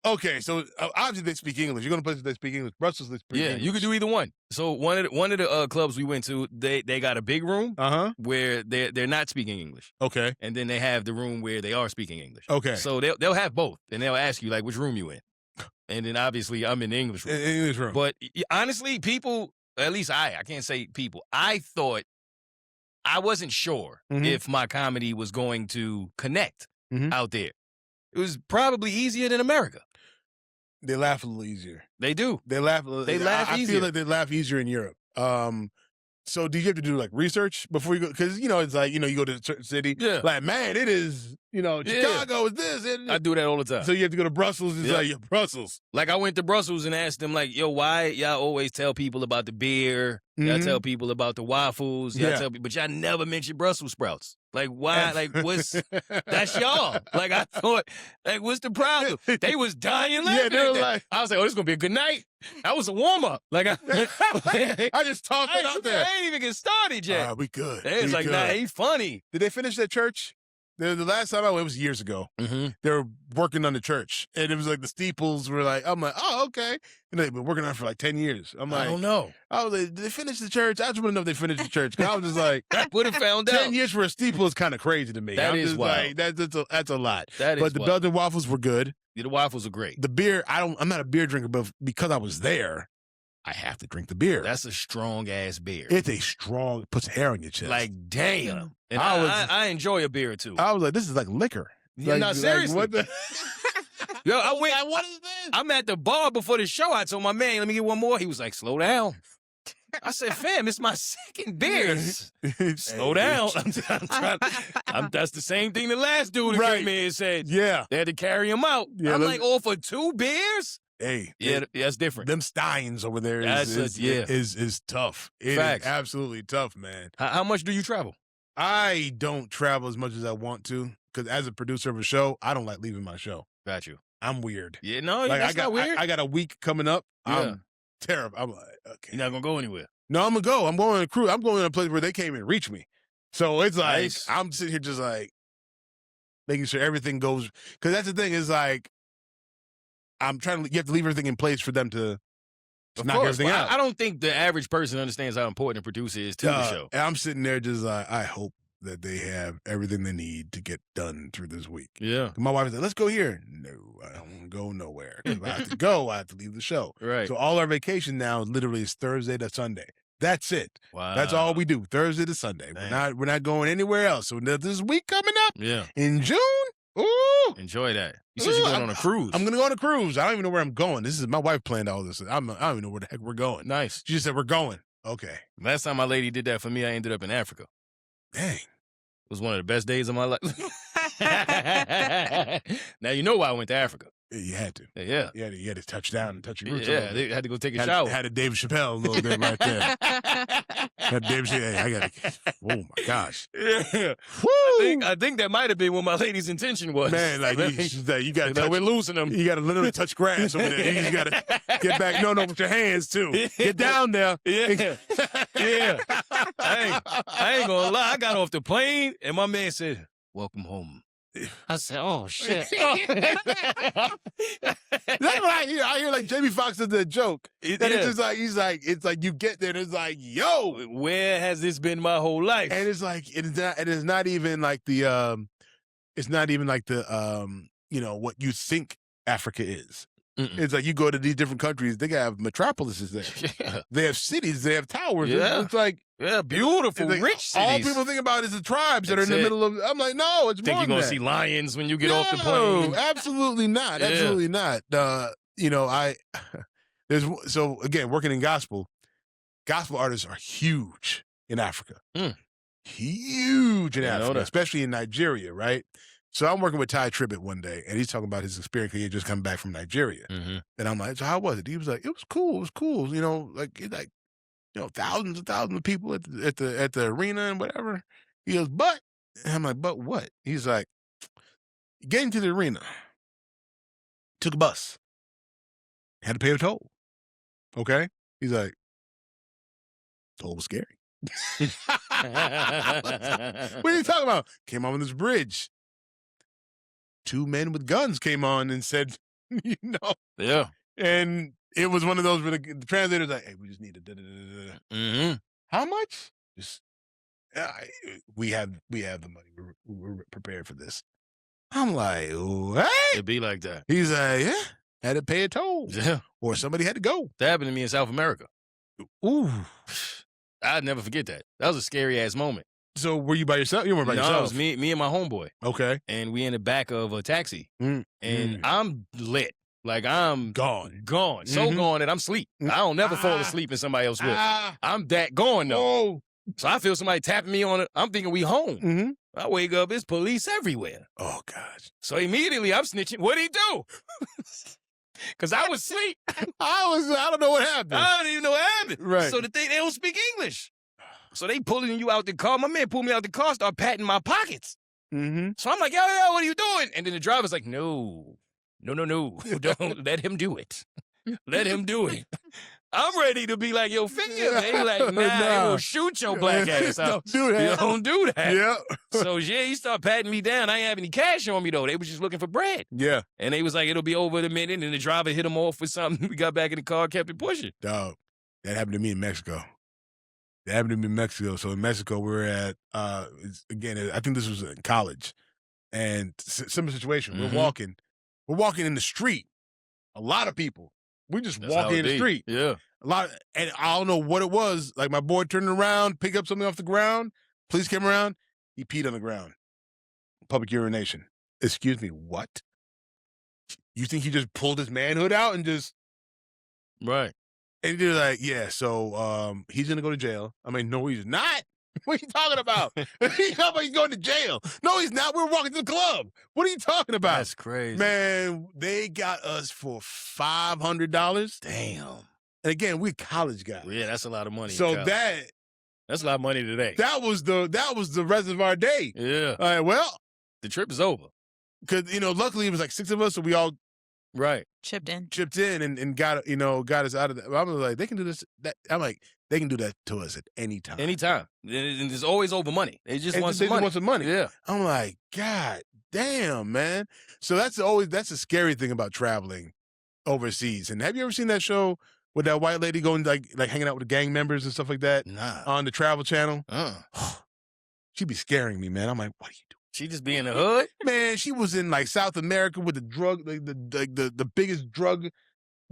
okay, so obviously they speak English. You're going to places they speak English. Brussels, they speak English. You could do either one. So one of the clubs we went to, they got a big room where they're not speaking English. Okay. And then they have the room where they are speaking English. Okay. So they'll have both, and they'll ask you like which room you in. And then obviously I'm in the English room. English room. But honestly, people, at least I can't say people, I thought, I wasn't sure if my comedy was going to connect out there. It was probably easier than America. They laugh a little easier. They do. They laugh a little. They laugh easier. I feel like they laugh easier in Europe. So do you have to do like research before you go? Because it's like, you go to a certain city. Yeah. Like, man, it is, Chicago is this. I do that all the time. So you have to go to Brussels. It's like, Brussels. Like I went to Brussels and asked them like, yo, why y'all always tell people about the beer? Y'all tell people about the waffles. Y'all tell people, but y'all never mention Brussels sprouts. Like, why? Like, that's y'all. Like, I thought, like, what's the problem? They was dying laughing. Yeah, they were like, I was like, oh, this is going to be a good night. That was a warm-up. Like, I just talked it out there. I ain't even get started yet. We good. They was like, nah, ain't funny. Did they finish that church? The last time I went, it was years ago. They were working on the church. And it was like the steeples were like, I'm like, oh, okay. And they've been working on it for like 10 years. I'm like, I don't know. I was like, did they finish the church? I just want to know if they finished the church. Because I was just like, I would have found out. 10 years for a steeple is kind of crazy to me. That is wild. Like, that's a lot. That is But the Belgian waffles were good. Yeah, the waffles are great. The beer, I'm not a beer drinker, but because I was there, I have to drink the beer. That's a strong-ass beer. It's a strong, puts hair on your chest. Like, damn. And I enjoy a beer, too. I was like, this is like liquor. Yeah, like, no, seriously. Like, what the... Yo, I went. Like, what is this? I'm at the bar before the show. I told my man, let me get one more. He was like, slow down. I said, fam, it's my second beer. Slow down. That's the same thing the last dude who came in and said. Yeah. They had to carry him out. Yeah, I'm like, for 2 beers? Hey. Yeah, that's different. Them Steins over there is tough. It is absolutely tough, man. How much do you travel? I don't travel as much as I want to, because as a producer of a show, I don't like leaving my show. Got you. I'm weird. Yeah, no, that's not weird. I got a week coming up. Yeah. I'm terrible. I'm like, okay. You're not going to go anywhere. No, I'm going to go. I'm going on a cruise. I'm going to a place where they can't even reach me. So it's like, nice. I'm sitting here just like making sure everything goes. Because that's the thing is like, you have to leave everything in place for them to knock everything out. I don't think the average person understands how important a producer is to the show. And I'm sitting there just like, I hope that they have everything they need to get done through this week. Yeah. My wife said, let's go here. No, I don't want to go nowhere. If I have to go, I have to leave the show. Right. So all our vacation now literally is Thursday to Sunday. That's it. Wow. That's all we do, Thursday to Sunday. We're not going anywhere else. So this week coming up in June, ooh. Enjoy that. You said you're going on a cruise. I'm going to go on a cruise. I don't even know where I'm going. This is my wife planned all this. I don't even know where the heck we're going. Nice. She just said, we're going. Okay. Last time my lady did that for me, I ended up in Africa. Dang. It was one of the best days of my life. Now you know why I went to Africa. You had to. Yeah. You had to touch down and touch your roots. Yeah, they had to go take a shower. Had a David Chappelle a little bit right there. Had David Chappelle. I got to. Oh my gosh. Yeah. I think that might have been what my lady's intention was. Man, like you got to. We're losing them. You got to literally touch grass over there. You just got to get back. No, with your hands too. Get down there. Yeah. Yeah. I ain't gonna lie. I got off the plane and my man said, "Welcome home." I said, "Oh shit!" That's what I hear. I hear like Jamie Foxx did the joke. It's just like it's like you get there and it's like, yo, where has this been my whole life? And it's like it's not even like the what you think Africa is. It's like you go to these different countries, they have metropolises there. Yeah. They have cities, they have towers. Yeah. It's like beautiful, like, rich cities. All people think about is the tribes that are in the middle of. I'm like, no, it's think more you're gonna than see lions when you get no, off the plane? Absolutely not. Absolutely not. So again, working in gospel artists are huge in Africa. Huge in Africa, especially in Nigeria, right? So I'm working with Ty Tribbett one day, and he's talking about his experience. He had just come back from Nigeria, and I'm like, "So how was it?" He was like, "It was cool. It was cool. Thousands and thousands of people at the arena and whatever." He goes, "But," and I'm like, "But what?" He's like, "Getting to the arena, took a bus, had to pay a toll. Okay." He's like, "Toll was scary." What are you talking about? Came on this bridge. 2 men with guns came on and said, Yeah. And it was one of those where the translator's like, "Hey, we just need to How much? Just we have the money. We're prepared for this." I'm like, what? It'd be like that. He's like, yeah, had to pay a toll. Yeah. Or somebody had to go. That happened to me in South America. Ooh. I'd never forget that. That was a scary ass moment. So were you by yourself? You weren't by yourself? No, it was me and my homeboy. Okay. And we in the back of a taxi. And I'm lit. Like I'm gone. So gone that I'm asleep. I don't never fall asleep in somebody else's whip. I'm that gone though. Oh. So I feel somebody tapping me on it. I'm thinking we home. I wake up, it's police everywhere. Oh gosh. So immediately I'm snitching. What'd he do? Because I was asleep. I don't know what happened. I don't even know what happened. Right. So they don't speak English. So they pulling you out the car. My man pulled me out the car, start patting my pockets. So I'm like, yo, what are you doing? And then the driver's like, no. Don't let him do it. Let him do it. I'm ready to be like, yo, figure. They like, nah, we'll shoot your black ass out. Don't do that. You don't do that. Yeah. So yeah, he started patting me down. I ain't have any cash on me though. They was just looking for bread. Yeah. And they was like, it'll be over in a minute. And the driver hit him off with something. We got back in the car, kept it pushing. Dog, that happened to me in Mexico. So in Mexico, we were at, again, I think this was in college. And similar situation. We're walking in the street. A lot of people. We just walking in the street. Yeah. And I don't know what it was. Like my boy turned around, picked up something off the ground. Police came around. He peed on the ground. Public urination. Excuse me, what? You think he just pulled his manhood out and just... Right. And they're like, yeah, so he's going to go to jail. I mean, no, he's not. What are you talking about? He's going to jail. No, he's not. We're walking to the club. What are you talking about? That's crazy. Man, they got us for $500. Damn. And again, we're college guys. Yeah, that's a lot of money. So that's a lot of money today. That was the rest of our day. Yeah. All right, well. The trip is over. Because, luckily it was like 6 of us, so we all chipped in and got us out of that. I'm like, they can do this. I'm like, they can do that to us at any time. Anytime. And it's always over money. They just want some money. Yeah. I'm like, God damn, man. So that's a scary thing about traveling overseas. And have you ever seen that show with that white lady going like hanging out with the gang members and stuff like that? Nah. On the Travel Channel? She be scaring me, man. I'm like, what are you doing? She just be in the hood? Man, she was in like South America with the drug, like the biggest drug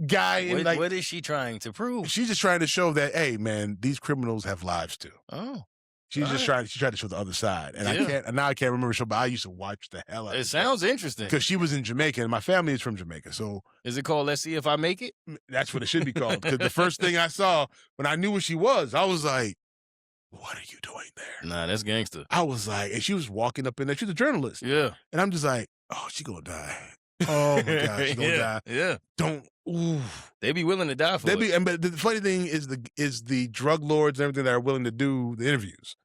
guy. What is she trying to prove? She's just trying to show that, hey, man, these criminals have lives too. Oh. She tried to show the other side. And I can't remember the show, but I used to watch the hell out of it. It sounds interesting. Because she was in Jamaica, and my family is from Jamaica. So is it called Let's See If I Make It? That's what it should be called. Because the first thing I saw when I knew what she was, I was like, what are you doing there? Nah, that's gangster. I was like, and she was walking up in there. She's a journalist. Yeah. And I'm just like, oh, she gonna die. Oh my God, she's gonna die. Yeah. Ooh. They be willing to die for it. But the funny thing is the drug lords and everything that are willing to do the interviews.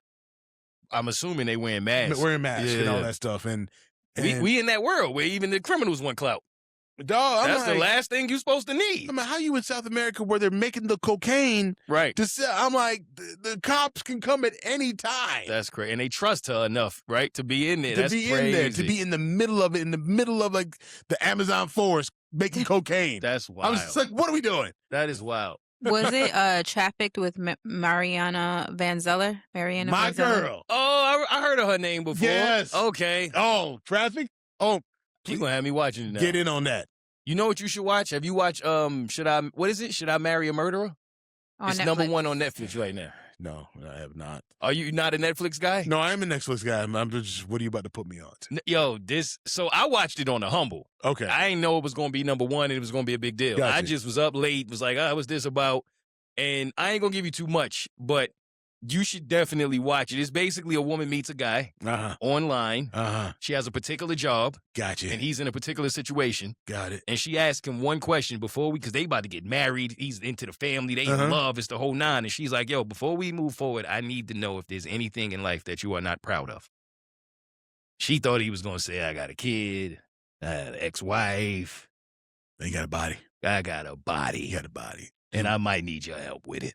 I'm assuming they wearing masks. Wearing masks and all that stuff. And we in that world where even the criminals want clout. Dog, that's the last thing you're supposed to need. I mean, how you in South America where they're making the cocaine? Right. To sell? I'm like, the cops can come at any time. That's crazy. And they trust her enough, right, to be in there. To be in the middle of it, in the middle of like the Amazon forest making cocaine. That's wild. I was just like, what are we doing? That is wild. Was it Trafficked with Mariana Van Zeller? My girl. Oh, I heard of her name before. Yes. Okay. Oh, Traffic? Oh. You're going to have me watching it now. Get in on that. You know what you should watch? Have you watched, Should I Marry a Murderer? It's Netflix. Number 1 on Netflix right now. No, I have not. Are you not a Netflix guy? No, I am a Netflix guy. I'm just, what are you about to put me on? So I watched it on the humble. Okay. I didn't know it was going to be number 1 and it was going to be a big deal. Gotcha. I just was up late, was like, what's this about? And I ain't going to give you too much, but you should definitely watch it. It's basically a woman meets a guy online. She has a particular job. Gotcha. And he's in a particular situation. Got it. And she asks him one question because they about to get married. He's into the family. They in love. It's the whole 9. And she's like, yo, before we move forward, I need to know if there's anything in life that you are not proud of. She thought he was going to say, I got a kid, I had an ex-wife. They got a body. I got a body. You got a body. And I might need your help with it.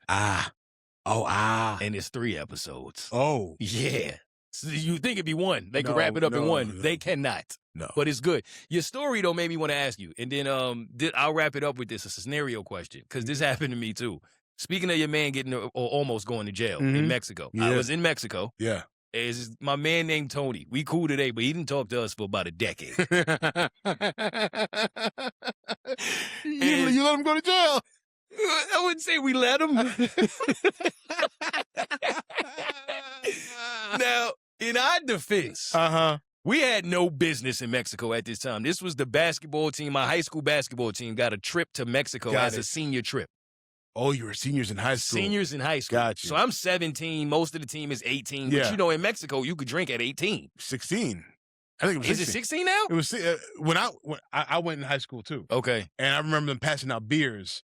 And it's 3 episodes. Oh. Yeah. So you think it'd be 1. They could wrap it up in 1. No. They cannot. No. But it's good. Your story, though, made me want to ask you. And then I'll wrap it up with this. It's a scenario question because this happened to me, too. Speaking of your man getting or almost going to jail in Mexico. Yeah. I was in Mexico. Yeah. It's my man named Tony. We cool today, but he didn't talk to us for about a decade. You let him go to jail? I wouldn't say we let him. Now, in our defense, we had no business in Mexico at this time. This was the basketball team. My high school basketball team got a trip to Mexico as a senior trip. Oh, you were seniors in high school. Seniors in high school. Gotcha. So I'm 17. Most of the team is 18. Yeah. But in Mexico, you could drink at 18. 16. I think it was 16. Is it 16 now? It was when I went in high school too. Okay. And I remember them passing out beers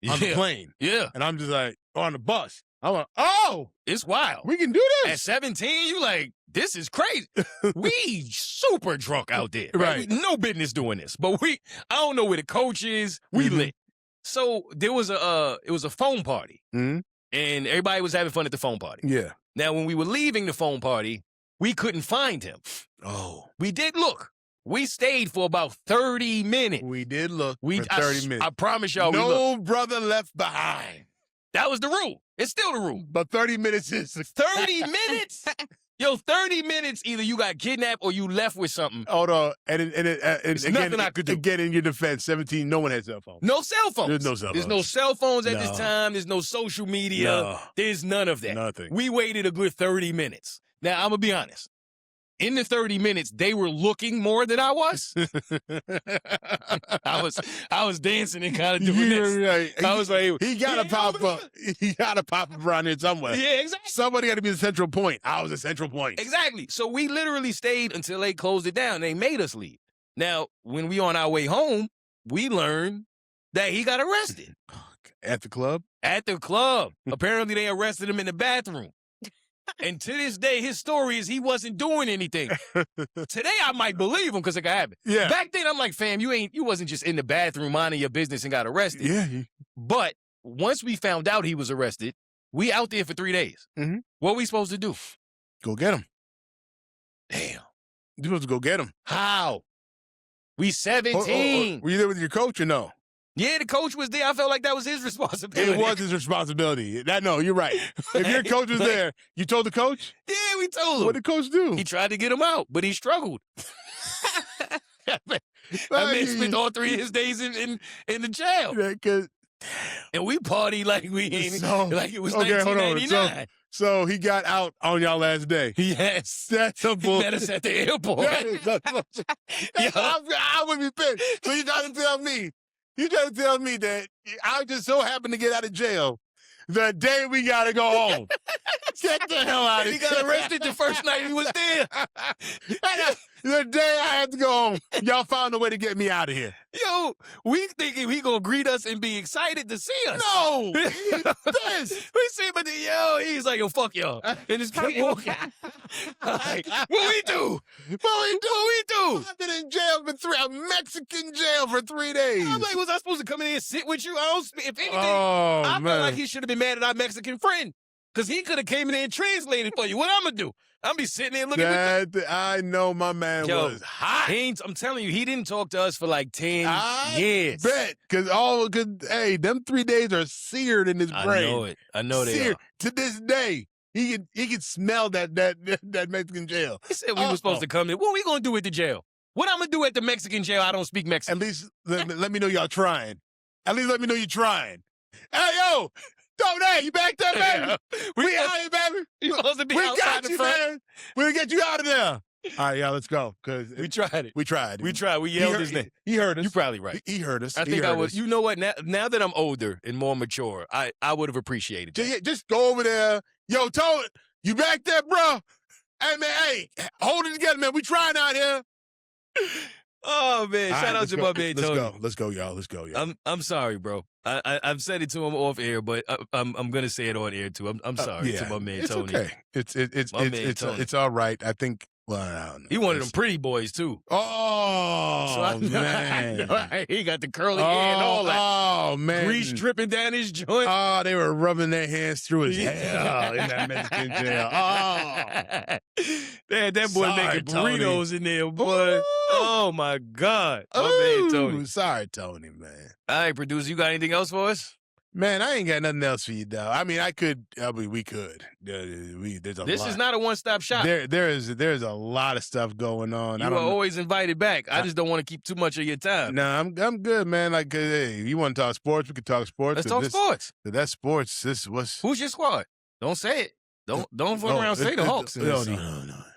on the plane. Yeah. And I'm just like, on the bus. I'm like, oh, it's wild. We can do this. At 17, you like, this is crazy. We super drunk out there. Right. No business doing this. But I don't know where the coach is. We lit. So there was it was a phone party. And everybody was having fun at the phone party. Yeah. Now, when we were leaving the phone party, we couldn't find him. Oh. We did look. We stayed for about 30 minutes. We did look for 30 minutes. I promise y'all no brother left behind. That was the rule. It's still the rule. But 30 minutes is... 30 minutes? Yo, 30 minutes, either you got kidnapped or you left with something. Hold on. And again, nothing I could do. Again, in your defense, 17, no one had cell phones. No cell phones. There's no cell phones. There's no cell phones at this time. There's no social media. No. There's none of that. Nothing. We waited a good 30 minutes. Now, I'm going to be honest. In the 30 minutes, they were looking more than I was. I was dancing and kind of doing this. Right. I was like, he got to pop up. He got to pop up around here somewhere. Yeah, exactly. Somebody got to be the central point. I was the central point. Exactly. So we literally stayed until they closed it down. They made us leave. Now, when we on our way home, we learned that he got arrested. At the club? At the club. Apparently, they arrested him in the bathroom. And to this day, his story is he wasn't doing anything. Today, I might believe him because it could happen. Yeah. Back then, I'm like, fam, you wasn't just in the bathroom minding your business and got arrested. Yeah. But once we found out he was arrested, we out there for 3 days. What we supposed to do? Go get him. Damn. You supposed to go get him. How? We 17. Were you there with your coach or no? Yeah, the coach was there. I felt like that was his responsibility. It was his responsibility. No, you're right. If your coach was there, you told the coach? Yeah, we told him. What did the coach do? He tried to get him out, but he struggled. That man spent all 3 of his days in the jail. Yeah, and we party like we ain't, like it was okay, 1999. So he got out on y'all last day. Yes. That's a bull. He met us at the airport. I would be pissed. So you trying to tell me that I just so happened to get out of jail the day we got to go home. Get the hell out of here. He got arrested the first night he was there. The day I had to go home, y'all found a way to get me out of here. Yo, we thinking he gonna greet us and be excited to see us. No! We see him at the, he's like, yo, fuck y'all. And just kept walking. Like, what we do? I've been in jail for a Mexican jail for 3 days. I'm like, was I supposed to come in here and sit with you? I don't speak. If anything, Oh, I man. feel like he should have been mad at our Mexican friend. Because he could have came in there and translated for you. What I'm going to do? I'm be sitting there looking at I know my man was hot. I'm telling you, he didn't talk to us for like 10 years. Bet. Because them 3 days are seared in his brain. I know it. I know they Seared. are. To this day, he can smell that Mexican jail. He said we were supposed to come in. What we going to do at the jail? What I'm going to do at the Mexican jail? I don't speak Mexican. At least let me know y'all trying. At least let me know you're trying. Hey, yo! Hey, you back there, baby? We out here, baby. You supposed to be We outside got the you, front. man. We'll get you out of there. All right, y'all, let's go. Cause We tried it. We tried. We tried. We yelled his name. He heard us. You're probably right. He heard us. I think I would. You know what? Now that I'm older and more mature, I would have appreciated that. Just go over there. Yo, Tony, you back there, bro? Hey, man, hold it together, man. We trying out here. Oh man! Shout out to my man Tony. Let's go, y'all. I'm sorry, bro. I've said it to him off air, but I'm gonna say it on air too. I'm sorry to my man Tony. Okay. It's all right. I think. Well, I don't know. He wanted them pretty boys too. Oh man! He got the curly hair and all that. Oh man! Grease dripping down his joint. Oh, they were rubbing their hands through his hair in that Mexican jail. Oh, man, that boy Sorry, making burritos Tony. in there, boy. Ooh. Oh my God, my man Tony. Sorry, Tony, man. All right, producer, you got anything else for us? Man, I ain't got nothing else for you, though. I mean, we could. There's a lot. This is not a one-stop shop. There's a lot of stuff going on. You are always invited back. I just don't want to keep too much of your time. No, I'm good, man. Like, hey, you want to talk sports? We can talk sports. Let's talk sports. That's sports. Who's your squad? Don't say it. Don't fuck around and say the Hawks. No.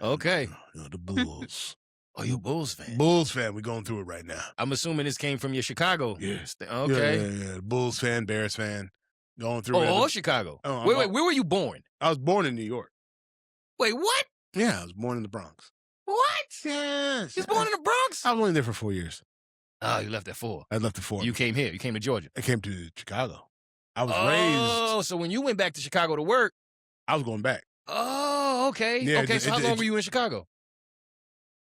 Okay. No, the Bulls. Oh, you a Bulls fan? Bulls fan. We're going through it right now. I'm assuming this came from your Chicago. Yeah. Okay. Yeah. Bulls fan, Bears fan. Going through it. All Chicago. Oh, wait, where were you born? I was born in New York. Wait, what? Yeah, I was born in the Bronx. What? Yes. You was born in the Bronx? I was only there for 4 years. Oh, you left at 4. I left at 4. You came here. You came to Georgia. I came to Chicago. I was Oh, raised. so when you went back to Chicago to work. I was going back. Oh, okay. Yeah, okay, so how long were you in Chicago?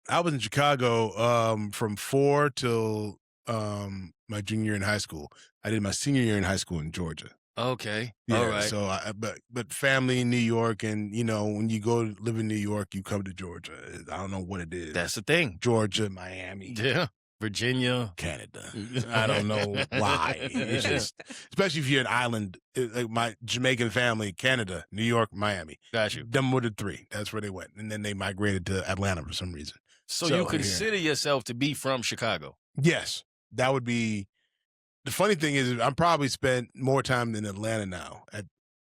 I was in Chicago from 4 till my junior year in high school. I did my senior year in high school in Georgia. Okay. Yeah, all right. So, but family in New York, and when you go live in New York, you come to Georgia. I don't know what it is. That's the thing. Georgia, Miami, Yeah. Virginia, Canada. I don't know why. It's just, especially if you're an island, like my Jamaican family, Canada, New York, Miami. Got you. Them were the 3. That's where they went, and then they migrated to Atlanta for some reason. So you consider yourself to be from Chicago? Yes, that would be. The funny thing is, I'm probably spent more time in Atlanta now,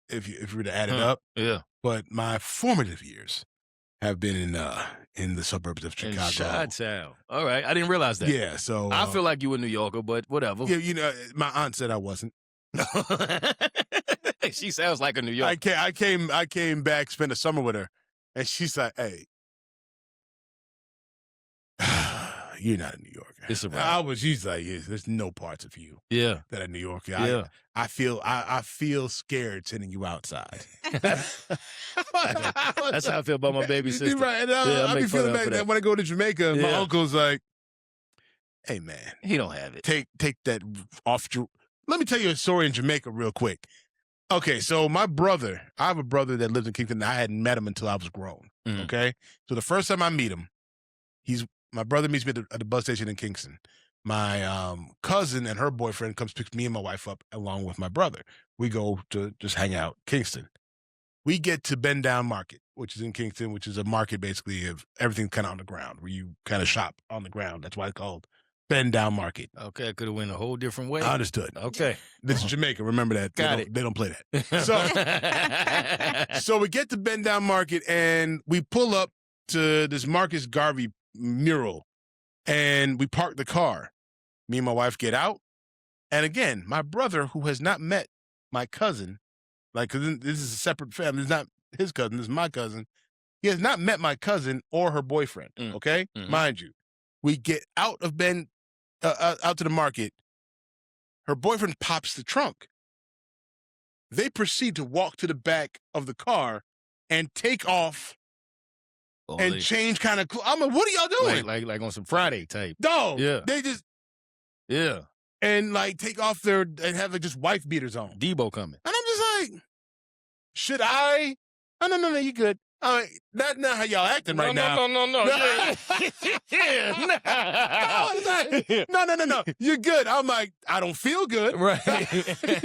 if you were to add it up. Yeah. But my formative years have been in the suburbs of Chicago. In Chi-Town. All right. I didn't realize that. Yeah, so I feel like you a New Yorker, but whatever. Yeah, my aunt said I wasn't. She sounds like a New Yorker. I came back, spent a summer with her, and she's like, "Hey, you're not a New Yorker." It's a wrap. She's like, yes, there's no parts of you Yeah. that are New Yorker. Yeah. I feel scared sending you outside. That's how I feel about my baby sister. Right. And Yeah, I I be make fun feeling of her back for that that. when I go to Jamaica, my Yeah. uncle's like, "Hey man, He don't have it. take that off your." Let me tell you a story in Jamaica real quick. Okay, so I have a brother that lives in Kingston. I hadn't met him until I was grown. Mhm. Okay, so the first time I meet him, my brother meets me at the bus station in Kingston. my cousin and her boyfriend comes pick me and my wife up along with my brother. We go to just hang out Kingston. We get to Bend Down Market, which is in Kingston, which is a market basically of everything kind of on the ground, where you kind of shop on the ground. That's why it's called Bend Down Market. Okay, I could have went a whole different way. I understood. Okay. This is Jamaica. Remember that. They don't play that. So we get to Bend Down Market, and we pull up to this Marcus Garvey mural, and we park the car. Me and my wife get out. And again, my brother, who has not met my cousin, like, because this is a separate family. It's not his cousin. This is my cousin. He has not met my cousin or her boyfriend, okay? Mm-hmm. Mind you, we get out of out to the market. Her boyfriend pops the trunk. They proceed to walk to the back of the car and take off and change kind of clothes. I'm like, what are y'all doing? Like on some Friday type. No. Yeah. They just. Yeah. And like take off and have like just wife beaters on. Debo coming. And I'm just like, should I? Oh, no, you good. That's not how y'all acting right now. No. No. You're good. I'm like, I don't feel good. Right.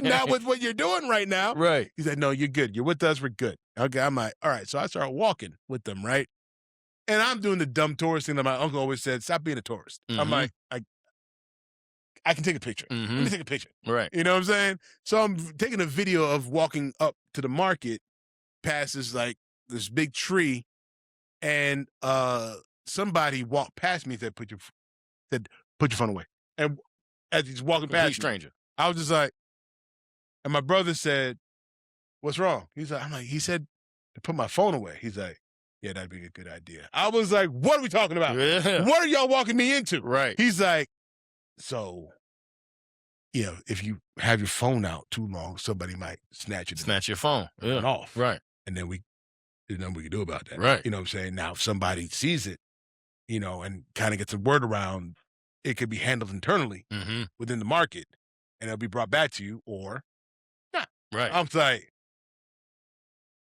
Not with what you're doing right now. Right. He said, no, you're good. You're with us. We're good. Okay. I'm like, all right. So I start walking with them, right? And I'm doing the dumb tourist thing that my uncle always said, stop being a tourist. Mm-hmm. I'm like, I can take a picture. Mm-hmm. Let me take a picture. Right. You know what I'm saying? So I'm taking a video of walking up to the market past this big tree, and somebody walked past me and said, put your phone away. And as he's walking past me, stranger. I was just like, and my brother said, what's wrong? He's like, he said to put my phone away. He's like, yeah, that'd be a good idea. I was like, what are we talking about? Yeah. What are y'all walking me into? Right. He's like, so, if you have your phone out too long, somebody might snatch your phone off. Right. And then there's nothing we can do about that. Right. You know what I'm saying? Now, if somebody sees it, and kind of gets a word around, it could be handled internally within the market, and it'll be brought back to you, or not. Right. I'm like,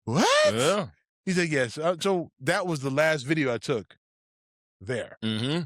what? Yeah. He said, yes. So that was the last video I took there. Mm-hmm.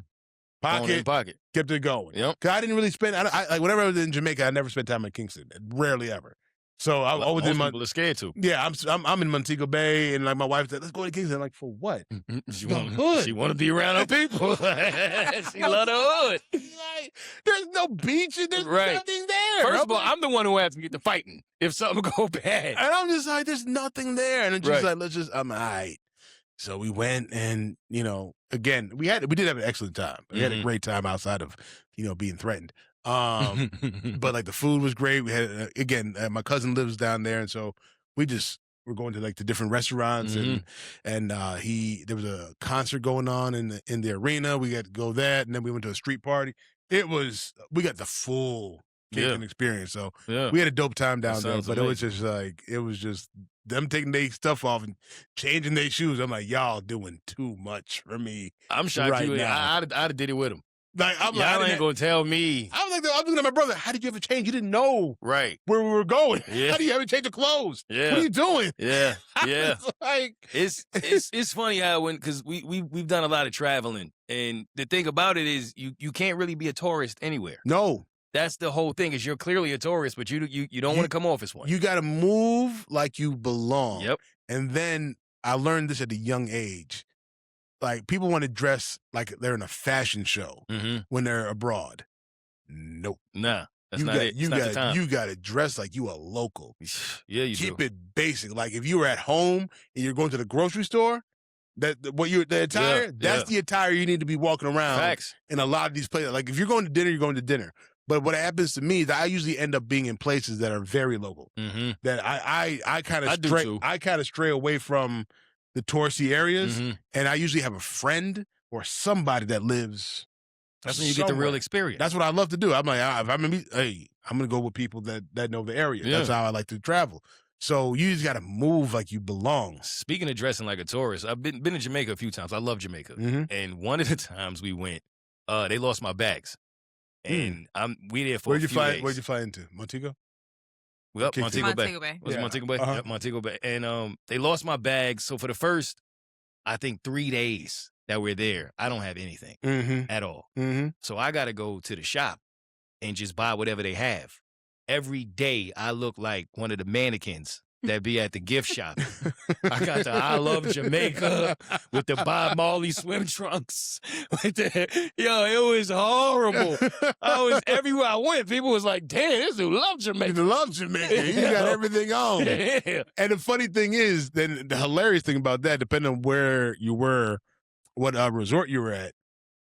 Pocket. Kept it going. Yep. Cause I didn't really spend. Like whenever I was in Jamaica, I never spent time in Kingston. Rarely ever. So I was in people are scared to. Yeah, I'm in Montego Bay, and like my wife said, let's go to Kingston. I'm like, for what? She want to be around her people. She love the hood. Like, there's no beach and there's nothing there. First of all, I'm the one who has to get to fighting if something go bad. And I'm just like, there's nothing there, and it's just like, I'm all right. So we went, and again, we did have an excellent time. We had a great time outside of being threatened. But like the food was great. We had my cousin lives down there, and so we're going to like the different restaurants, and there was a concert going on in the arena. We got to go that, and then we went to a street party. We got the full Kingston experience. So we had a dope time down there, but amazing. It was just them taking their stuff off and changing their shoes. I'm like, y'all doing too much for me. I'm shocked right you. now. I'd have did it with him. Like, y'all ain't gonna tell me. I'm looking at my brother. How did you ever change? You didn't know right where we were going. Yeah. How do you ever change the clothes? Yeah. What are you doing? Yeah. Yeah. Like, it's funny how because we've done a lot of traveling, and the thing about it is you can't really be a tourist anywhere. No. That's the whole thing. Is you're clearly a tourist, but you don't want to come off as one. You got to move like you belong. Yep. And then I learned this at a young age. Like, people want to dress like they're in a fashion show when they're abroad. Nope. Nah, that's not it. You got to dress like you a local. Yeah, you Keep it basic. Like, if you were at home and you're going to the grocery store, the attire, that's the attire you need to be walking around. Facts. In a lot of these places. Like, if you're going to dinner, you're going to dinner. But what happens to me is I usually end up being in places that are very local. That I kind of stray away from the touristy areas, and I usually have a friend or somebody that lives. That's when you get the real experience. That's what I love to do. I'm like, I'm gonna go with people that know the area. Yeah. That's how I like to travel. So you just got to move like you belong. Speaking of dressing like a tourist, I've been to Jamaica a few times. I love Jamaica, and one of the times we went, they lost my bags. And we there for a few days. Where'd you fly into? Montego? Yep, Montego Bay. Was it Montego Bay? Yep, Montego Bay. And they lost my bags. So for the first, I think 3 days, that we're there, I don't have anything at all. So I got to go to the shop and just buy whatever they have. Every day I look like one of the mannequins that be at the gift shop. I got the I Love Jamaica with the Bob Marley swim trunks. It was horrible. Everywhere I went, people was like, damn, this dude love Jamaica. You love Jamaica. You got everything on. Yeah. And the funny thing is, then the hilarious thing about that, depending on where you were, what resort you were at,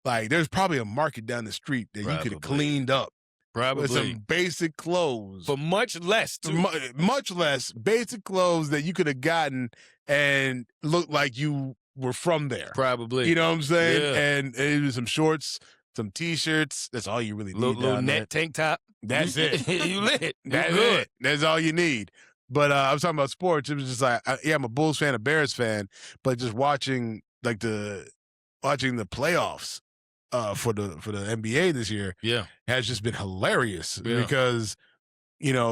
like there's probably a market down the street that you could have cleaned up. Probably. With some basic clothes. For much less, too. Much less basic clothes that you could have gotten and looked like you were from there. Probably. You know what I'm saying? Yeah. And it was some shorts, some T-shirts. That's all you really need. Little net tank top. That's it. You lit. That's good. it. That's all you need. But I was talking about sports. It was just like, I'm a Bulls fan, a Bears fan, but just watching the playoffs. For the NBA this year, has just been hilarious because,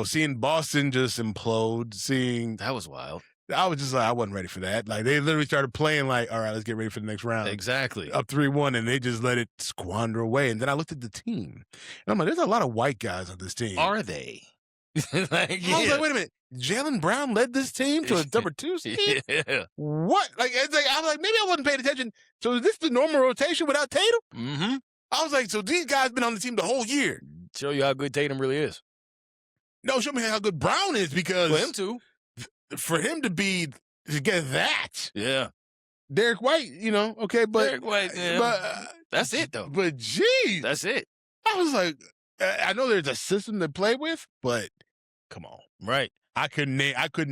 seeing Boston just implode, that was wild. I was just like, I wasn't ready for that. Like they literally started playing like, all right, let's get ready for the next round. Exactly. Up 3-1, and they just let it squander away. And then I looked at the team, and I'm like, there's a lot of white guys on this team. Are they? I was like, wait a minute. Jaylen Brown led this team to a number 2 seed? Yeah. What? I was like, maybe I wasn't paying attention. So is this the normal rotation without Tatum? Mm-hmm. I was like, so these guys been on the team the whole year. Show you how good Tatum really is. No, show me how good Brown is because... For him, too. For him to get that. Yeah. Derek White, okay, but... Derek White, but that's it, though. But, geez. That's it. I was like, I know there's a system to play with, but come on. Right. I couldn't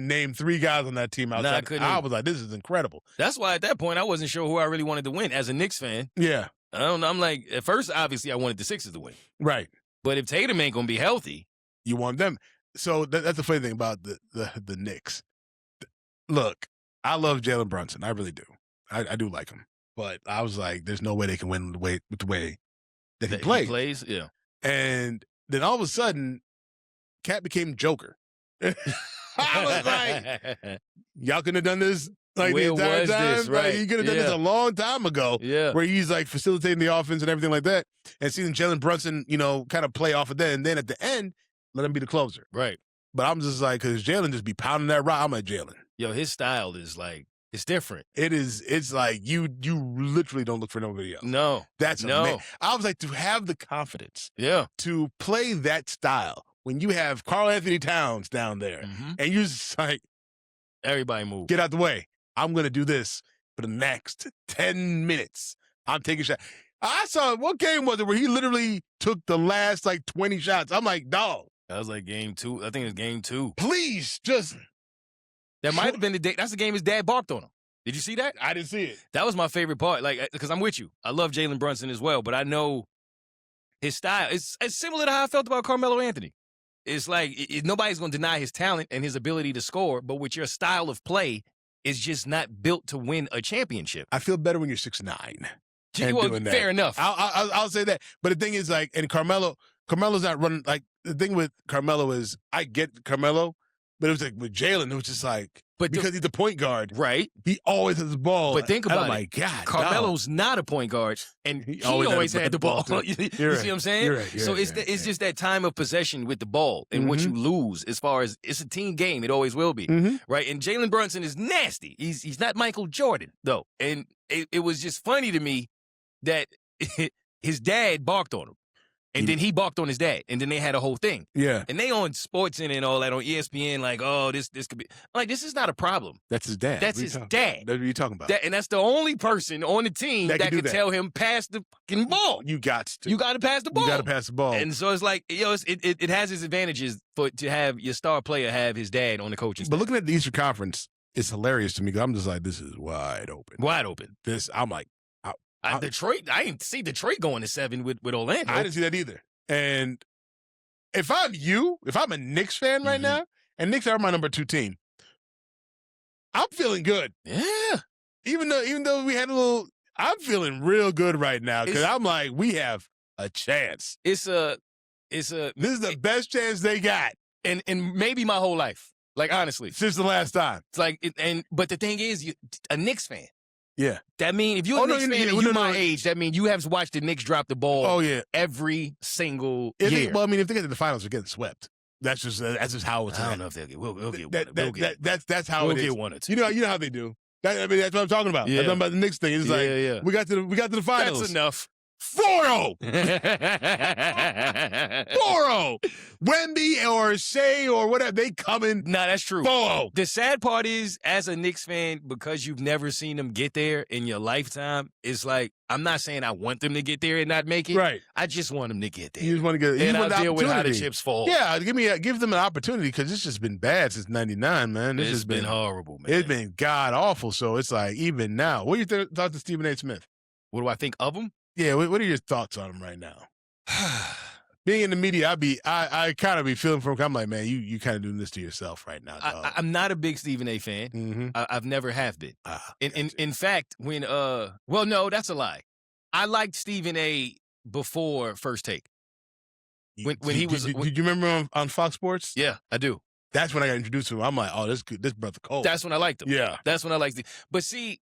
name 3 guys on that team outside. I was like, this is incredible. That's why at that point I wasn't sure who I really wanted to win as a Knicks fan. Yeah. I don't know. I'm like, at first, obviously, I wanted the Sixers to win. Right. But if Tatum ain't gonna be healthy, you want them. So that's the funny thing about the Knicks. Look, I love Jalen Brunson. I really do. I do like him. But I was like, there's no way they can win with the way that he plays. He plays, yeah. And then all of a sudden, Cat became Joker. I was like, y'all couldn't have done this like Where the entire was time. this? Right. Like, you could have done this a long time ago. Yeah. Where he's like facilitating the offense and everything like that. And seeing Jalen Brunson, kind of play off of that. And then at the end, let him be the closer. Right. But I'm just like, because Jalen just be pounding that rock. I'm like, Jalen. Yo, his style is like, it's different. It's like you literally don't look for nobody else. No. That's amazing. I was like, to have the confidence to play that style when you have Karl Anthony Towns down there and you're just like, everybody move. Get out the way. I'm going to do this for the next 10 minutes. I'm taking shots. I saw, what game was it where he literally took the last 20 shots? I'm like, dog. That was like game 2. I think it was game 2. Please, just. That might have been the day. That's the game his dad barked on him. Did you see that? I didn't see it. That was my favorite part. Like, because I'm with you. I love Jalen Brunson as well, but I know his style. It's similar to how I felt about Carmelo Anthony. It's like nobody's going to deny his talent and his ability to score, but with your style of play, it's just not built to win a championship. I feel better when you're 6'9". Fair enough. I'll say that. But the thing is, and Carmelo's not running. The thing with Carmelo is, I get Carmelo, but it was with Jalen, it was just because he's the point guard. Right. He always has the ball. But think about it. Oh, my God. Carmelo's not a point guard, and he always had the ball. You see what I'm saying? You're right. So it's just that time of possession with the ball and what you lose as far as it's a team game. It always will be. Right. And Jalen Brunson is nasty. He's not Michael Jordan, though. And it was just funny to me that his dad barked on him. And then he barked on his dad, and then they had a whole thing. Yeah. And they on SportsCenter and all that on ESPN, like, oh, this could be. I'm like, this is not a problem. That's his dad. That's his dad. That's what you're talking about. And that's the only person on the team that could tell him, pass the fucking ball. You got to. You got to pass the ball. You got to pass the ball. And so it's like, it has its advantages to have your star player have his dad on the coaching staff. But looking at the Eastern Conference, it's hilarious to me because I'm just like, this is wide open. Wide open. I'm like, Detroit, I didn't see Detroit going to 7 with Orlando. I didn't see that either. And if I'm a Knicks fan right now, and Knicks are my number 2 team, I'm feeling good. Yeah. Even though we had I'm feeling real good right now because I'm like, we have a chance. This is the best chance they got. And maybe my whole life. Like, honestly. Since the last time. It's like, but the thing is, a Knicks fan. Yeah. That mean if you're a Knicks fan and you're my age, that mean you have watched the Knicks drop the ball. Oh yeah, every single year. If they get to the finals, they're getting swept. That's just how it's. I don't know if they'll get. We'll get one. That's how it is. We'll get one or two. You know how they do. That's what I'm talking about. Yeah. I'm talking about the Knicks thing. It's we got to the finals. That's enough. 4-0. 4-0. Wemby or Shea or whatever, they coming. Nah, that's true. 4-0. The sad part is, as a Knicks fan, because you've never seen them get there in your lifetime, it's like, I'm not saying I want them to get there and not make it. Right. I just want them to get there. You just want to get. And I'll deal with how the chips fall. Yeah, give them an opportunity because it's just been bad since '99, man. It's been horrible, man. It's been god awful. So it's like even now. What do you thought to Stephen A. Smith? What do I think of him? Yeah, what are your thoughts on him right now? Being in the media, I kind of be feeling for him. I'm like, man, you kind of doing this to yourself right now, dog. I'm not a big Stephen A. fan. Mm-hmm. I've never have been. In fact, when well, no, that's a lie. I liked Stephen A. before First Take. When he was, did you remember on Fox Sports? Yeah, I do. That's when I got introduced to him. I'm like, oh, this brother cold. That's when I liked him. Yeah, that's when I liked him. But see,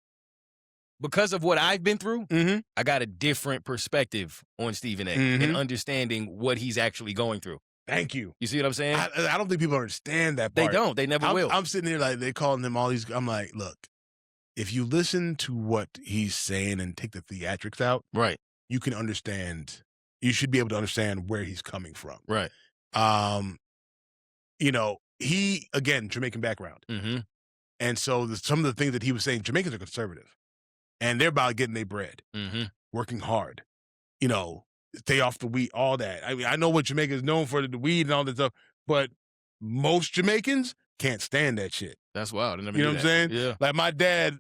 because of what I've been through, I got a different perspective on Stephen A. And understanding what he's actually going through. Thank you. You see what I'm saying? I don't think people understand that part. They don't. They never will. I'm sitting here like they're calling him all these. I'm like, look, if you listen to what he's saying and take the theatrics out, right, you can understand. You should be able to understand where he's coming from. Right. He again Jamaican background, and so some of the things that he was saying, Jamaicans are conservative. And they're about getting their bread, working hard, stay off the weed, all that. I mean, I know what Jamaica is known for, the weed and all that stuff, but most Jamaicans can't stand that shit. That's wild. You know what I'm saying? Yeah. Like my dad?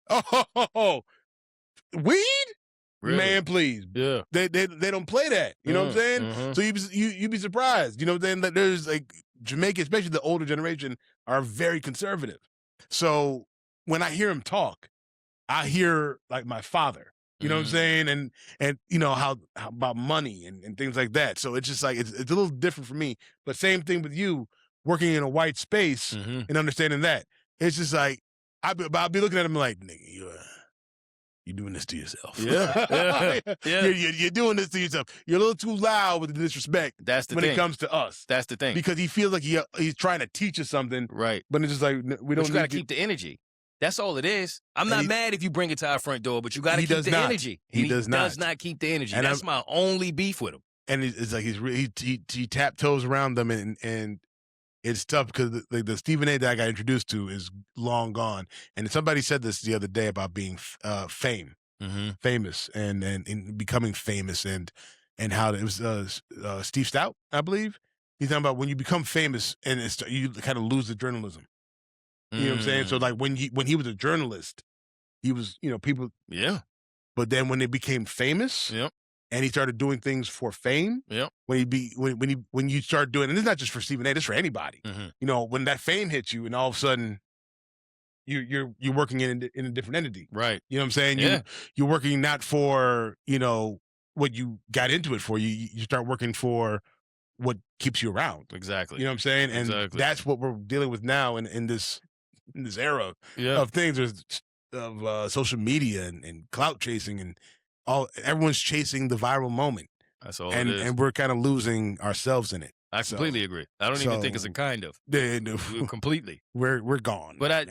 Oh, weed? Really? Man, please. Yeah. They don't play that. You know what I'm saying? So you'd be surprised. You know what I'm saying? That there's like Jamaica, especially the older generation, are very conservative. So when I hear him talk, I hear like my father, you know what I'm saying? And how about money and things like that. So it's just like, it's a little different for me, but same thing with you working in a white space and understanding that. It's just like, I'll be looking at him like, nigga, you're doing this to yourself. Yeah. You're doing this to yourself. You're a little too loud with the disrespect. That's the when thing. It comes to us. That's the thing. Because he feels like he's trying to teach us something. Right. But it's just like, we don't. You got to keep the energy. That's all it is. I'm not mad if you bring it to our front door, but you got to keep the energy. He does not keep the energy. And that's my only beef with him. And it's like he taptoes around them, and it's tough because the Stephen A. that I got introduced to is long gone. And somebody said this the other day about being famous and becoming famous and how it was Steve Stout, I believe. He's talking about when you become famous and you kind of lose the journalism. You know what I'm saying? So like when he was a journalist, he was, people. Yeah. But then when they became famous, and he started doing things for fame, when you start doing, and it's not just for Stephen A., it's for anybody. When that fame hits you, and all of a sudden you're working in a different entity, right? You know what I'm saying? Yeah. You're working not for what you got into it for. You start working for what keeps you around. Exactly. You know what I'm saying? And that's what we're dealing with now in this era of things. Of social media and clout chasing and everyone's chasing the viral moment. That's all and, it is. And we're kind of losing ourselves in it. I completely agree. I don't even think it's a kind of. Completely. We're gone. But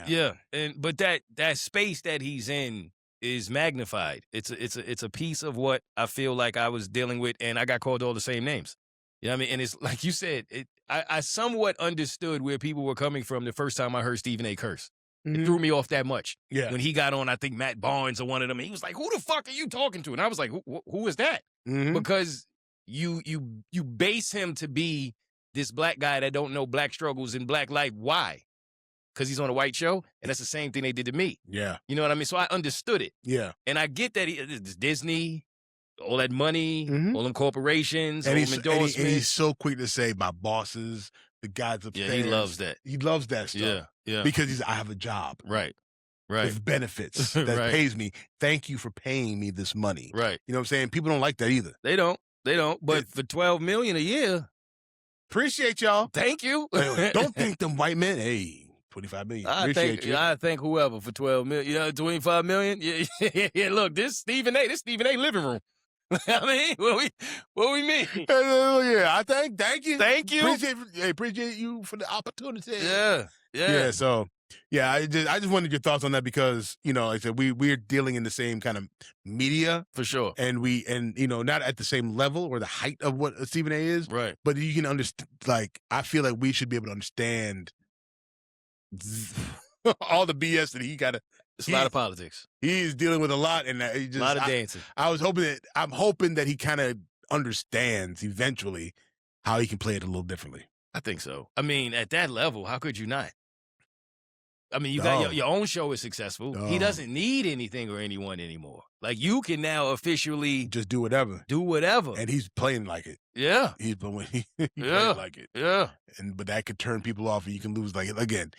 but that space that he's in is magnified. It's a piece of what I feel like I was dealing with, and I got called all the same names. You know what I mean? And it's like you said, I somewhat understood where people were coming from the first time I heard Stephen A. curse. It threw me off that much. Yeah. When he got on, I think Matt Barnes or one of them, and he was like, "Who the fuck are you talking to?" And I was like, "Who is that?" Because you base him to be this black guy that don't know black struggles and black life. Why? Because he's on a white show, and that's the same thing they did to me. Yeah. You know what I mean? So I understood it. Yeah. And I get that it's Disney, all that money, all them corporations, and all them endorsements. And he's so quick to say, my bosses, the guys upstairs. Yeah, he loves that. He loves that stuff. Yeah. Because I have a job. Right. With benefits that pays me. Thank you for paying me this money. Right. You know what I'm saying? People don't like that either. They don't. But for $12 million a year. Appreciate y'all. Thank you. Don't think them white men. Hey, $25 million. I think whoever for $12 million, $25 million. Yeah. Look, this Stephen A. living room. I mean, what we mean? Yeah, I thank you. Thank you. Appreciate you for the opportunity. Yeah. So, yeah, I just wanted your thoughts on that because like I said, we're dealing in the same kind of media For sure. and not at the same level or the height of what Stephen A. is, Right. but you can understand. Like, I feel like we should be able to understand all the BS that he got to. It's a lot of politics. He's dealing with a lot, and a lot of dancing. I'm hoping that he kind of understands eventually how he can play it a little differently. I think so. I mean, at that level, how could you not? I mean, you got your own show is successful. He doesn't need anything or anyone anymore. Like, you can now officially just do whatever. And he's playing like it. Yeah. He's playing like it. Yeah. But that could turn people off and you can lose. Like, again,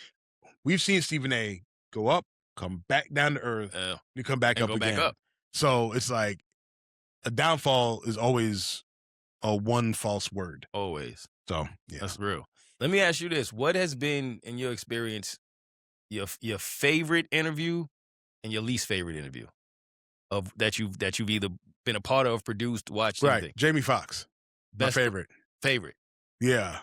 we've seen Stephen A. go up, come back down to earth, you come back up again. Back up. So it's like a downfall is always a one false word. Always. So, yeah. That's real. Let me ask you this. What has been, in your experience, your favorite interview and your least favorite interview of that you've either been a part of, produced, watched, Right. anything? Jamie Foxx. My favorite. Favorite. Yeah.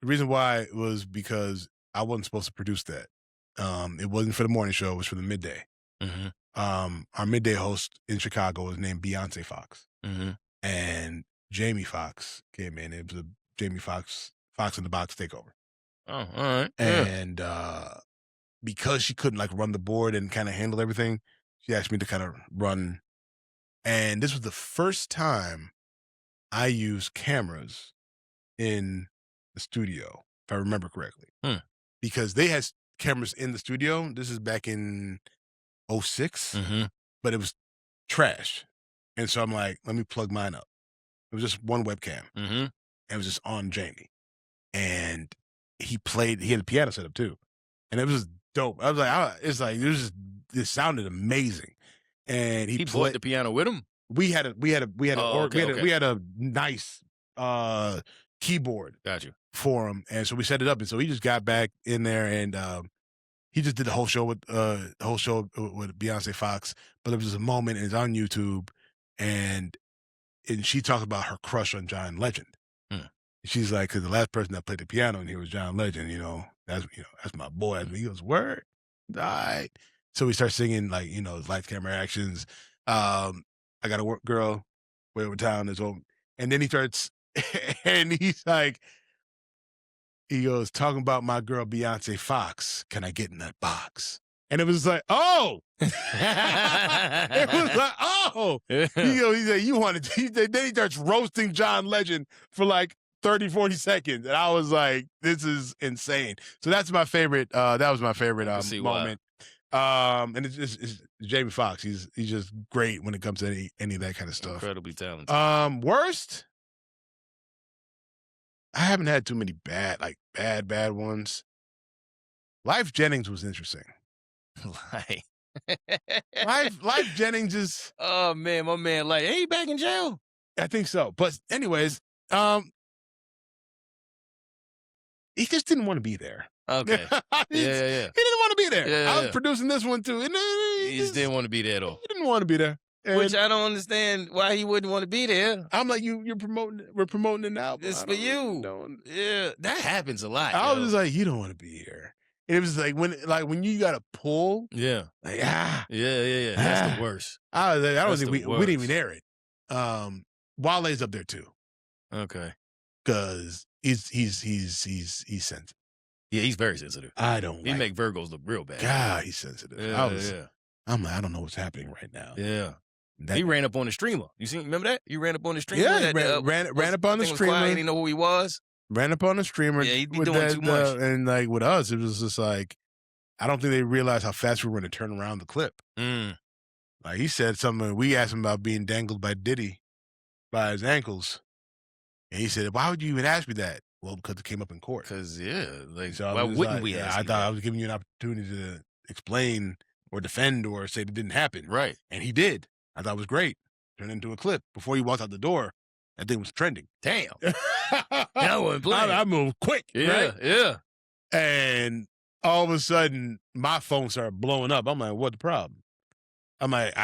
The reason why was because I wasn't supposed to produce that. It wasn't for the morning show. It was for the midday. Mm-hmm. Our midday host in Chicago was named Beyonce Fox. Mm-hmm. And Jamie Foxx came in. It was a Jamie Foxx in the Box takeover. Oh, all right. And because she couldn't run the board and kind of handle everything, she asked me to kind of run. And this was the first time I used cameras in the studio, if I remember correctly. Because they had cameras in the studio. This is back in 2006, but it was trash. And so I'm like, let me plug mine up. It was just one webcam. And it was just on Jamie. And he had a piano set up too. And it was dope. I was like, it sounded amazing. And he played the piano with him? We had a nice keyboard. Got you. For him. And so we set it up. And so he just got back in there and he just did the whole show with Beyonce Fox. But there was a moment, and it's on YouTube, and she talked about her crush on John Legend. She's like, because the last person that played the piano in here was John Legend, that's my boy. He goes, word? All right. So we start singing his lights, camera, actions. I got a work girl, way over town is home. And then he starts and he's like, he goes, talking about my girl Beyonce Fox. Can I get in that box? And it was like, oh. It was like, oh. He said, you wanted to. Then he starts roasting John Legend for 30, 40 seconds. And I was like, this is insane. So that's my favorite. That was my favorite moment. And it's Jamie Foxx. He's just great when it comes to any of that kind of stuff. Incredibly talented. Worst? I haven't had too many bad ones. Life Jennings was interesting. Life Jennings is. Oh man, my man, ain't he back in jail? I think so. But anyways, he just didn't want to be there. Okay. Yeah. He didn't want to be there. Yeah. I was producing this one too. And he just didn't want to be there though. He didn't want to be there. And which I don't understand why he wouldn't want to be there. I'm like, we're promoting it now. It's for you. Yeah, that happens a lot. I was just like, you don't want to be here. And it was when you got to pull. Yeah. Yeah. That's the worst. I don't think we didn't even air it. Wale's up there too. Okay. Because he's sensitive. Yeah, he's very sensitive. He make Virgos look real bad. God, he's sensitive. Yeah. I'm like, I don't know what's happening right now. Yeah. He ran up on the streamer. Remember that? You ran up on the streamer? Yeah, ran up on the streamer. Quiet, he didn't know who he was. Ran up on the streamer. Yeah, he be doing too much. And with us, it was just I don't think they realized how fast we were going to turn around the clip. He said something, we asked him about being dangled by Diddy by his ankles. And he said, why would you even ask me that? Well, because it came up in court. Because, so why wouldn't we ask I thought I was giving you an opportunity to explain or defend or say it didn't happen. Right. And he did. I thought it was great. Turned into a clip. Before he walked out the door, that thing was trending. Damn. I wasn't playing. I moved quick. Yeah, right? Yeah. And all of a sudden, my phone started blowing up. I'm like, what the problem? I'm like,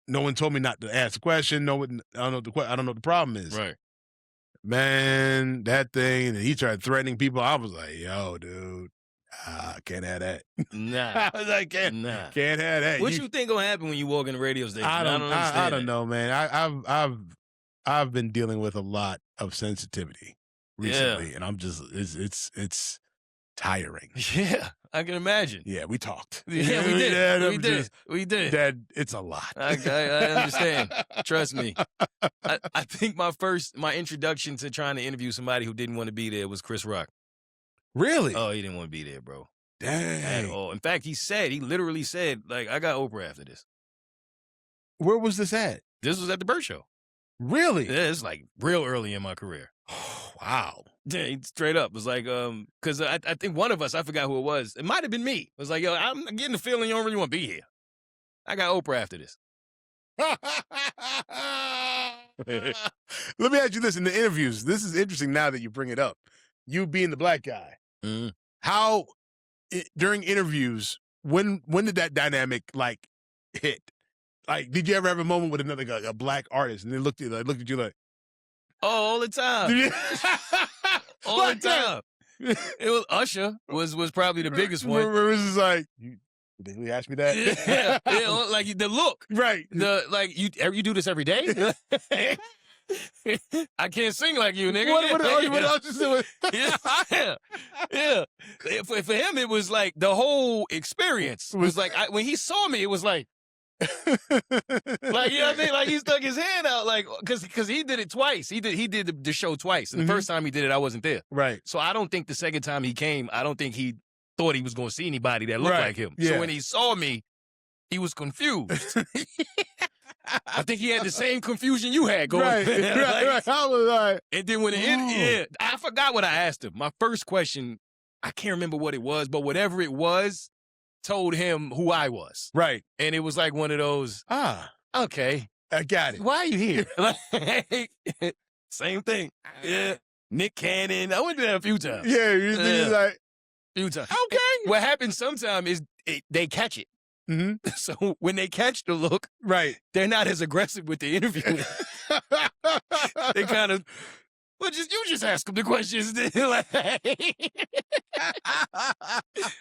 no one told me not to ask a question. No one, I don't know what the problem is. Right. Man, that thing, and he started threatening people. I was like, yo, dude, I can't have that. Nah. I was like, can't have that. What you think gonna happen when you walk in the radio station? I don't understand. I don't know, man. I've been dealing with a lot of sensitivity recently, and I'm just it's tiring. Yeah, I can imagine. Yeah, we talked. Yeah, we did. That it's a lot. I understand. Trust me. I think my introduction to trying to interview somebody who didn't want to be there was Chris Rock. Really? Oh, he didn't want to be there, bro. Dang. At all. In fact, he literally said, like, I got Oprah after this. Where was this at? This was at the Burt Show. Really? Yeah, it's like real early in my career. Wow. Yeah, he straight up. It was like, because I think one of us, I forgot who it was. It might have been me. It was like, yo, I'm getting the feeling you don't really want to be here. I got Oprah after this. Let me ask you this in the interviews. This is interesting now that you bring it up. You being the black guy. Mm-hmm. How, during interviews, when did that dynamic like hit? Like, did you ever have a moment with another guy, a black artist, and they looked at you like, oh, all the time. All the time. It was Usher was probably the biggest one. Where was just like, you really asked me that? Yeah, like the look. Right. You do this every day? I can't sing like you, nigga. What else is doing? Yeah. For him, it was like the whole experience. It was like, when he saw me, it was like, like, you know what I mean? Like, he stuck his hand out, like, because he did it twice. He did the show twice. And the first time he did it, I wasn't there. Right. So I don't think the second time he came, I don't think he thought he was going to see anybody that looked like him. Yeah. So when he saw me, he was confused. I think he had the same confusion you had going. Right. Right. I was like, and then when it ended, I forgot what I asked him. My first question, I can't remember what it was, but whatever it was, told him who I was. Right. And it was like one of those, okay. I got it. Why are you here? Same thing. Yeah. Nick Cannon. I went there a few times. Yeah. You're like, few times. Okay. What happens sometimes is they catch it. Mm-hmm. So when they catch the look, right, they're not as aggressive with the interview. They kind of, you just ask them the questions. Like,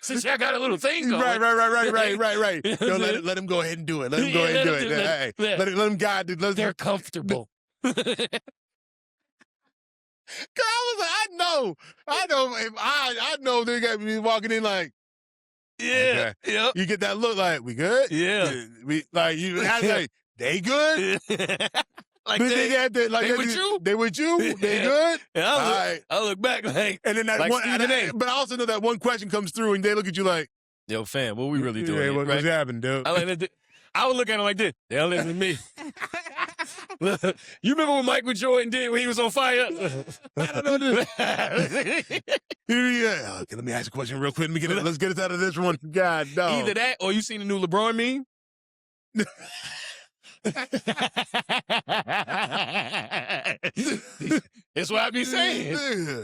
since I got a little thing going. Right. Yo, let him go ahead and do it. Let him go ahead and do it. Let him guide. They're comfortable. I know they got me walking in like, yeah, okay. Yep. You get that look like, we good? Yeah. We like you have to say, they good? Like they with you? They with you? They good? Yeah, I look back like, and then that like one, but I also know that one question comes through and they look at you like, yo, fam, what we really doing? Yeah, what's happening, dude? I would look at him like this. They don't listen to me. You remember what Michael Jordan did when he was on fire? I don't know this. Okay, let me ask a question real quick. Let's get us out of this one. God, no. Either that or you seen the new LeBron meme? That's what I be saying.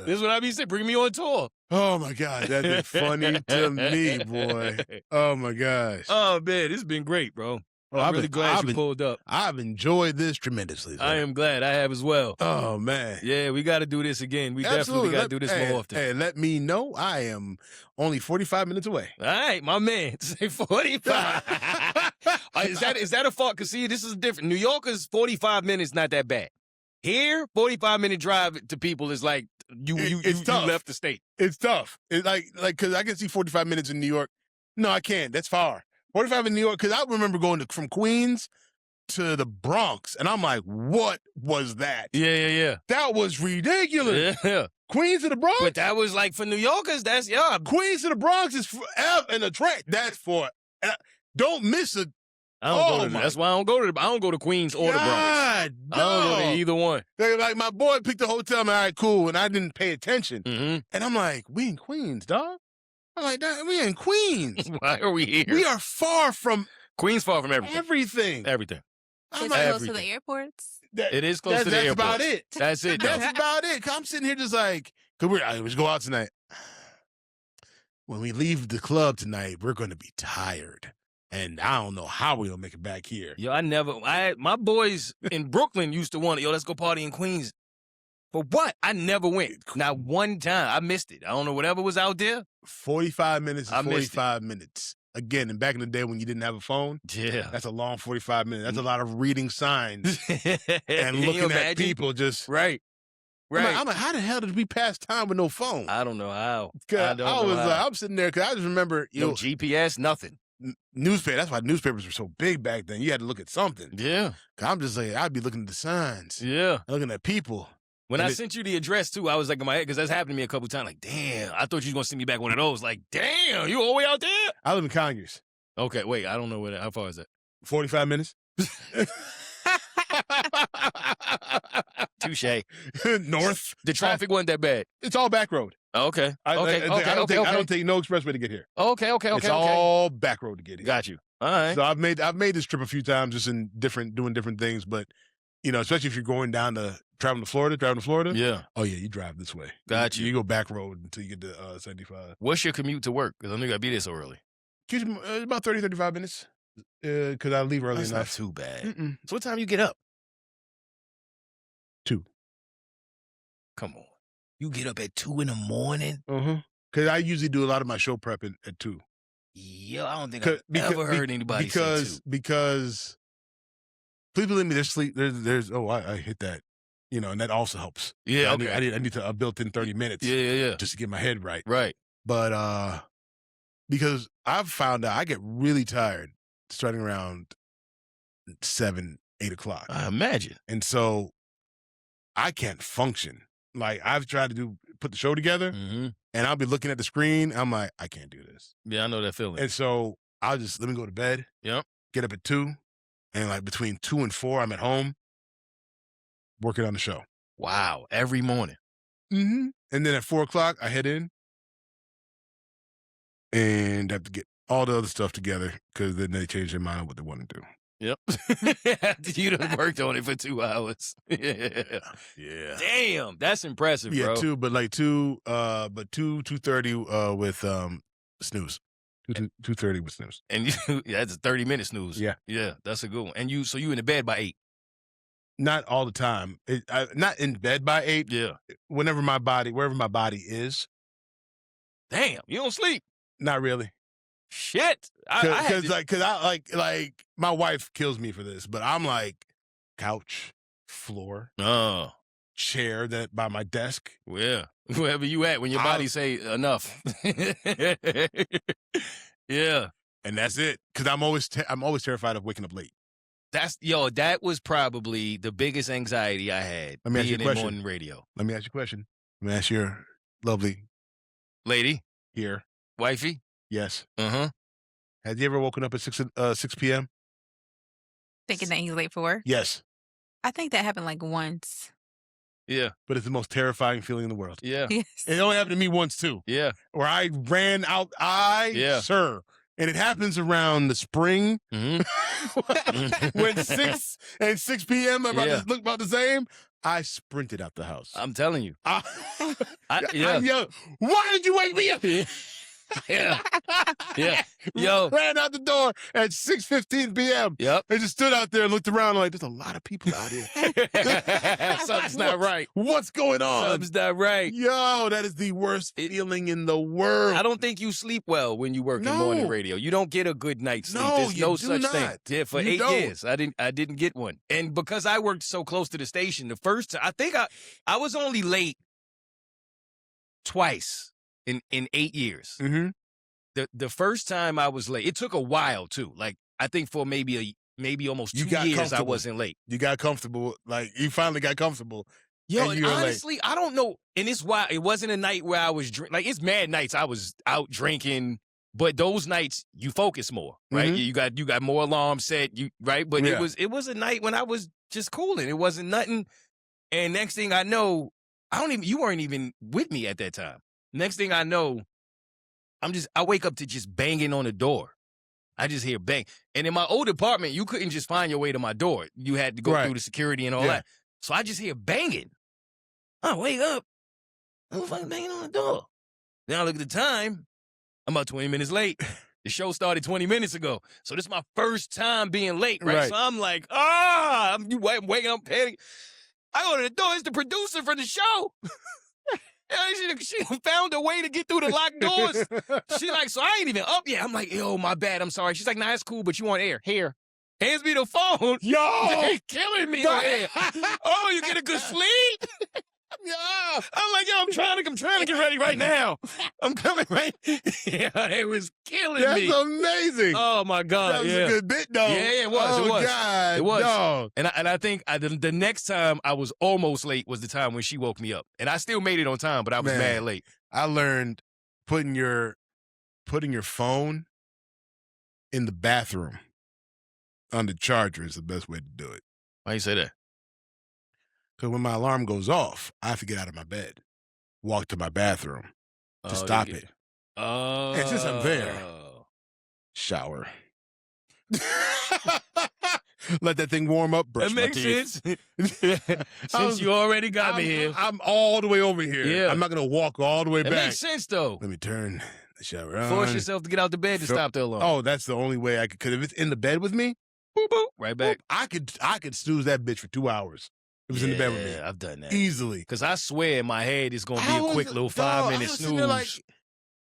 That's what I be saying. Bring me on tour. Oh my God, that is funny to me, boy. Oh my gosh. Oh man, this has been great, bro. I'm really glad you pulled up. I've enjoyed this tremendously. Sir. I am glad. I have as well. Oh man. Yeah, we got to do this again. We definitely got to do this more often. Hey, let me know. I am only 45 minutes away. All right, my man. Say 45. Is that a fault? Because see, this is different. New Yorkers, 45 minutes not that bad. Here, 45-minute drive to people is like you left the state. It's tough. It's like because I can see 45 minutes in New York. No, I can't. That's far. 45 in New York, because I remember going from Queens to the Bronx, and I'm like, what was that? Yeah. That was ridiculous. Yeah. Queens to the Bronx? But that was like for New Yorkers, that's, yeah. Queens to the Bronx is forever, and the train, that's for, don't miss it. That's why I don't go to Queens or the Bronx. I don't go to either one. Like, my boy picked the hotel, I'm like, all right, cool, and I didn't pay attention. Mm-hmm. And I'm like, we in Queens, dog? I'm like, we in Queens. Why are we here? We are far from... Queens far from everything. Everything. It's close to the airports. It is close to the airport. That's about it. That's it. That's about it. I'm sitting here just like, let's go out tonight. when we leave the club tonight, we're going to be tired. And I don't know how we're going to make it back here. Yo, my boys in Brooklyn used to want to, let's go party in Queens. For what? I never went. Not one time. I missed it. I don't know, whatever was out there. 45 minutes is 45 minutes. Again, and back in the day when you didn't have a phone, that's a long 45 minutes. That's a lot of reading signs and looking at people just. Right. I'm like, how the hell did we pass time with no phone? I don't know how. I'm sitting there because I just remember. No GPS, nothing. Newspaper. That's why newspapers were so big back then. You had to look at something. Yeah. I'm just like, I'd be looking at the signs. Yeah. Looking at people. When I sent you the address, too, I was like in my head, because that's happened to me a couple times. Like, damn, I thought you was going to send me back one of those. Like, damn, you all the way out there? I live in Conyers. Okay, wait, I don't know how far is that? 45 minutes. Touche. North. The traffic wasn't that bad. It's all back road. Okay. I don't take no expressway to get here. Okay. It's all back road to get here. Got you. All right. So I've made this trip a few times, just doing different things, but especially if you're going down to traveling to Florida. Yeah. Oh yeah, you drive this way. Got you. You go back road until you get to 75. What's your commute to work? Because I know you got to be there so early. About 30, 35 minutes. Because I leave early That's enough. not too bad. Mm-mm. So what time you get up? 2. Come on. You get up at 2 in the morning? Because I usually do a lot of my show prep at 2. Yo, I don't think I've ever heard anybody say 2. Because, please believe me, there's sleep. There's I hit that. And that also helps. Yeah, okay. I need a built-in 30 minutes. Yeah. Just to get my head right. Right. But because I've found out I get really tired starting around 7, 8 o'clock. I imagine. And so I can't function. Like I've tried to put the show together and I'll be looking at the screen. I'm like, I can't do this. Yeah, I know that feeling. And so I'll just let me go to bed. Yep. Get up at 2. And like between 2 and 4, I'm at home working on the show. Wow. Every morning. Mm-hmm. And then at 4 o'clock, I head in and have to get all the other stuff together because then they change their mind on what they want to do. Yep. You done worked on it for 2 hours. Yeah. Damn, that's impressive, bro. Yeah, 2, but like 2:30 with snooze. 2:30 with snooze. And that's a 30-minute snooze. Yeah. Yeah, that's a good one. And so you in the bed by 8? Not all the time. Not in bed by 8. Yeah. Wherever my body is. Damn, you don't sleep. Not really. Shit. Because I my wife kills me for this, but I'm like couch, floor, chair that by my desk. Yeah. Wherever you at when your body say enough. Yeah. And that's it. Because I'm always terrified of waking up late. That was probably the biggest anxiety I had. Let me ask you a question. Morning radio. Let me ask you a question. Let me ask your lovely lady here. Wifey? Yes. Has you ever woken up at 6 p.m.? Thinking that he's late for work? Yes. I think that happened like once. Yeah. But it's the most terrifying feeling in the world. Yeah. Yes. It only happened to me once too. Yeah. Where I ran out. Sir. And it happens around the spring. When 6 and 6 p.m. look about the same. I sprinted out the house. I'm telling you. I yelled, why did you wake me up? Yeah. Yo. Ran out the door at 6:15 p.m. Yep. And just stood out there and looked around like, there's a lot of people out here. Something's not right. What's going on? Something's not right. Yo, that is the worst feeling in the world. I don't think you sleep well when you work in morning radio. You don't get a good night's sleep. No, There's no such not. thing. Yeah, for 8 years. I didn't get one. And because I worked so close to the station, the first time, I think I was only late twice. In 8 years. The first time I was late, it took a while too. Like I think for maybe almost 2 years I wasn't late. You got comfortable. Like you finally got comfortable. Yo, and honestly, I don't know. And it's why it wasn't a night where I was like it's mad nights I was out drinking, but those nights you focus more, right? You got more alarms set, right? But it was a night when I was just cooling. It wasn't nothing. And next thing I know, you weren't even with me at that time. Next thing I know, I wake up to just banging on the door. I just hear bang. And in my old apartment, you couldn't just find your way to my door. You had to go through the security and all that. So I just hear banging. I wake up. I'm fucking banging on the door. Then I look at the time. I'm about 20 minutes late. The show started 20 minutes ago. So this is my first time being late, right? So I'm like, I'm waking up, panicking. I go to the door. It's the producer for the show. She found a way to get through the locked doors. She like, so I ain't even up yet. I'm like, yo, my bad. I'm sorry. She's like, nah, it's cool, but you on air. Here. Hands me the phone. Yo! They killing me on air. Oh, you get a good sleep? Yeah. I'm like, yo, I'm trying to get ready right now. I'm coming right. Yeah, it was killing me. That's amazing. Oh my God. That was a good bit, though. Yeah, it was. Oh, it was. God. It was. Dog. And I think the next time I was almost late was the time when she woke me up. And I still made it on time, but I was mad late. I learned putting your phone in the bathroom on the charger is the best way to do it. Why you say that? Because when my alarm goes off, I have to get out of my bed, walk to my bathroom to stop it. Oh. And since I'm there, shower. Let that thing warm up, brush that my makes teeth. sense. Since you already got me here. I'm all the way over here. Yeah. I'm not going to walk all the way back. It makes sense, though. Let me turn the shower on. Force yourself to get out the bed to stop the alarm. Oh, that's the only way I could. Because if it's in the bed with me, boop, boop, right back. Boop, I could snooze that bitch for 2 hours. It was in the bed with me. I've done that. Easily. Because I swear in my head it's going to be a quick little 5-minute snooze.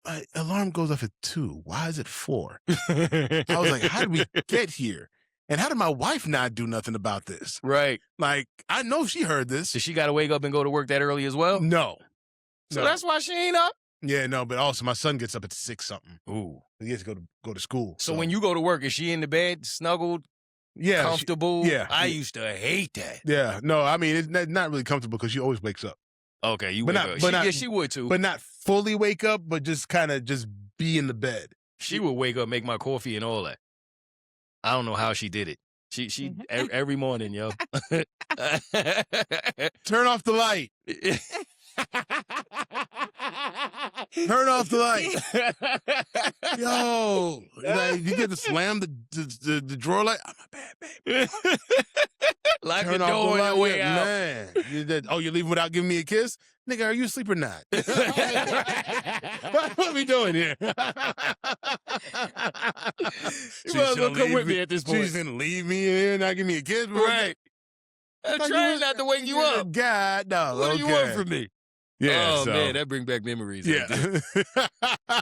Like, alarm goes off at 2. Why is it 4? I was like, how did we get here? And how did my wife not do nothing about this? Right. Like, I know she heard this. So she got to wake up and go to work that early as well? No. So that's why she ain't up? Yeah, no, but also my son gets up at 6-something. Ooh. He has to go to school. So when you go to work, is she in the bed, snuggled? Yeah. Comfortable? Yeah. I used to hate that. Yeah. No, I mean, it's not really comfortable because she always wakes up. Okay, you but wake not, up. She would too. But not fully wake up, but just kind of just be in the bed. She would wake up, make my coffee and all that. I don't know how she did it. She every morning, yo. Turn off the light. Turn off the light. Yo, like, you get to slam the drawer light. Oh, my bad, baby. Lock Turn the off door the on your way out. Man. You're leaving without giving me a kiss? Nigga, are you asleep or not? What are we doing here? You might as well come with me at this point. She's gonna leave me here and not give me a kiss, bro. Right. I'm trying not to wake you up. God, no. What do you want from me? Yeah. Oh, man, that brings back memories. Yeah.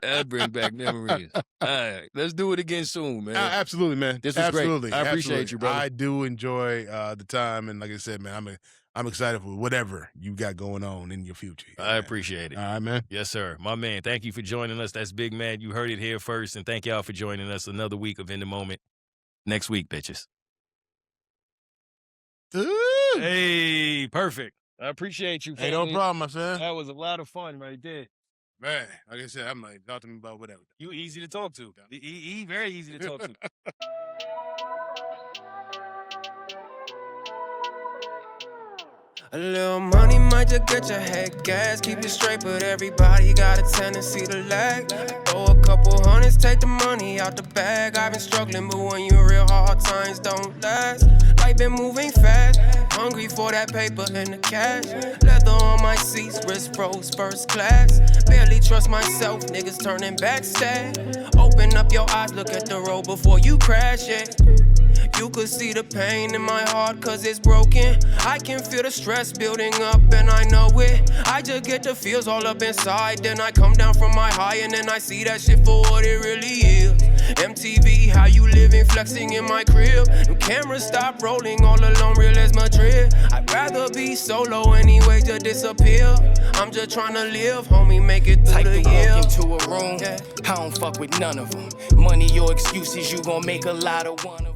That brings back memories. All right. Let's do it again soon, man. Absolutely, man. This was great. I appreciate you, brother. I do enjoy the time. And like I said, man, I'm excited for whatever you got going on in your future. I appreciate it. All right, man. Yes, sir. My man, thank you for joining us. That's Big Man. You heard it here first. And thank y'all for joining us. Another week of In the Moment. Next week, bitches. Ooh. Hey, perfect. I appreciate you. Hey, no problem, my friend. That was a lot of fun right there. Man, like I said, I'm like, talk to me about whatever. You easy to talk to. He very easy to talk to. A little money might just get your head gas, keep it straight, but everybody got a tendency to lag. Throw a couple hundreds, take the money out the bag. I've been struggling, but when you real hard times don't last. Life been moving fast, hungry for that paper and the cash. Leather on my seats, wrist froze, first class. Barely trust myself, niggas turning backstab. Open up your eyes, look at the road before you crash it. You could see the pain in my heart cause it's broken. I can feel the stress building up and I know it. I just get the feels all up inside. Then I come down from my high and then I see that shit for what it really is. MTV, how you living, flexing in my crib. The cameras stop rolling, all alone, real as Madrid. I'd rather be solo anyway to disappear. I'm just trying to live, homie, make it through the year. Walk into a room, I don't fuck with none of them. Money or excuses, you gon' make a lot of one of them.